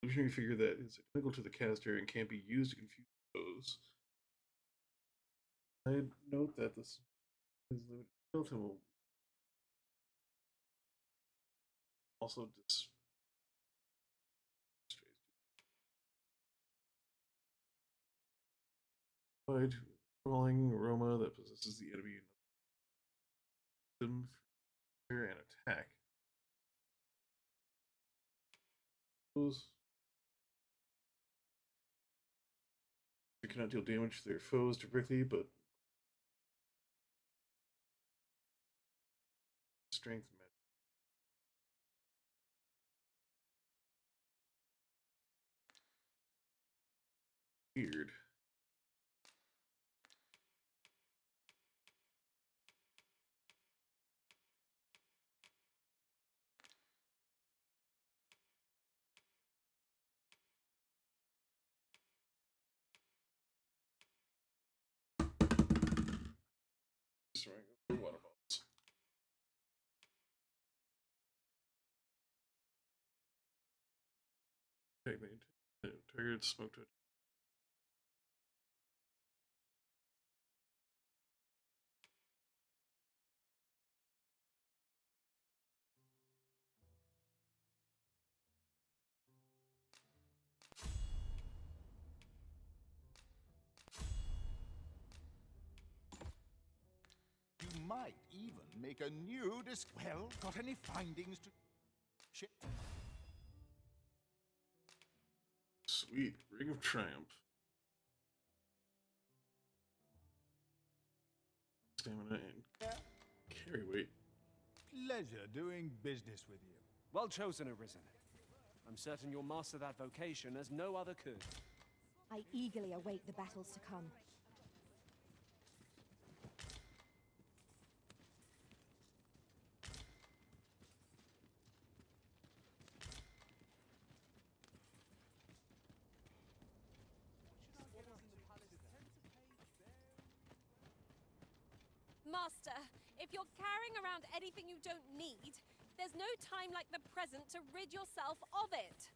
[SPEAKER 1] illusionary figure that is identical to the caster and can't be used to confuse foes. I note that this is limited built and will also provide crawling aroma that possesses the enemy and attack. Foes you cannot deal damage to their foes directly, but strength weird. Water bottles. Target smoke to
[SPEAKER 13] You might even make a new Well, got any findings to... Shit.
[SPEAKER 1] Sweet. Ring of Triumph. stamina, and carry weight.
[SPEAKER 13] Pleasure doing business with you.
[SPEAKER 18] Well chosen, Arisen. I'm certain you'll master that vocation as no other could.
[SPEAKER 8] I eagerly await the battles to come.
[SPEAKER 2] Master, if you're carrying around anything you don't need, there's no time like the present to rid yourself of it.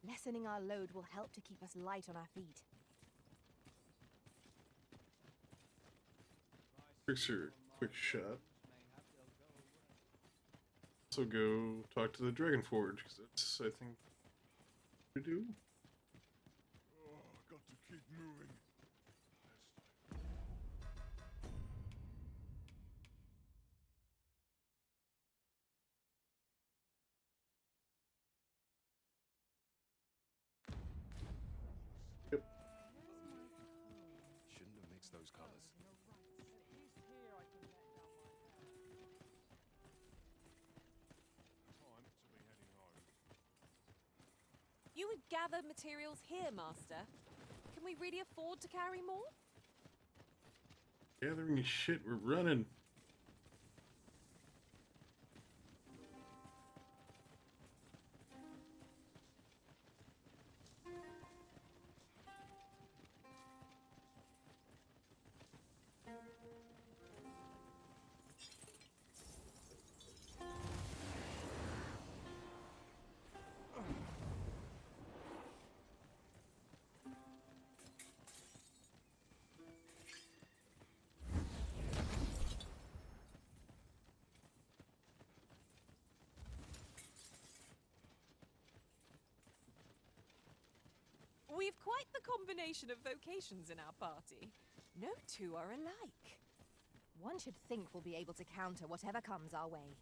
[SPEAKER 8] Lessening our load will help to keep us light on our feet.
[SPEAKER 1] Quick shot. Also go talk to the Dragon Forge, because that's, I think, what we do.
[SPEAKER 6] Oh, got to keep moving.
[SPEAKER 16] Shouldn't have mixed those colors.
[SPEAKER 14] You would gather materials here, Master. Can we really afford to carry more?
[SPEAKER 1] Gathering shit, we're running.
[SPEAKER 14] We've quite the combination of vocations in our party. No two are alike.
[SPEAKER 8] One should think we'll be able to counter whatever comes our way.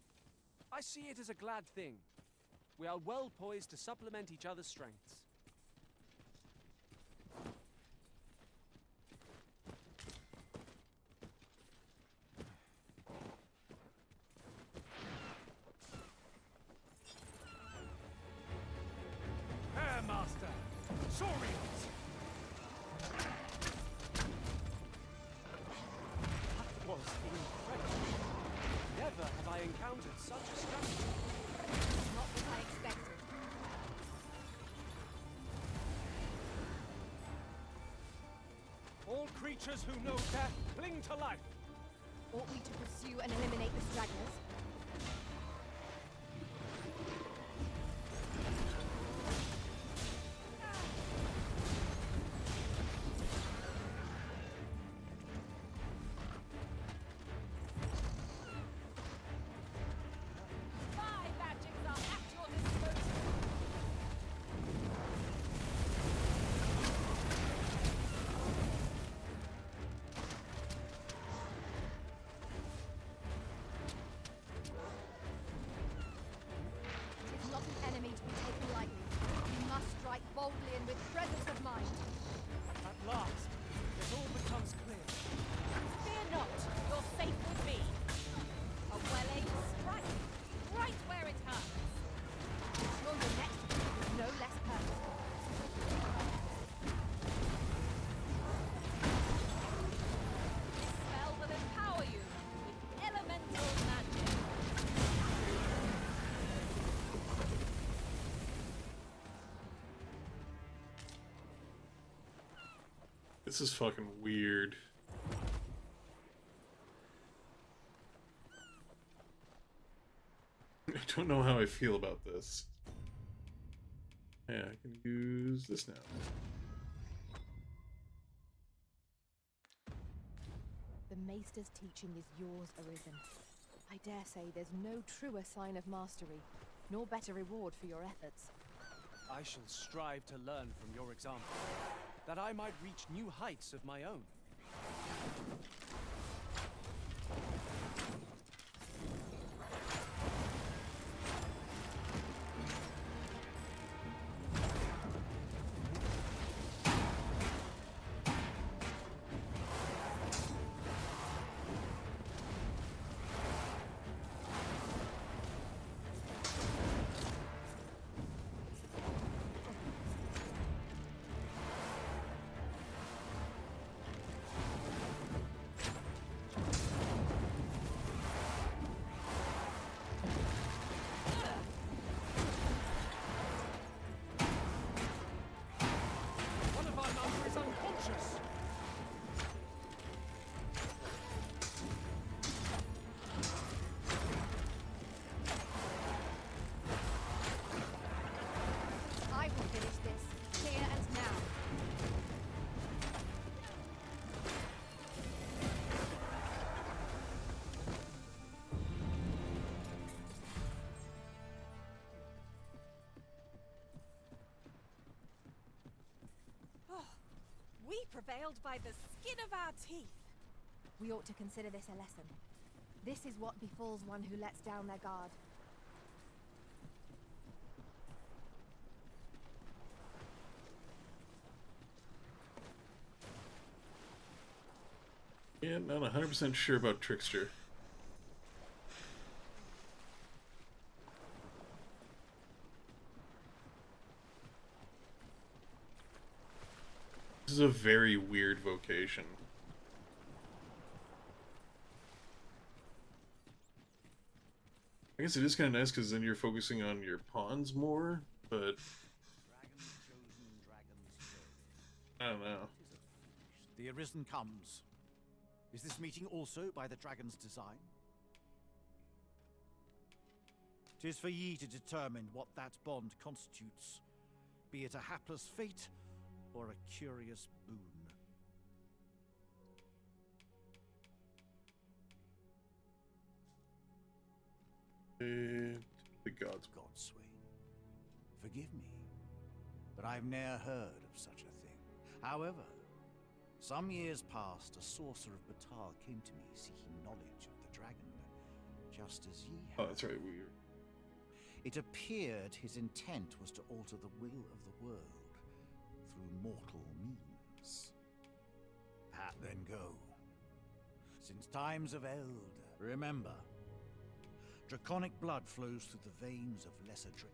[SPEAKER 18] I see it as a glad thing. We are well poised to supplement each other's strengths.
[SPEAKER 15] Air Master! Saurians!
[SPEAKER 18] That was incredible. Never have I encountered such a strategy.
[SPEAKER 8] Not what I expected.
[SPEAKER 15] All creatures who know death cling to life.
[SPEAKER 8] Ought we to pursue and eliminate the stragglers?
[SPEAKER 2] My magics are at your disposal.
[SPEAKER 8] It is not an enemy to be taken lightly. We must strike boldly and with presence of mind.
[SPEAKER 18] At last, it all becomes clear.
[SPEAKER 2] Fear not, you're safe with me. A well-aimed strike, right where it hurts.
[SPEAKER 8] Ensure your next move is no less purposeful.
[SPEAKER 2] This spell will empower you with elemental magic.
[SPEAKER 1] This is fucking weird. I don't know how I feel about this. Yeah, I can use this now.
[SPEAKER 8] The Maester's teaching is yours, Arisen. I dare say there's no truer sign of mastery, nor better reward for your efforts.
[SPEAKER 18] I shall strive to learn from your example, that I might reach new heights of my own.
[SPEAKER 14] prevailed by the skin of our teeth.
[SPEAKER 8] We ought to consider this a lesson. This is what befalls one who lets down their guard.
[SPEAKER 1] Yeah, not 100% sure about Trickster. This is a very weird vocation. I guess it is kind of nice because then you're focusing on your pawns more, but I don't know.
[SPEAKER 19] The Arisen comes. Is this meeting also by the dragon's design? 'Tis for ye to determine what that bond constitutes, be it a hapless fate or a curious boon.
[SPEAKER 1] The gods.
[SPEAKER 19] Godswain, forgive me, but I've ne'er heard of such a thing. However, some years past, a sorcerer of Batal came to me seeking knowledge of the dragon, just as ye have.
[SPEAKER 1] Oh, that's right, weird.
[SPEAKER 19] It appeared his intent was to alter the will of the world through mortal means. Pat then go. Since times of eld, remember, draconic blood flows through the veins of lesser drakes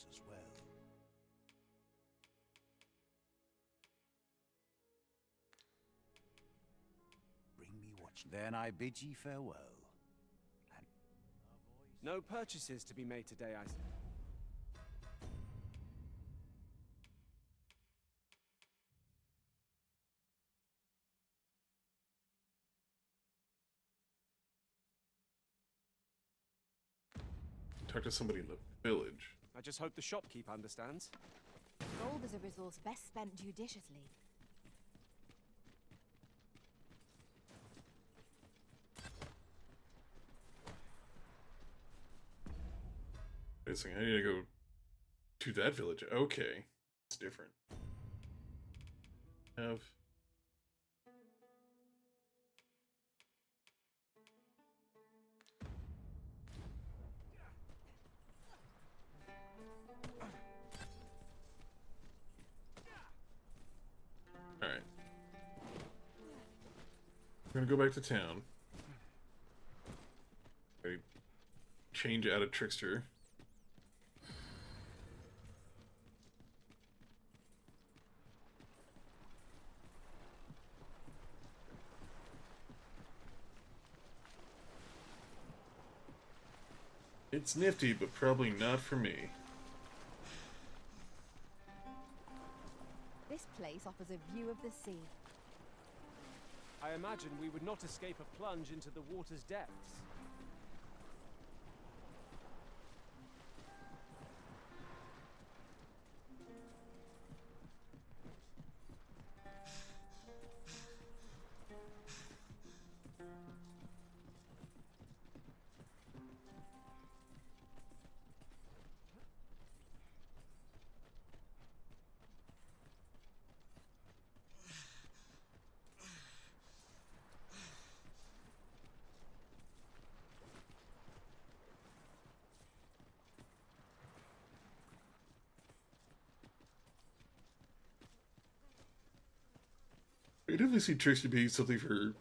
[SPEAKER 19] as well. Bring me watch. Then I bid ye farewell. And
[SPEAKER 18] No purchases to be made today, I see.
[SPEAKER 1] Talk to somebody in the village.
[SPEAKER 18] I just hope the shopkeep understands.
[SPEAKER 8] Gold is a resource best spent judiciously.
[SPEAKER 1] Wait a second, I need to go to that village. Okay. It's different. Have... Alright. I'm gonna go back to town. I change out of Trickster. It's nifty, but probably not for me.
[SPEAKER 8] This place offers a view of the sea.
[SPEAKER 18] I imagine we would not escape a plunge into the water's depths.
[SPEAKER 1] I definitely see Trickster being something for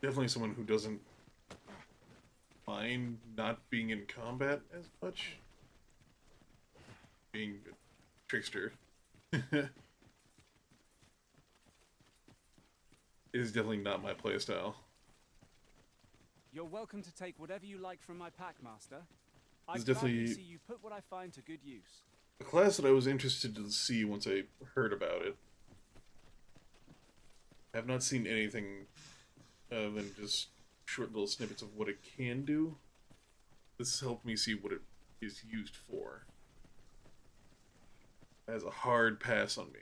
[SPEAKER 1] definitely someone who doesn't mind not being in combat as much. Being a Trickster. Is definitely not my playstyle.
[SPEAKER 18] You're welcome to take whatever you like from my pack, Master. I
[SPEAKER 1] It's
[SPEAKER 18] gladly
[SPEAKER 1] definitely-
[SPEAKER 18] see you put what I find to good use.
[SPEAKER 1] A class that I was interested to see once I heard about it. I have not seen anything other than just short little snippets of what it can do. This helped me see what it is used for. It has a hard pass on me.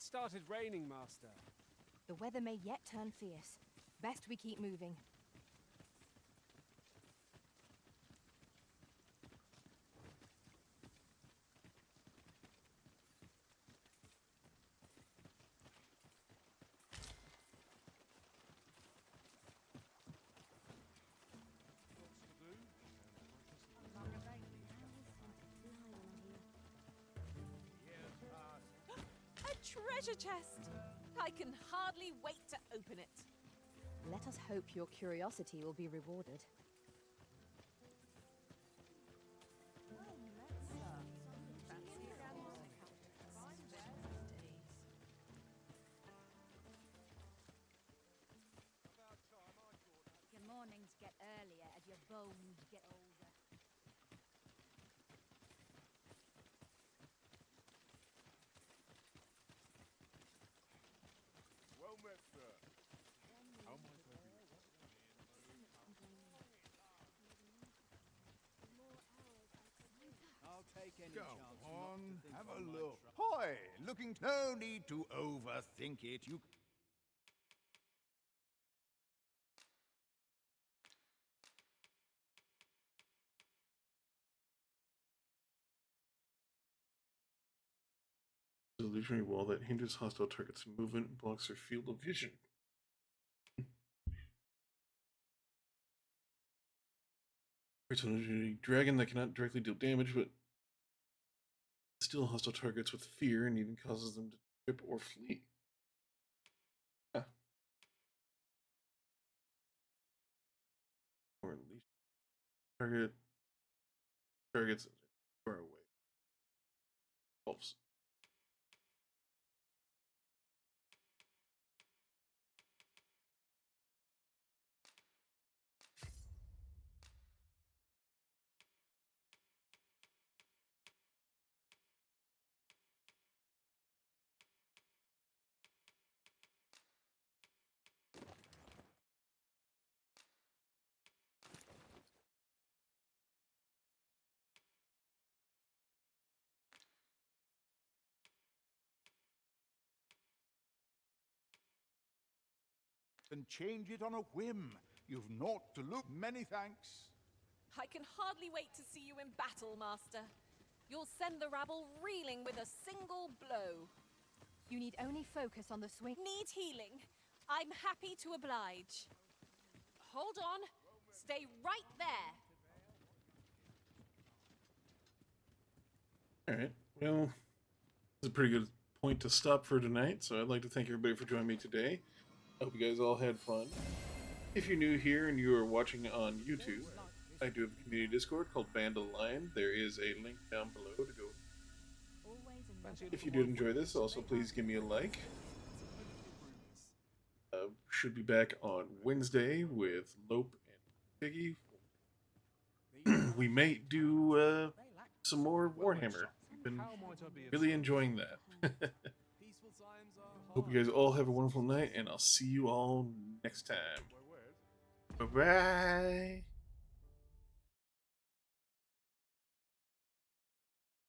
[SPEAKER 18] started raining, Master.
[SPEAKER 8] The weather may yet turn fierce. Best we keep moving.
[SPEAKER 14] A treasure chest! I can hardly wait to open it.
[SPEAKER 8] Let us hope your curiosity will be rewarded.
[SPEAKER 20] Your mornings get earlier as your bones get older.
[SPEAKER 16] Well met, sir. How might I be?
[SPEAKER 10] I'll take any
[SPEAKER 13] Go
[SPEAKER 10] chance
[SPEAKER 13] on,
[SPEAKER 10] not to think
[SPEAKER 13] have
[SPEAKER 10] on
[SPEAKER 13] a
[SPEAKER 10] my
[SPEAKER 13] look.
[SPEAKER 10] tr-
[SPEAKER 13] Hoy, looking. No need to overthink it. You.
[SPEAKER 1] Illusionary wall that hinders hostile targets' movement and blocks their field of vision. It's an illusionary dragon that cannot directly deal damage, but still hostile targets with fear and even causes them to trip or flee. Huh. Or unleash targets far away. Wolves.
[SPEAKER 13] And change it on a whim. You've naught to look. Many thanks.
[SPEAKER 14] I can hardly wait to see you in battle, Master. You'll send the rabble reeling with a single blow.
[SPEAKER 8] You need only focus on the swing.
[SPEAKER 14] Need healing? I'm happy to oblige. Hold on. Stay right there.
[SPEAKER 1] Alright, well, this is a pretty good point to stop for tonight, so I'd like to thank everybody for joining me today. I hope you guys all had fun. If you're new here and you are watching on YouTube, I do have a community Discord called Bandalion. There is a link down below to go. If you did enjoy this, also please give me a like. Should be back on Wednesday with Lope and Piggy. We may do some more Warhammer. I've been really enjoying that. Hope you guys all have a wonderful night, and I'll see you all next time. Bye-bye.